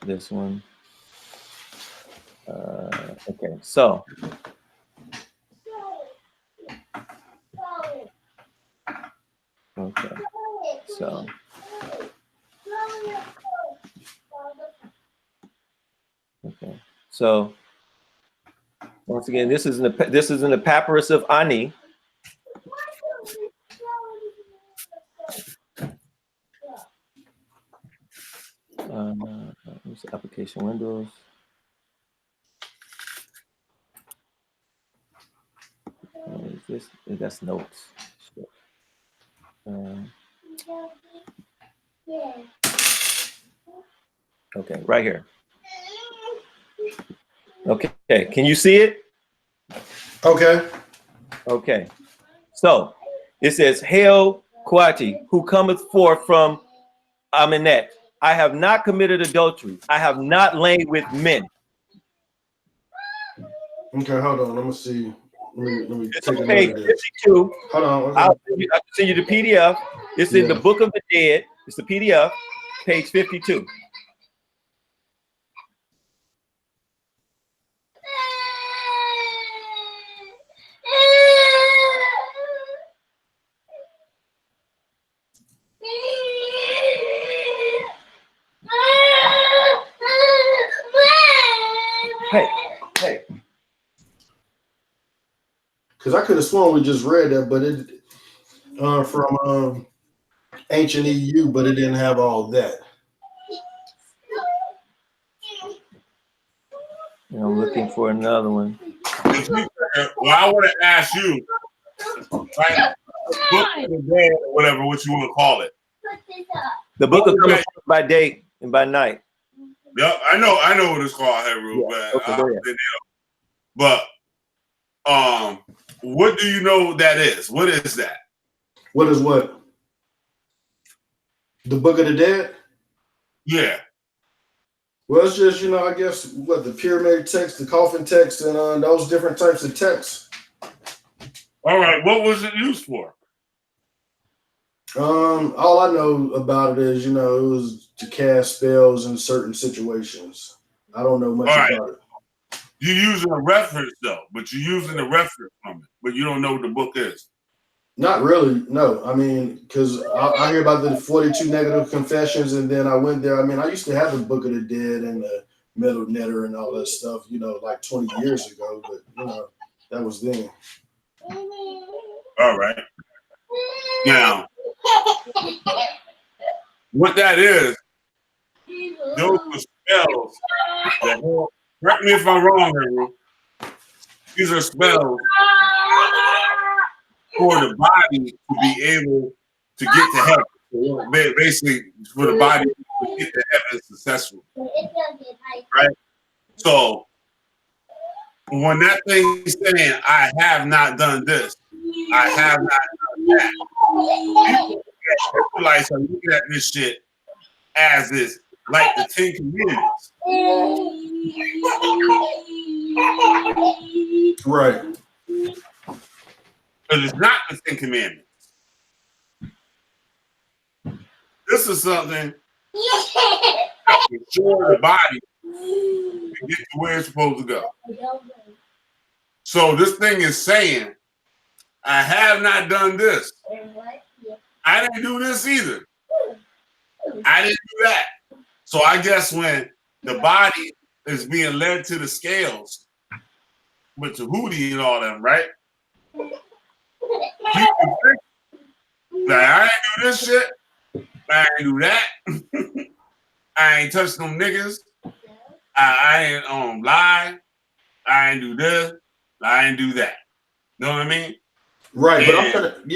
Speaker 3: This one. Okay, so. Okay, so. Okay, so once again, this is in the papyrus of Ani. Application windows. Is this? That's notes. Okay, right here. Okay, can you see it?
Speaker 7: Okay.
Speaker 3: Okay. So it says, Hail Kwati, who cometh forth from Aminet. I have not committed adultery. I have not lain with men.
Speaker 7: Okay, hold on. Let me see. Let me
Speaker 3: It's
Speaker 7: take
Speaker 3: on
Speaker 7: a
Speaker 3: page
Speaker 7: look at this.
Speaker 3: 52.
Speaker 7: Hold on. Okay.
Speaker 3: I'll send you the PDF. It's in the Book of the Dead. It's the PDF, page 52. Hey.
Speaker 7: Because I could have sworn we just read that, but it from ancient EU, but it didn't have all that.
Speaker 3: I'm looking for another one.
Speaker 1: Well, I want to ask you, right? Book of the Dead, or whatever, what you want to call it.
Speaker 3: The Book of Coming Forth by Day and by Night.
Speaker 1: Yeah, I know what it's called, Heru, but what do you know that is? What is that?
Speaker 7: What is what? The Book of the Dead?
Speaker 1: Yeah.
Speaker 7: Well, it's just, I guess, what, the pyramid text, the coffin text, and those different types of texts.
Speaker 1: All right, what was it used for?
Speaker 7: All I know about it is, it was to cast spells in certain situations. I don't know much about it.
Speaker 1: You're using a reference, though, but you're using a reference from it, but you don't know what the book is.
Speaker 7: Not really, no. I mean, because I hear about the 42 negative confessions, and then I went there. I mean, I used to have the Book of the Dead and the Metal Netter and all that stuff, like 20 years ago, but, that was then.
Speaker 1: All right. Now, what that is, those are spells that, correct me if I'm wrong, Heru, these are spells for the body to be able to get to heaven. Basically, for the body to get to heaven successfully. Right? So, when that thing is saying, I have not done this, I have not done that, Israelites are looking at this shit as this, like the 10 Commandments.
Speaker 7: Right.
Speaker 1: Because it's not the 10 Commandments. This is something that can ensure the body to get to where it's supposed to go. So this thing is saying, I have not done this. I didn't do this either. I didn't do that. So I guess when the body is being led to the scales with Tahuti and all them, right? I ain't do this shit. I ain't do that. I ain't touch them niggas. I ain't lie. I ain't do this. I ain't do that. Know what I mean?
Speaker 7: Right, but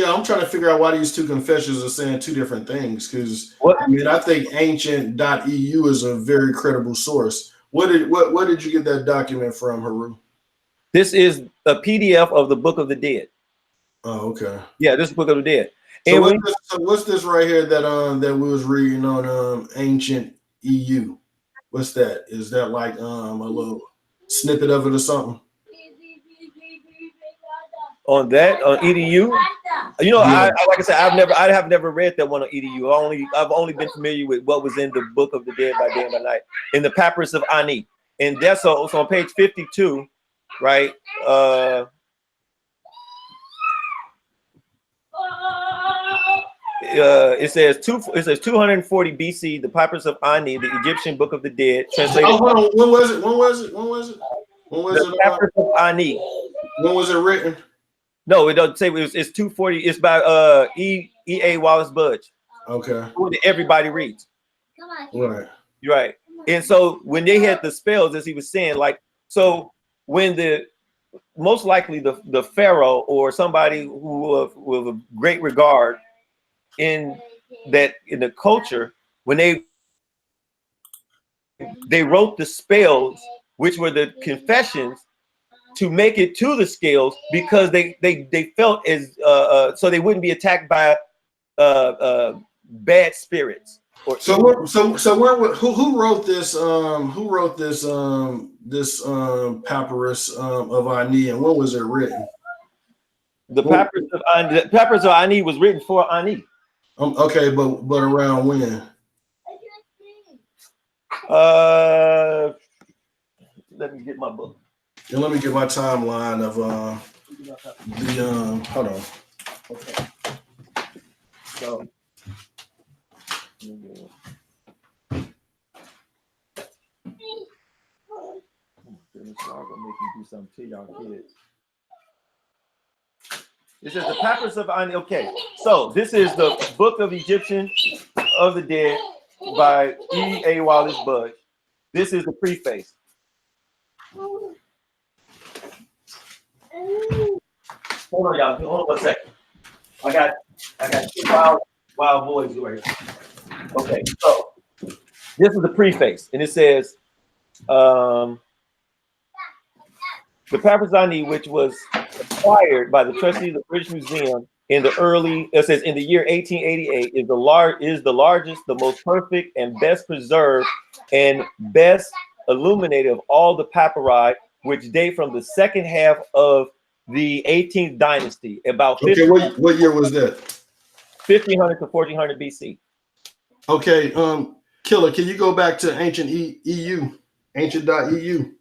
Speaker 7: I'm trying to figure out why these two confessions are saying two different things. Because I think ancient.eu is a very credible source. Where did you get that document from, Heru?
Speaker 3: This is a PDF of the Book of the Dead.
Speaker 7: Oh, okay.
Speaker 3: Yeah, this is Book of the Dead.
Speaker 7: So
Speaker 3: And
Speaker 7: what's this right here that we was reading on ancient EU? What's that? Is that like a little snippet of it or something?
Speaker 3: on that on EDU, you know,
Speaker 7: Yeah.
Speaker 3: I like I said, I have never read that one on EDU. I've only been familiar with what was in the Book of the Dead by Day and by Night in the Papyrus of Ani, and that's so on page 52, right? It says 240 BC, the Papyrus of Ani, the Egyptian Book of the Dead, translated.
Speaker 7: Oh, hold on. When was it?
Speaker 3: The Papyrus of Ani.
Speaker 7: When was it written?
Speaker 3: No, it doesn't say. It's 240. It's by E.A. Wallace Budge.
Speaker 7: Okay.
Speaker 3: What everybody reads.
Speaker 7: Right.
Speaker 3: Right. And so when they had the spells, as he was saying, like, so when most likely the pharaoh or somebody who was of great regard in the culture, when they wrote the spells, which were the confessions, to make it to the scales, because they felt as so they wouldn't be attacked by bad spirits.
Speaker 7: Who wrote this? Who wrote this papyrus of Ani, and when was it written?
Speaker 3: The Papyrus of Ani was written for Ani.
Speaker 7: Okay, but around when?
Speaker 3: Let me get my book.
Speaker 7: And let me get my timeline of hold on.
Speaker 3: Okay. So I'm gonna make you do something to y'all kids. This is the Papyrus of Ani. Okay, so this is the Book of Egyptian of the Dead by E.A. Wallace Budge. This is the preface. Hold on, y'all. Hold on 1 second. I got two wild boys right here. Okay, so this is the preface, and it says, the Papyrus of Ani, which was acquired by the trustees of the British Museum in the year 1888, is the largest, the most perfect, and best preserved and best illuminated of all the papyri, which date from the second half of the 18th dynasty, about 50,
Speaker 7: okay. What year was that?
Speaker 3: 1500 to 1400 BC.
Speaker 7: Okay, Killah, can you go back to ancient EU, ancient.eu?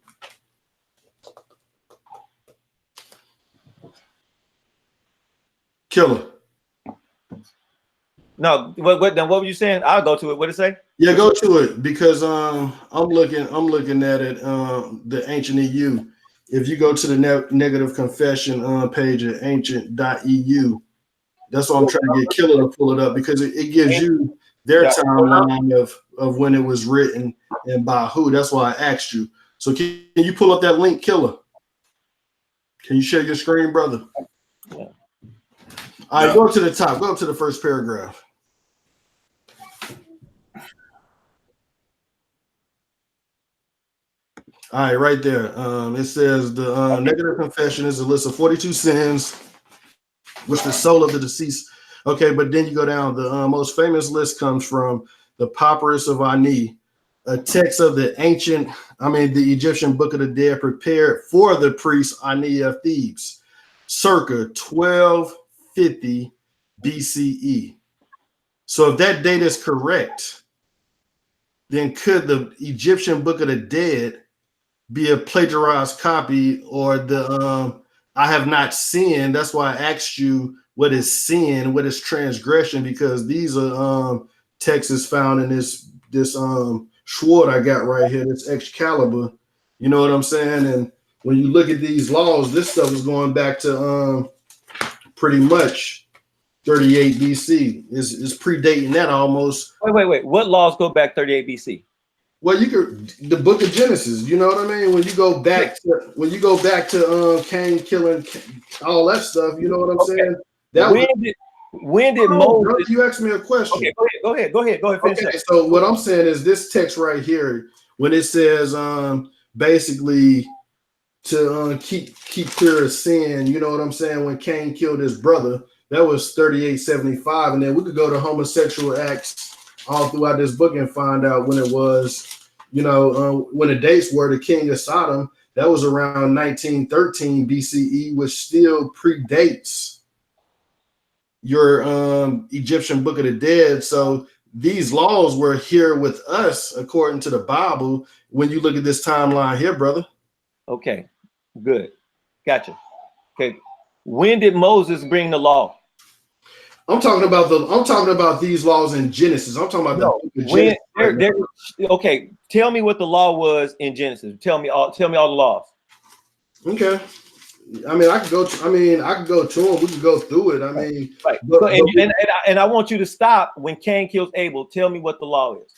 Speaker 7: Killah.
Speaker 3: No, what were you saying? I'll go to it. What did it say?
Speaker 7: Yeah, go to it, because I'm looking at it, the ancient EU. If you go to the negative confession page at ancient.eu, that's what I'm trying to get Killah to pull it up, because it gives you their timeline of when it was written and by who. That's why I asked you. So can you pull up that link, Killah? Can you share your screen, brother?
Speaker 3: Yeah.
Speaker 7: All right, go up to the top. Go up to the first paragraph. All right, right there. It says the negative confession is a list of 42 sins, which the soul of the deceased. Okay, but then you go down. The most famous list comes from the Papyrus of Ani, a text of the the Egyptian Book of the Dead prepared for the priest Ani of Thebes, circa 1250 BCE. So if that date is correct, then could the Egyptian Book of the Dead be a plagiarized copy, or the I have not sinned? That's why I asked you what is sin, what is transgression, because these are texts found in this sword I got right here, this Excalibur. You know what I'm saying? And when you look at these laws, this stuff is going back to pretty much 38 BC. Is predating that almost.
Speaker 3: Wait. What laws go back 38 BC?
Speaker 7: Well, you could, the Book of Genesis. You know what I mean? When you go back to Cain killing all that stuff. You know what I'm saying?
Speaker 3: When did Moses?
Speaker 7: You asked me a question.
Speaker 3: Okay, go ahead. Finish
Speaker 7: Okay,
Speaker 3: that.
Speaker 7: so what I'm saying is this text right here, when it says basically to keep clear of sin. You know what I'm saying? When Cain killed his brother, that was 3875, and then we could go to homosexual acts all throughout this book and find out when it was. You know, when the dates were the king of Sodom, that was around 1913 BCE, which still predates your Egyptian Book of the Dead. So these laws were here with us according to the Bible when you look at this timeline here, brother.
Speaker 3: Okay, good. Gotcha. Okay. When did Moses bring the law?
Speaker 7: I'm talking about these laws in Genesis. I'm talking about the book of
Speaker 3: when
Speaker 7: Genesis.
Speaker 3: Okay, tell me what the law was in Genesis. Tell me all the laws.
Speaker 7: Okay. I mean, I could go to them. We could go through it. I mean,
Speaker 3: right. And I want you to stop when Cain kills Abel. Tell me what the law is.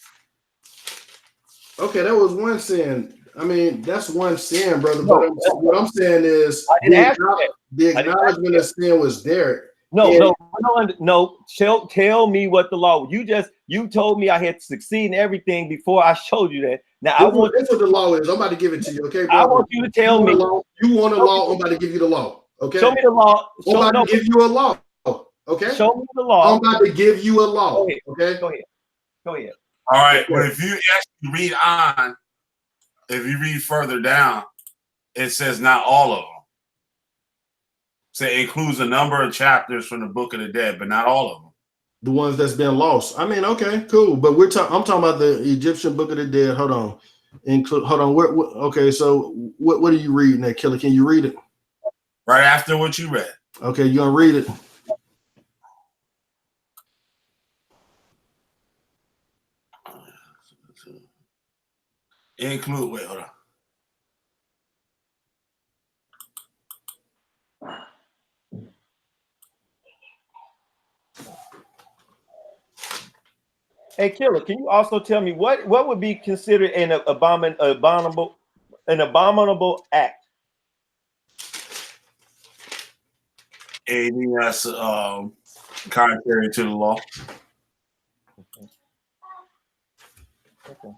Speaker 7: Okay, that was one sin. I mean, that's one sin, brother. But what I'm saying is the acknowledgement of sin was there.
Speaker 3: No. Tell me what the law. You told me I had to succeed in everything before I showed you that. Now
Speaker 7: that's what the law is. I'm about to give it to you. Okay, brother?
Speaker 3: I want you to tell me.
Speaker 7: You want a law? I'm about to give you the law. Okay.
Speaker 3: Show me the law.
Speaker 7: I'm about to give you a law. Okay.
Speaker 3: Show me the law.
Speaker 7: I'm about to give you a law. Okay.
Speaker 3: Go ahead.
Speaker 1: All right. Well, if you actually read on, if you read further down, it says not all of them. So it includes a number of chapters from the Book of the Dead, but not all of them.
Speaker 7: The ones that's been lost. I mean, okay, cool. But I'm talking about the Egyptian Book of the Dead. Hold on. Okay, so what are you reading there, Killah? Can you read it?
Speaker 1: Right after what you read.
Speaker 7: Okay, you gonna read it?
Speaker 1: Wait, hold on.
Speaker 3: Hey, Killah, can you also tell me what would be considered an abominable act?
Speaker 1: Anything that's contrary to the law.
Speaker 3: Okay.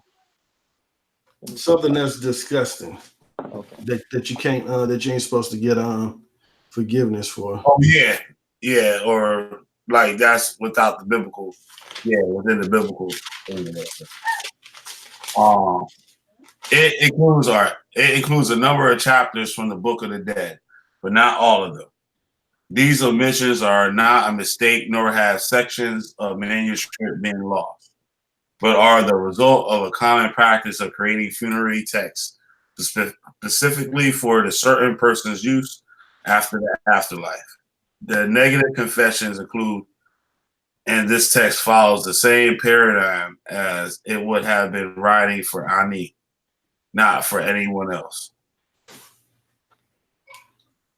Speaker 7: Something that's disgusting.
Speaker 3: Okay.
Speaker 7: That you can't that you ain't supposed to get forgiveness for.
Speaker 1: Oh yeah, or like that's without the biblical. Yeah, within the biblical. It includes a number of chapters from the Book of the Dead, but not all of them. These omissions are not a mistake, nor have sections of manuscript been lost, but are the result of a common practice of creating funerary texts specifically for the certain person's use after the afterlife. The negative confessions include, and this text follows the same paradigm as it would have been writing for Ani, not for anyone else.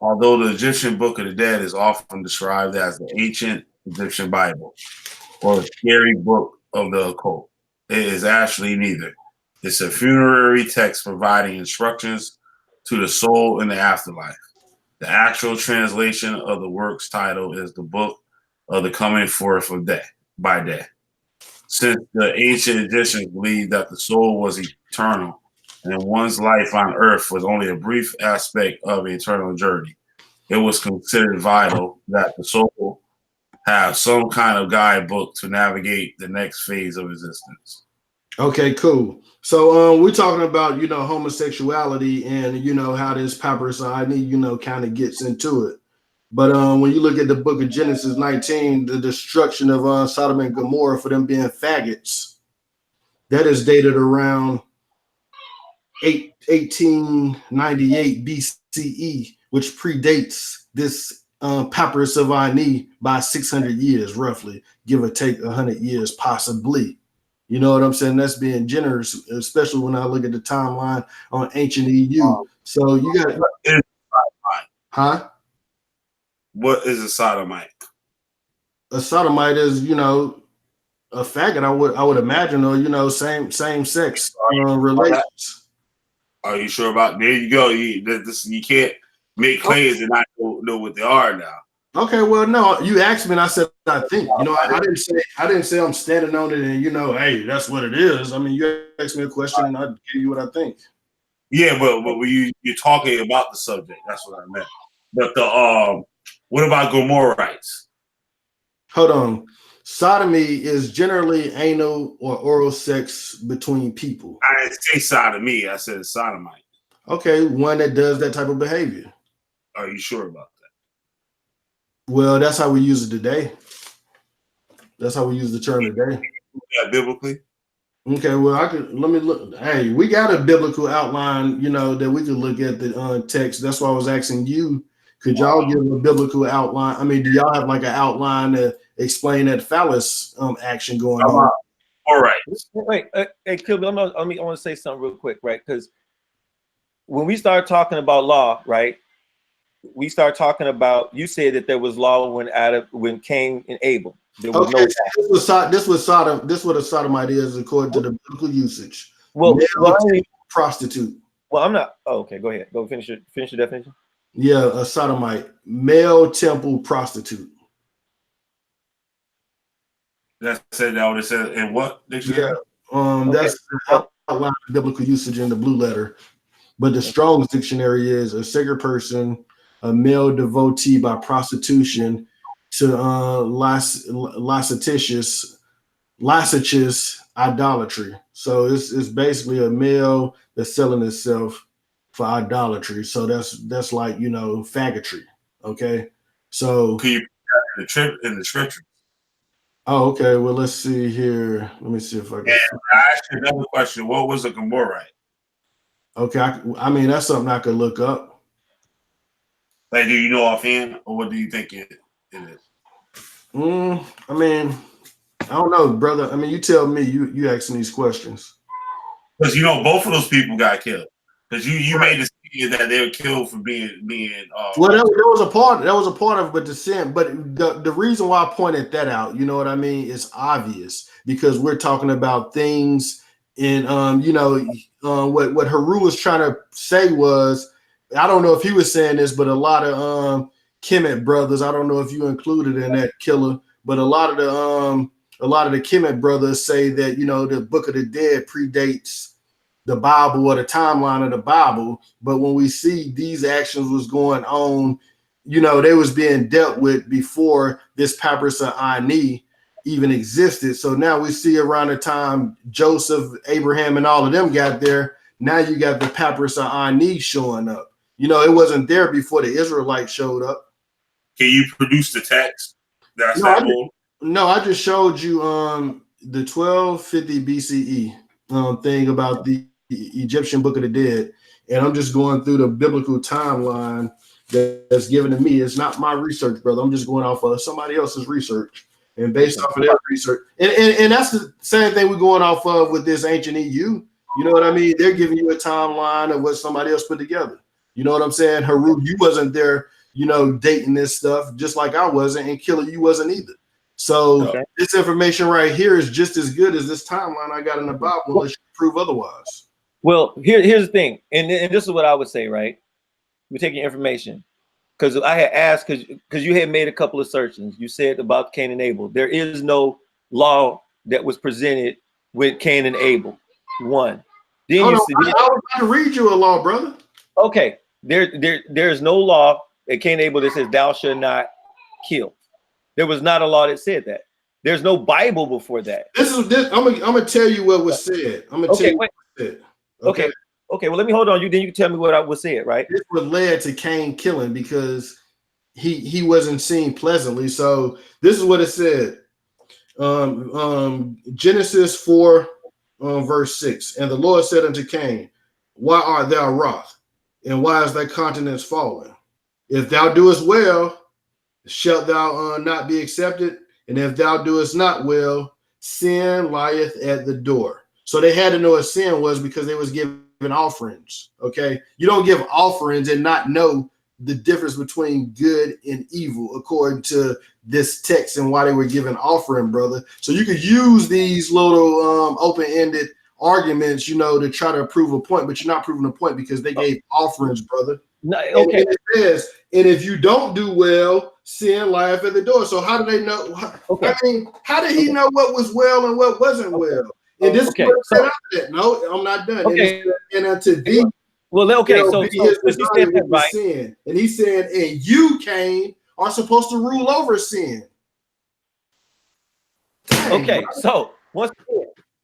Speaker 1: Although the Egyptian Book of the Dead is often described as the ancient Egyptian Bible or the scary book of the occult, it is actually neither. It's a funerary text providing instructions to the soul in the afterlife. The actual translation of the work's title is the Book of the Coming Forth of Day by Day. Since the ancient Egyptians believed that the soul was eternal and one's life on earth was only a brief aspect of an eternal journey, it was considered vital that the soul have some kind of guidebook to navigate the next phase of existence.
Speaker 7: Okay, cool. So we're talking about, homosexuality and, how this papyrus ID, kind of gets into it. But when you look at the book of Genesis 19, the destruction of Sodom and Gomorrah for them being faggots, that is dated around 1898 BCE, which predates this papyrus of Ani by 600 years, roughly, give or take 100 years, possibly. You know what I'm saying? That's being generous, especially when I look at the timeline on ancient EU. So you got, huh?
Speaker 1: What is a sodomite?
Speaker 7: A sodomite is, a faggot. I would imagine, or same sex relations.
Speaker 1: Are you sure about? There you go. You can't make claims and not know what they are now.
Speaker 7: Okay, well, no, you asked me and I said I think. I didn't say I'm standing on it and hey, that's what it is. I mean, you asked me a question and I gave you what I think.
Speaker 1: Yeah, but when you're talking about the subject, that's what I meant. But what about Gomorrites?
Speaker 7: Hold on. Sodomy is generally anal or oral sex between people.
Speaker 1: I didn't say sodomy. I said sodomite.
Speaker 7: Okay, one that does that type of behavior.
Speaker 1: Are you sure about that?
Speaker 7: Well, that's how we use it today. That's how we use the term today.
Speaker 1: Yeah, biblically.
Speaker 7: Okay, well, let me look. Hey, we got a biblical outline, that we could look at the text. That's why I was asking you. Could y'all give a biblical outline? I mean, do y'all have like an outline to explain that phallus action going on?
Speaker 1: All right.
Speaker 3: Wait, hey, Kilby, I want to say something real quick, right? Because when we start talking about law, right? We start talking about. You said that there was law when Cain and Abel. There was
Speaker 7: Okay,
Speaker 3: no.
Speaker 7: this was Sodom. This is what a sodomite is according to the biblical usage.
Speaker 3: Well,
Speaker 7: Prostitute.
Speaker 3: Well, I'm not. Oh, okay, go ahead. Go finish your definition.
Speaker 7: Yeah, a sodomite, male temple prostitute.
Speaker 1: That said that what it said in what dictionary?
Speaker 7: Yeah, that's the outline of biblical usage in the blue letter. But the Strong's dictionary is a sacred person, a male devotee by prostitution to licentious idolatry. So it's basically a male that's selling itself for idolatry. So that's like faggotry. Okay, so
Speaker 1: can you in the scripture?
Speaker 7: Oh, okay. Well, let's see here. Let me see if I can.
Speaker 1: And I asked you another question. What was a Gomorrite?
Speaker 7: Okay, I mean that's something I could look up.
Speaker 1: Like, do you know offhand, or what do you think it is?
Speaker 7: I mean, I don't know, brother. I mean, you tell me. You asking these questions
Speaker 1: because both of those people got killed. Because you made the statement that they were killed for being.
Speaker 7: Well, that was a part. That was a part of, but the sin. But the reason why I pointed that out, you know what I mean, is obvious because we're talking about things. And what Heru was trying to say was, I don't know if he was saying this, but a lot of Kemet brothers, I don't know if you included in that, Killah, but a lot of the Kemet brothers say that the Book of the Dead predates the Bible or the timeline of the Bible, but when we see these actions was going on, they was being dealt with before this Papyrus of Ani even existed. So now we see around the time Joseph, Abraham, and all of them got there. Now you got the Papyrus of Ani showing up. It wasn't there before the Israelites showed up.
Speaker 1: Can you produce the text? That's
Speaker 7: No, I just showed you the 1250 BCE thing about the Egyptian Book of the Dead, and I'm just going through the biblical timeline that's given to me. It's not my research, brother. I'm just going off of somebody else's research. And based off of their research, and that's the same thing we're going off of with this ancient EU. You know what I mean? They're giving you a timeline of what somebody else put together. You know what I'm saying? Heru, you wasn't there, dating this stuff, just like I wasn't, and Killah, you wasn't either. So this information right here is just as good as this timeline I got in the Bible, unless you prove otherwise.
Speaker 3: Well, here's the thing, and this is what I would say, right? We're taking information. Because I had asked, because you had made a couple of assertions. You said about Cain and Abel. There is no law that was presented with Cain and Abel. One. Then
Speaker 7: I was about to read you a law, brother.
Speaker 3: Okay. There's no law at Cain and Abel that says thou shalt not kill. There was not a law that said that. There's no Bible before that.
Speaker 7: I'm gonna tell you what was said. I'm gonna tell you what was said.
Speaker 3: Okay. Okay, well, let me hold on. Then you can tell me what I was said, right?
Speaker 7: This was led to Cain killing because he wasn't seen pleasantly. So this is what it said. Genesis 4, verse 6. And the Lord said unto Cain, why art thou wroth? And why is thy countenance fallen? If thou doest well, shalt thou not be accepted? And if thou doest not well, sin lieth at the door. So they had to know what sin was because they was giving offerings. Okay, you don't give offerings and not know the difference between good and evil according to this text and why they were giving offering, brother. So you could use these little open-ended arguments, to try to prove a point, but you're not proving a point because they gave offerings, brother.
Speaker 3: No, okay.
Speaker 7: And it says, and if you don't do well, sin lieth at the door. So how do they know? Okay. I mean, how did he know what was well and what wasn't well? And this is what said after that. No, I'm not done.
Speaker 3: Okay.
Speaker 7: And unto thee
Speaker 2: Well, okay,
Speaker 7: You know,
Speaker 2: so
Speaker 7: be his
Speaker 2: since you
Speaker 7: desire
Speaker 2: said that
Speaker 7: with the
Speaker 2: right,
Speaker 7: sin. And he's saying, and you, Cain, are supposed to rule over sin. Dang,
Speaker 2: okay,
Speaker 7: bro.
Speaker 2: so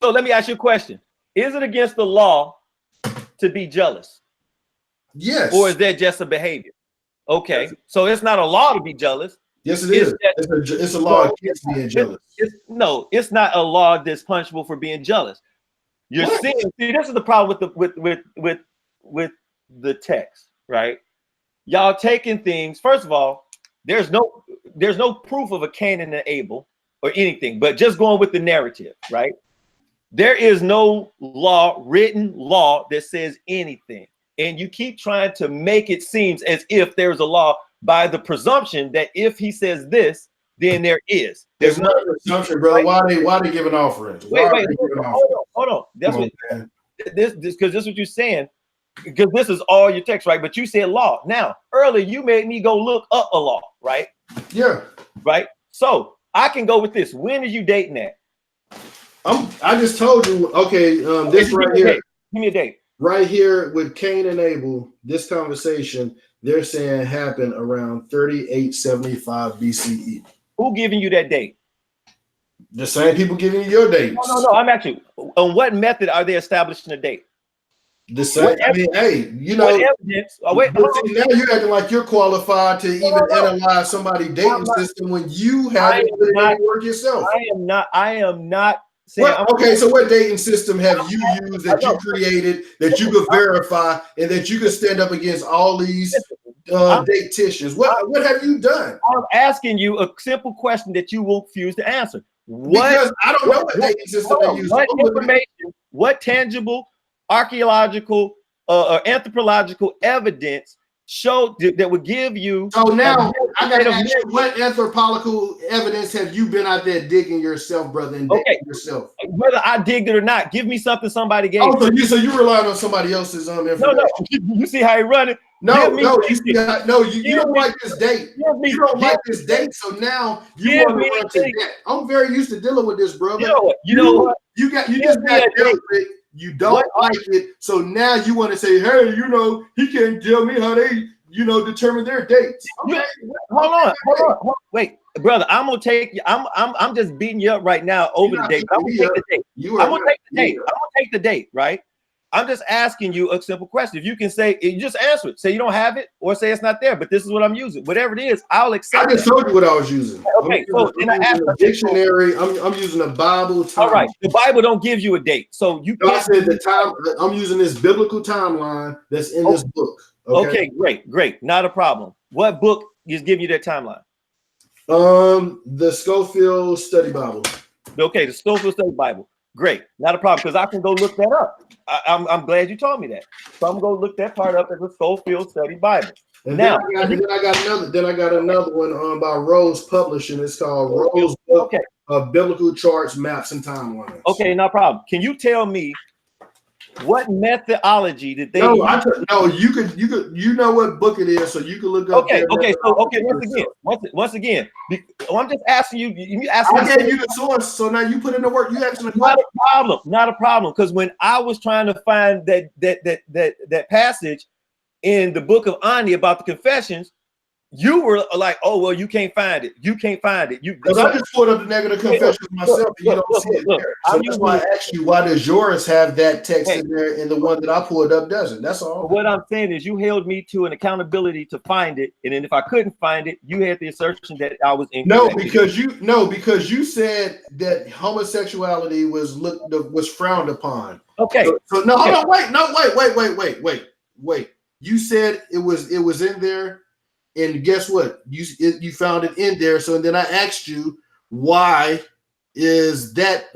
Speaker 2: so let me ask you a question. Is it against the law to be jealous?
Speaker 7: Yes.
Speaker 2: Or is that just a behavior? Okay, so it's not a law to be jealous.
Speaker 7: Yes, it is. It's a law against being jealous.
Speaker 2: No, it's not a law that's punishable for being jealous. You're
Speaker 7: What?
Speaker 2: seeing. See, this is the problem with the text, right? Y'all taking things. First of all, there's no proof of a Cain and an Abel or anything, but just going with the narrative, right? There is no written law that says anything. And you keep trying to make it seem as if there's a law by the presumption that if he says this, then there is.
Speaker 7: There's not a presumption, brother.
Speaker 2: Right?
Speaker 7: Why they giving offerings?
Speaker 2: Wait,
Speaker 7: Hold
Speaker 2: on. That's
Speaker 7: what
Speaker 2: this because this is what you're saying. Because this is all your text, right? But you said law. Now, earlier you made me go look up a law, right?
Speaker 7: Yeah.
Speaker 2: Right. So I can go with this. When are you dating that?
Speaker 7: I just told you. Okay, this right here.
Speaker 2: Give me a date.
Speaker 7: Right here with Cain and Abel, this conversation, they're saying happened around 3875 BCE.
Speaker 2: Who giving you that date?
Speaker 7: The same people giving you your dates.
Speaker 2: No. I'm actually on what method are they establishing a date?
Speaker 7: The same. I mean, hey, you know.
Speaker 2: Evidence? Oh, wait,
Speaker 7: see, now you're acting like you're qualified to even analyze somebody's dating system when you haven't put in any work yourself.
Speaker 2: I am not saying.
Speaker 7: Okay, so what dating system have you used that you created that you could verify and that you could stand up against all these datitians? What have you done?
Speaker 2: I'm asking you a simple question that you will refuse to answer.
Speaker 7: Because I don't know what dating system they use.
Speaker 2: What information? What tangible, archaeological, or anthropological evidence showed that would give you?
Speaker 7: So now I got to ask you, what anthropological evidence have you been out there digging yourself, brother, and digging yourself?
Speaker 2: Whether I digged it or not, give me something somebody gave.
Speaker 7: Oh, so you relying on somebody else's information?
Speaker 2: No. You see how he running?
Speaker 7: No. You see how, you don't like this date. You don't like this date, so now you want to run to that. I'm very used to dealing with this, brother.
Speaker 2: You know what?
Speaker 7: You just got dealt with. You don't like it, so now you want to say, hey, you know, he can't tell me how they, you know, determine their dates. Okay.
Speaker 2: Hold on. Wait, brother, I'm gonna take. I'm just beating you up right now over the date. I'm gonna take the date. I'm gonna take the date, right? I'm just asking you a simple question. If you can say, you just answer it. Say you don't have it, or say it's not there. But this is what I'm using. Whatever it is, I'll accept.
Speaker 7: I just told you what I was using.
Speaker 2: Okay, so then I asked
Speaker 7: a dictionary. I'm using a Bible.
Speaker 2: All right, the Bible don't give you a date, so you.
Speaker 7: I said the time. I'm using this biblical timeline that's in this book.
Speaker 2: Okay, great, not a problem. What book is giving you that timeline?
Speaker 7: The Schofield Study Bible.
Speaker 2: Okay, the Schofield Study Bible. Great, not a problem, because I can go look that up. I'm glad you told me that. So I'm gonna look that part up as a Schofield Study Bible.
Speaker 7: And
Speaker 2: now,
Speaker 7: then I got another one by Rose Publishing. It's called Rose Book of Biblical Charts, Maps, and Timelines.
Speaker 2: Okay, no problem. Can you tell me what methodology did they?
Speaker 7: No, you know what book it is, so you can look up.
Speaker 2: Okay. Once again, I'm just asking you.
Speaker 7: I gave you the source, so now you put in the work. You asking the question.
Speaker 2: Not a problem. Because when I was trying to find that passage in the book of Ani about the confessions, you were like, "Oh well, you can't find it. You can't find it."
Speaker 7: Because I just pulled up the negative confessions myself, and you don't see it there. So that's why I asked you, why does yours have that text in there, and the one that I pulled up doesn't? That's all.
Speaker 2: What I'm saying is, you held me to an accountability to find it, and then if I couldn't find it, you had the assertion that I was incorrect.
Speaker 7: Because you said that homosexuality was frowned upon.
Speaker 2: Okay.
Speaker 7: So no, hold on, wait. You said it was in there. And guess what? You found it in there. So then I asked you, why is that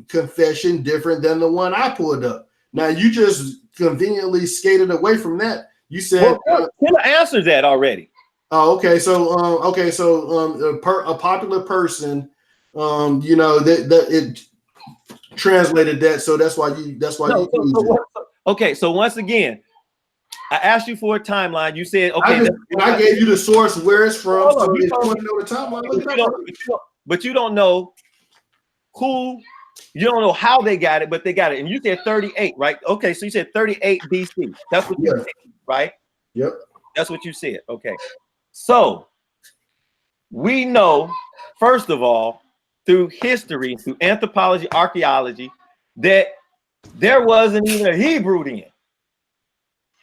Speaker 7: confession different than the one I pulled up? Now you just conveniently skated away from that. You said,
Speaker 2: Killah answered that already.
Speaker 7: Oh, okay. So a popular person, you know that it translated that. So that's why you use it.
Speaker 2: Okay. So once again, I asked you for a timeline. You said, okay.
Speaker 7: I gave you the source where it's from. So if you want to know the timeline,
Speaker 2: but you don't know who
Speaker 3: You don't know how they got it, but they got it. And you said 38, right? Okay, so you said 38 BC. That's what you said, right?
Speaker 7: Yep.
Speaker 3: That's what you said. Okay. So we know, first of all, through history, through anthropology, archaeology, that there wasn't even a Hebrew then.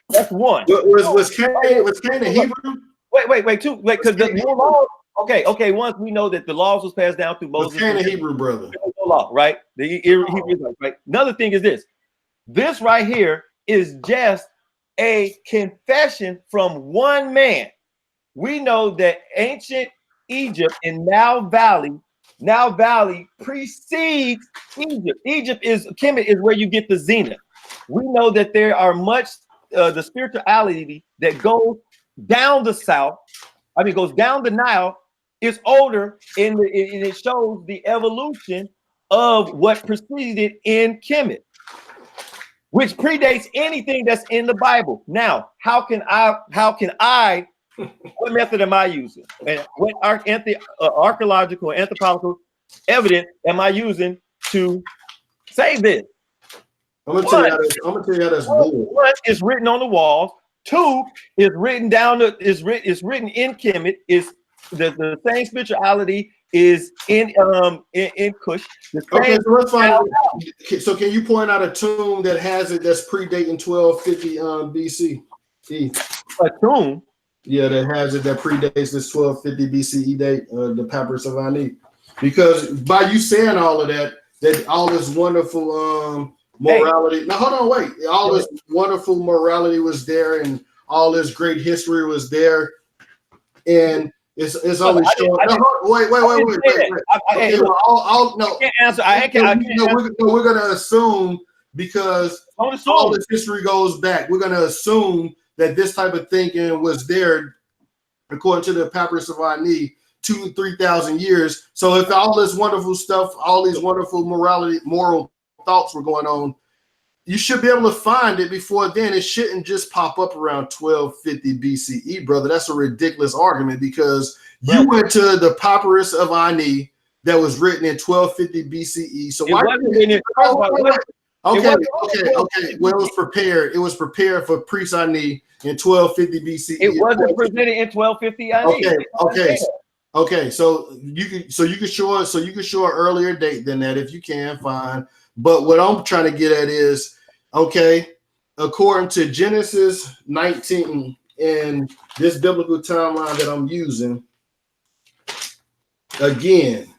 Speaker 3: That's one.
Speaker 7: Was Cain a Hebrew?
Speaker 3: Wait, two. Wait, because the law. Okay. Once we know that the laws was passed down through Moses.
Speaker 7: Was Cain a Hebrew brother?
Speaker 3: Law, right? The Hebrew, right? Another thing is this. This right here is just a confession from one man. We know that ancient Egypt in Nile Valley precedes Egypt. Kemet is where you get the zenith. We know that there are much the spirituality that goes down the south. Goes down the Nile. Is older and it shows the evolution of what preceded in Kemet, which predates anything that's in the Bible. Now, how can I? What method am I using? And what archaeological, anthropological evidence am I using to say this?
Speaker 7: I'm gonna tell you how that's bull.
Speaker 3: One is written on the walls. Two is written down. Is written in Kemet. Is the same spirituality is in Kush.
Speaker 7: Okay, so let's find out. So can you point out a tomb that has it that's predating 1250 BC?
Speaker 3: A tomb?
Speaker 7: Yeah, that has it that predates this 1250 BCE date, the Papyrus of Ani. Because by you saying all of that all this wonderful morality. Hey. Now hold on, wait. All this wonderful morality was there, and all this great history was there, and it's only showing. Wait. Okay, no. I can't answer. I can't. We're gonna assume because all this history goes back. We're gonna assume that this type of thinking was there, according to the Papyrus of Ani, 2,000-3,000 years. So if all this wonderful stuff, all these wonderful moral thoughts were going on, you should be able to find it before then. It shouldn't just pop up around 1250 BCE, brother. That's a ridiculous argument because you went to the Papyrus of Ani that was written in 1250 BCE. So why? Okay. Well, it was prepared. It was prepared for priest Ani in 1250 BCE.
Speaker 3: It wasn't presented in 1250 Ani.
Speaker 7: Okay. So you could show an earlier date than that if you can find. But what I'm trying to get at is, okay, according to Genesis 19 and this biblical timeline that I'm using, again,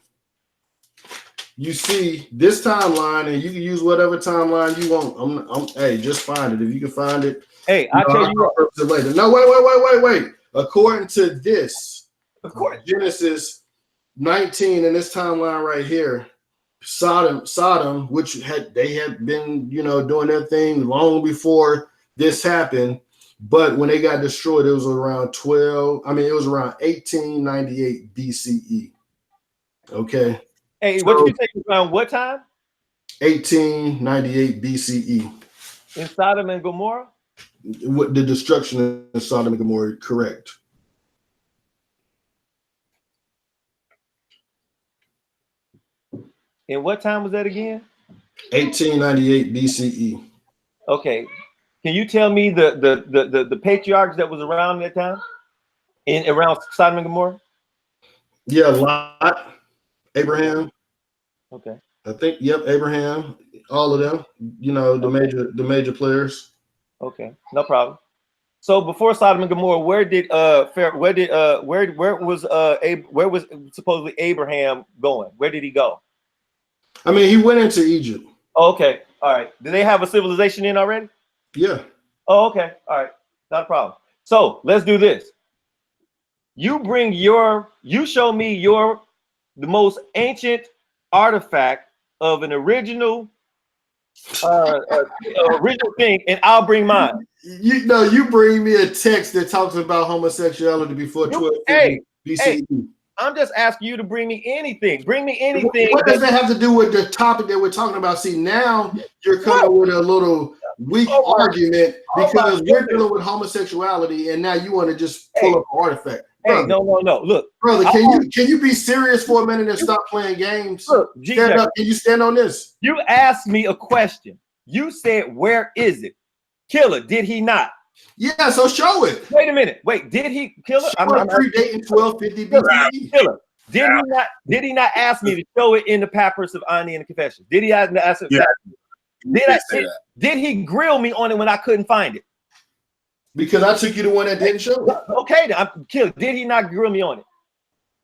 Speaker 7: you see this timeline, and you can use whatever timeline you want. Hey, just find it if you can find it.
Speaker 3: Hey, I'll tell you what.
Speaker 7: Later. No, wait. According to this, Genesis 19 and this timeline right here, Sodom, which they had been, doing their thing long before this happened, but when they got destroyed, it was around 1898 BCE. Okay.
Speaker 3: Hey, what did you say around what time?
Speaker 7: 1898 BCE.
Speaker 3: In Sodom and Gomorrah?
Speaker 7: With the destruction of Sodom and Gomorrah, correct.
Speaker 3: And what time was that again?
Speaker 7: 1898 BCE.
Speaker 3: Okay. Can you tell me the patriarchs that was around that time? Around Sodom and Gomorrah?
Speaker 7: Yeah, Lot, Abraham.
Speaker 3: Okay.
Speaker 7: I think, Abraham, all of them, the major players.
Speaker 3: Okay, no problem. So before Sodom and Gomorrah, where was supposedly Abraham going? Where did he go?
Speaker 7: He went into Egypt.
Speaker 3: Oh, okay, all right. Do they have a civilization in already?
Speaker 7: Yeah.
Speaker 3: Oh, okay, all right, not a problem. So let's do this. You show me the most ancient artifact of an original thing, and I'll bring mine.
Speaker 7: You bring me a text that talks about homosexuality before 1250 BCE.
Speaker 3: Hey, I'm just asking you to bring me anything. Bring me anything.
Speaker 7: What does that have to do with the topic that we're talking about? See, now you're coming with a little weak argument because we're dealing with homosexuality, and now you want to just pull up an artifact.
Speaker 3: Hey, no. Look,
Speaker 7: brother, can you be serious for a minute and stop playing games?
Speaker 3: Look,
Speaker 7: stand up. Can you stand on this?
Speaker 3: You asked me a question. You said, "Where is it?" Killah, did he not?
Speaker 7: Yeah, so show it.
Speaker 3: Wait a minute. Wait, did he Killah?
Speaker 7: I'm predating 1250 BCE.
Speaker 3: Killah, did he not ask me to show it in the Papyrus of Ani and the Confessions? Did he ask me? Yeah. Did he grill me on it when I couldn't find it?
Speaker 7: Because I took you the one that didn't show it.
Speaker 3: Okay, then I'm Killah. Did he not grill me on it?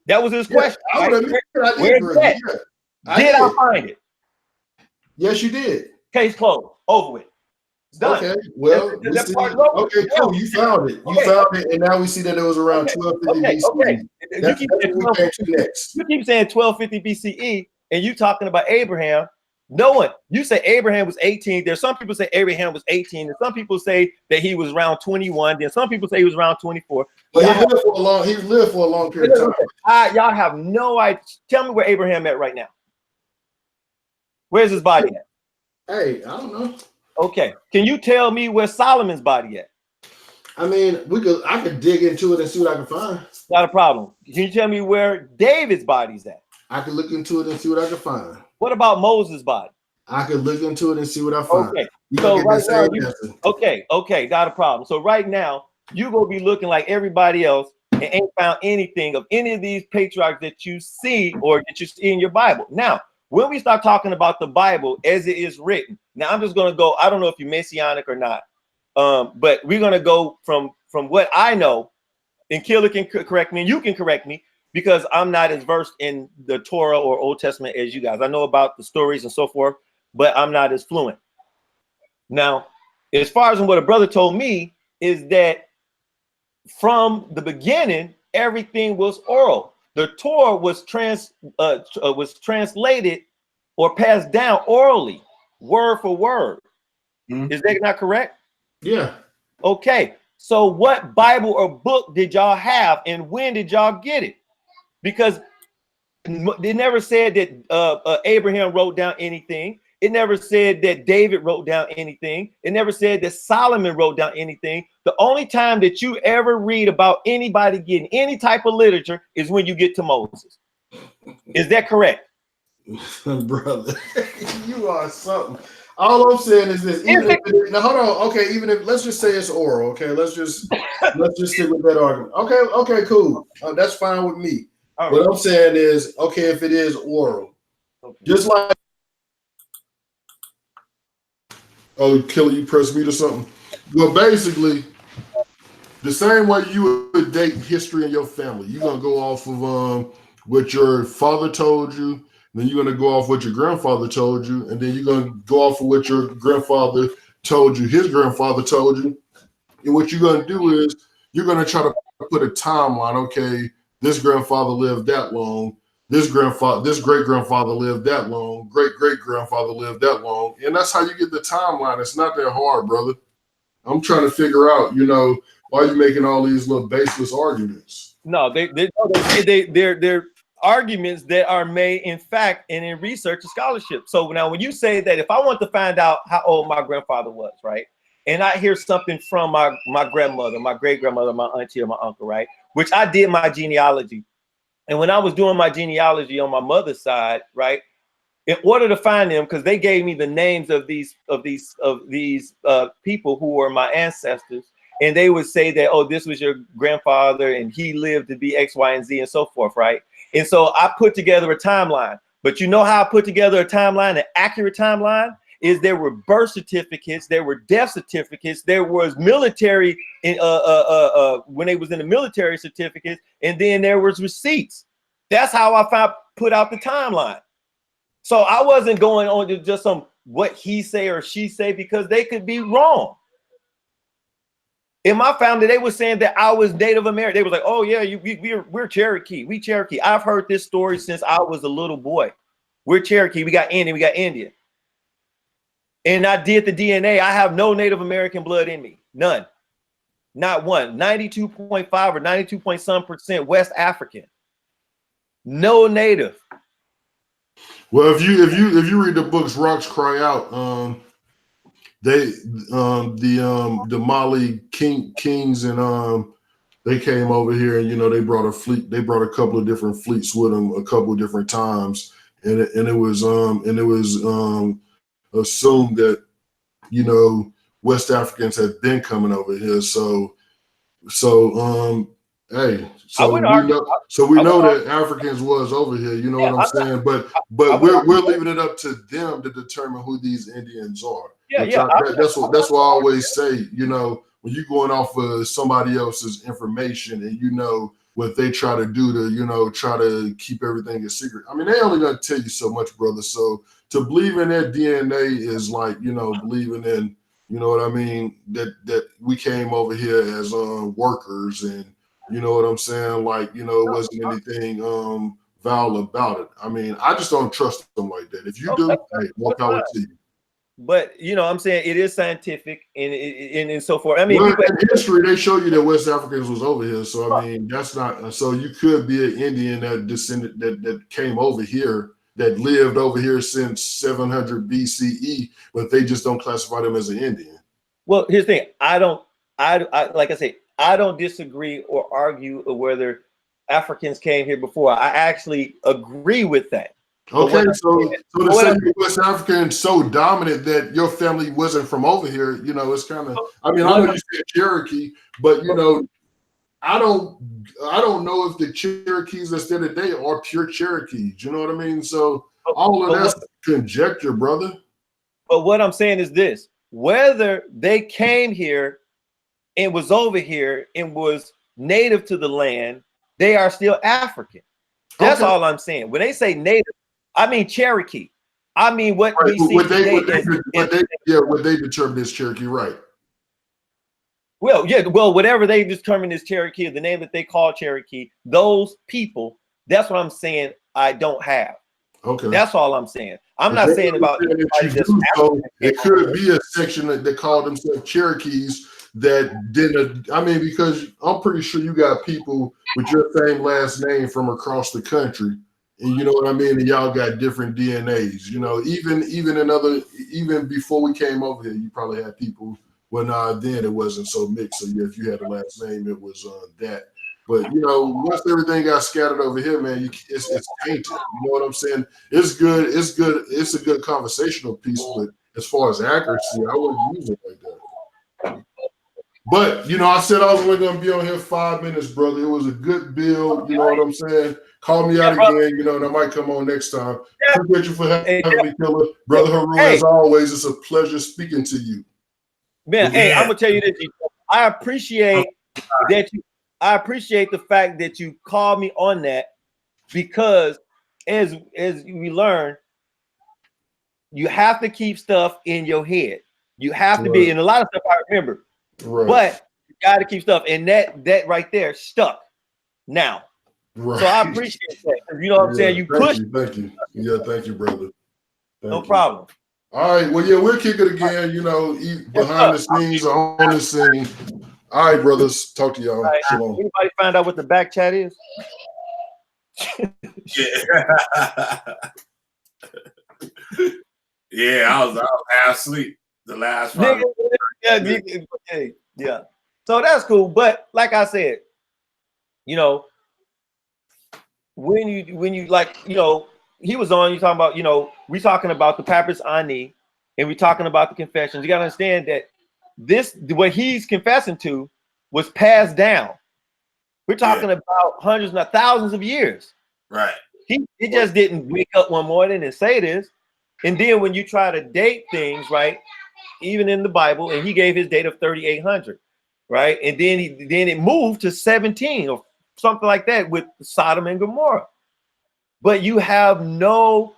Speaker 3: That was his question.
Speaker 7: I would admit I did grill you. Yeah,
Speaker 3: did I find it?
Speaker 7: Yes, you did.
Speaker 3: Case closed. Over with. Done.
Speaker 7: Okay, well, okay, cool. You found it. You found it, and now we see that it was around 1250 BCE.
Speaker 3: You keep saying 1250 BCE, and you talking about Abraham. No one. You say Abraham was 18. There's some people say Abraham was 18, and some people say that he was around 21. Then some people say he was around 24.
Speaker 7: But he lived for a long period of time.
Speaker 3: Y'all have no idea. Tell me where Abraham at right now. Where's his body at?
Speaker 7: Hey, I don't know.
Speaker 3: Okay. Can you tell me where Solomon's body at?
Speaker 7: I mean, I could dig into it and see what I can find.
Speaker 3: Not a problem. Can you tell me where David's body's at?
Speaker 7: I could look into it and see what I can find.
Speaker 3: What about Moses' body?
Speaker 7: I could look into it and see what I find.
Speaker 3: Okay. So right now, okay, not a problem. So right now, you're gonna be looking like everybody else and ain't found anything of any of these patriarchs that you see or that you see in your Bible. Now, when we start talking about the Bible as it is written, now I'm just gonna go. I don't know if you're messianic or not, but we're gonna go from what I know, and Killah can correct me, and you can correct me, because I'm not as versed in the Torah or Old Testament as you guys. I know about the stories and so forth, but I'm not as fluent. Now, as far as what a brother told me is that from the beginning, everything was oral. The Torah was translated or passed down orally, word for word. Mm-hmm. Is that not correct?
Speaker 7: Yeah.
Speaker 3: Okay. So what Bible or book did y'all have, and when did y'all get it? Because they never said that Abraham wrote down anything. It never said that David wrote down anything. It never said that Solomon wrote down anything. The only time that you ever read about anybody getting any type of literature is when you get to Moses. Is that correct?
Speaker 7: Brother, you are something. All I'm saying is this. Now, hold on. Okay, even if let's just say it's oral. Okay, let's just stick with that argument. Okay, cool. That's fine with me. Right. What I'm saying is, okay, if it is oral, just like, oh, Killah, you press mute or something. Well, basically, the same way you would date history in your family, you're gonna go off of what your father told you, then you're gonna go off what your grandfather told you, and then you're gonna go off of what your grandfather told you, his grandfather told you. And what you're gonna do is you're gonna try to put a timeline. Okay, this grandfather lived that long. This great grandfather lived that long. Great grandfather lived that long, and that's how you get the timeline. It's not that hard, brother. I'm trying to figure out, why you're making all these little baseless arguments.
Speaker 3: No, they're arguments that are made in fact and in research and scholarship. So now when you say that, if I want to find out how old my grandfather was, right, and I hear something from my grandmother, my great grandmother, my auntie, or my uncle, right, which I did my genealogy, and when I was doing my genealogy on my mother's side, right, in order to find them, because they gave me the names of these people who were my ancestors, and they would say that, oh, this was your grandfather and he lived to be X, Y, and Z and so forth, right? And so I put together a timeline. But you know how I put together a timeline, an accurate timeline? Is there were birth certificates, there were death certificates, there was military when they was in the military certificates, and then there was receipts. That's how I put out the timeline. So I wasn't going on to just some what he say or she say, because they could be wrong. In my family, they were saying that I was Native American. They were like, oh yeah, we're Cherokee. We Cherokee. I've heard this story since I was a little boy. We're Cherokee. We got Indian. We got Indian. And I did the DNA. I have no Native American blood in me. None. Not one. 92.5 or 92 point some % West African. No Native.
Speaker 7: Well, if you read the books Rocks Cry Out, the Mali kings and they came over here, and they brought a fleet. They brought a couple of different fleets with them, a couple of different times, and it was assumed that West Africans had been coming over here. Hey, we know that Africans was over here. You know what I'm saying? But we're leaving it up to them to determine who these Indians are. That's what I always say. When you're going off of somebody else's information, and what they try to do to try to keep everything a secret. I mean, they only gonna tell you so much, brother. So to believe in that DNA is like believing in. You know what I mean? That we came over here as workers, and you know what I'm saying? Like, it wasn't anything foul about it. I mean, I just don't trust them like that. If you do, hey, more power to you.
Speaker 3: But I'm saying it is scientific and so forth. I mean,
Speaker 7: in history, they show you that West Africans was over here. So I mean, that's not. So you could be an Indian that came over here, that lived over here since 700 BCE, but they just don't classify them as an Indian.
Speaker 3: Well, here's the thing. I like I say, I don't disagree or argue whether Africans came here before. I actually agree with that.
Speaker 7: Okay, so to say West African so dominant that your family wasn't from over here, it's kind of. I mean, I know you said Cherokee, but I don't know if the Cherokees that's there today are pure Cherokees. You know what I mean? So all of that's conjecture, brother.
Speaker 3: But what I'm saying is this: whether they came here and was over here and was native to the land, they are still African. That's all I'm saying. When they say native, I mean Cherokee. I mean what we see today.
Speaker 7: What they determined is Cherokee, right?
Speaker 3: Well, whatever they determine is Cherokee, the name that they call Cherokee, those people, that's what I'm saying I don't have.
Speaker 7: Okay.
Speaker 3: That's all I'm saying. I'm not saying about
Speaker 7: it could be a section that called themselves Cherokees that didn't. I mean, because I'm pretty sure you got people with your same last name from across the country, and you know what I mean, and y'all got different DNAs. Even before we came over here, you probably had people. Well, then it wasn't so mixed. So yeah, if you had a last name, it was that. But once everything got scattered over here, man, it's tainted. You know what I'm saying? It's good. It's good. It's a good conversational piece. But as far as accuracy, I wouldn't use it like that. But I said I was only going to be on here 5 minutes, brother. It was a good build. You know what I'm saying? Call me out again. And I might come on next time. Appreciate you for having me, Killah. Brother Heru, as always, it's a pleasure speaking to you.
Speaker 3: Man, hey, I'm gonna tell you this. I appreciate that I appreciate the fact that you called me on that, because as we learn, you have to keep stuff in your head. You have to be, and a lot of stuff I remember, but you got to keep stuff, and that right there stuck now. So I appreciate that. You know what I'm saying? You push.
Speaker 7: Thank you. Yeah, thank you, brother.
Speaker 3: No problem.
Speaker 7: All right. Well, yeah, we'll kick it again. Behind the scenes or on the scene. All right, brothers. Talk to y'all.
Speaker 3: Right.
Speaker 7: Shalom.
Speaker 3: Anybody find out what the back chat is?
Speaker 1: Yeah, I was half asleep the last 5 minutes.
Speaker 3: Yeah. So that's cool. But like I said, when you like, he was on, you talking about, we talking about the Papyrus Ani, and we talking about the confessions. You gotta understand that what he's confessing to was passed down. We're talking about hundreds, not thousands of years.
Speaker 1: Right.
Speaker 3: He just didn't wake up one morning and say this. And then when you try to date things, right, even in the Bible, and he gave his date of 3,800, right, and then it moved to 17 or something like that with Sodom and Gomorrah. But you have no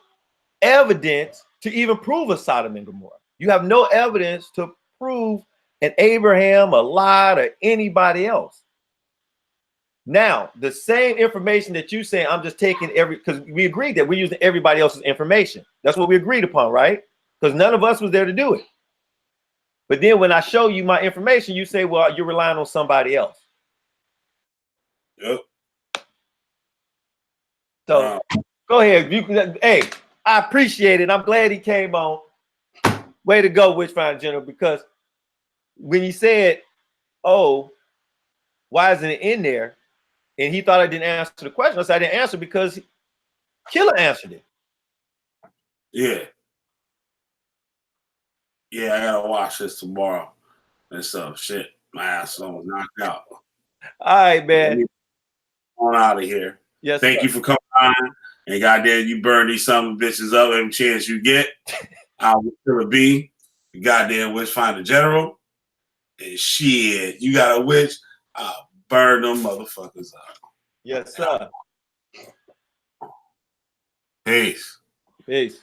Speaker 3: evidence to even prove a Sodom and Gomorrah. You have no evidence to prove an Abraham, a Lot, or anybody else. Now, the same information that you say, I'm just taking because we agreed that we're using everybody else's information. That's what we agreed upon, right? Because none of us was there to do it. But then when I show you my information, you say, well, you're relying on somebody else.
Speaker 1: Yep.
Speaker 3: So go ahead. Hey, I appreciate it. I'm glad he came on. Way to go, Witchfinder General, because when you said, oh, why isn't it in there? And he thought I didn't answer the question. I said I didn't answer because Killah answered it.
Speaker 1: Yeah. Yeah, I gotta watch this tomorrow. And so shit, my ass was knocked out.
Speaker 3: All right, man.
Speaker 1: On out of here.
Speaker 3: Yes.
Speaker 1: Thank you for coming on. And goddamn, you burn these son of bitches up every chance you get. I will Killah B, the goddamn witch finder general. And shit, you got a witch, I'll burn them motherfuckers up.
Speaker 3: Yes, sir.
Speaker 1: Peace.
Speaker 3: Peace.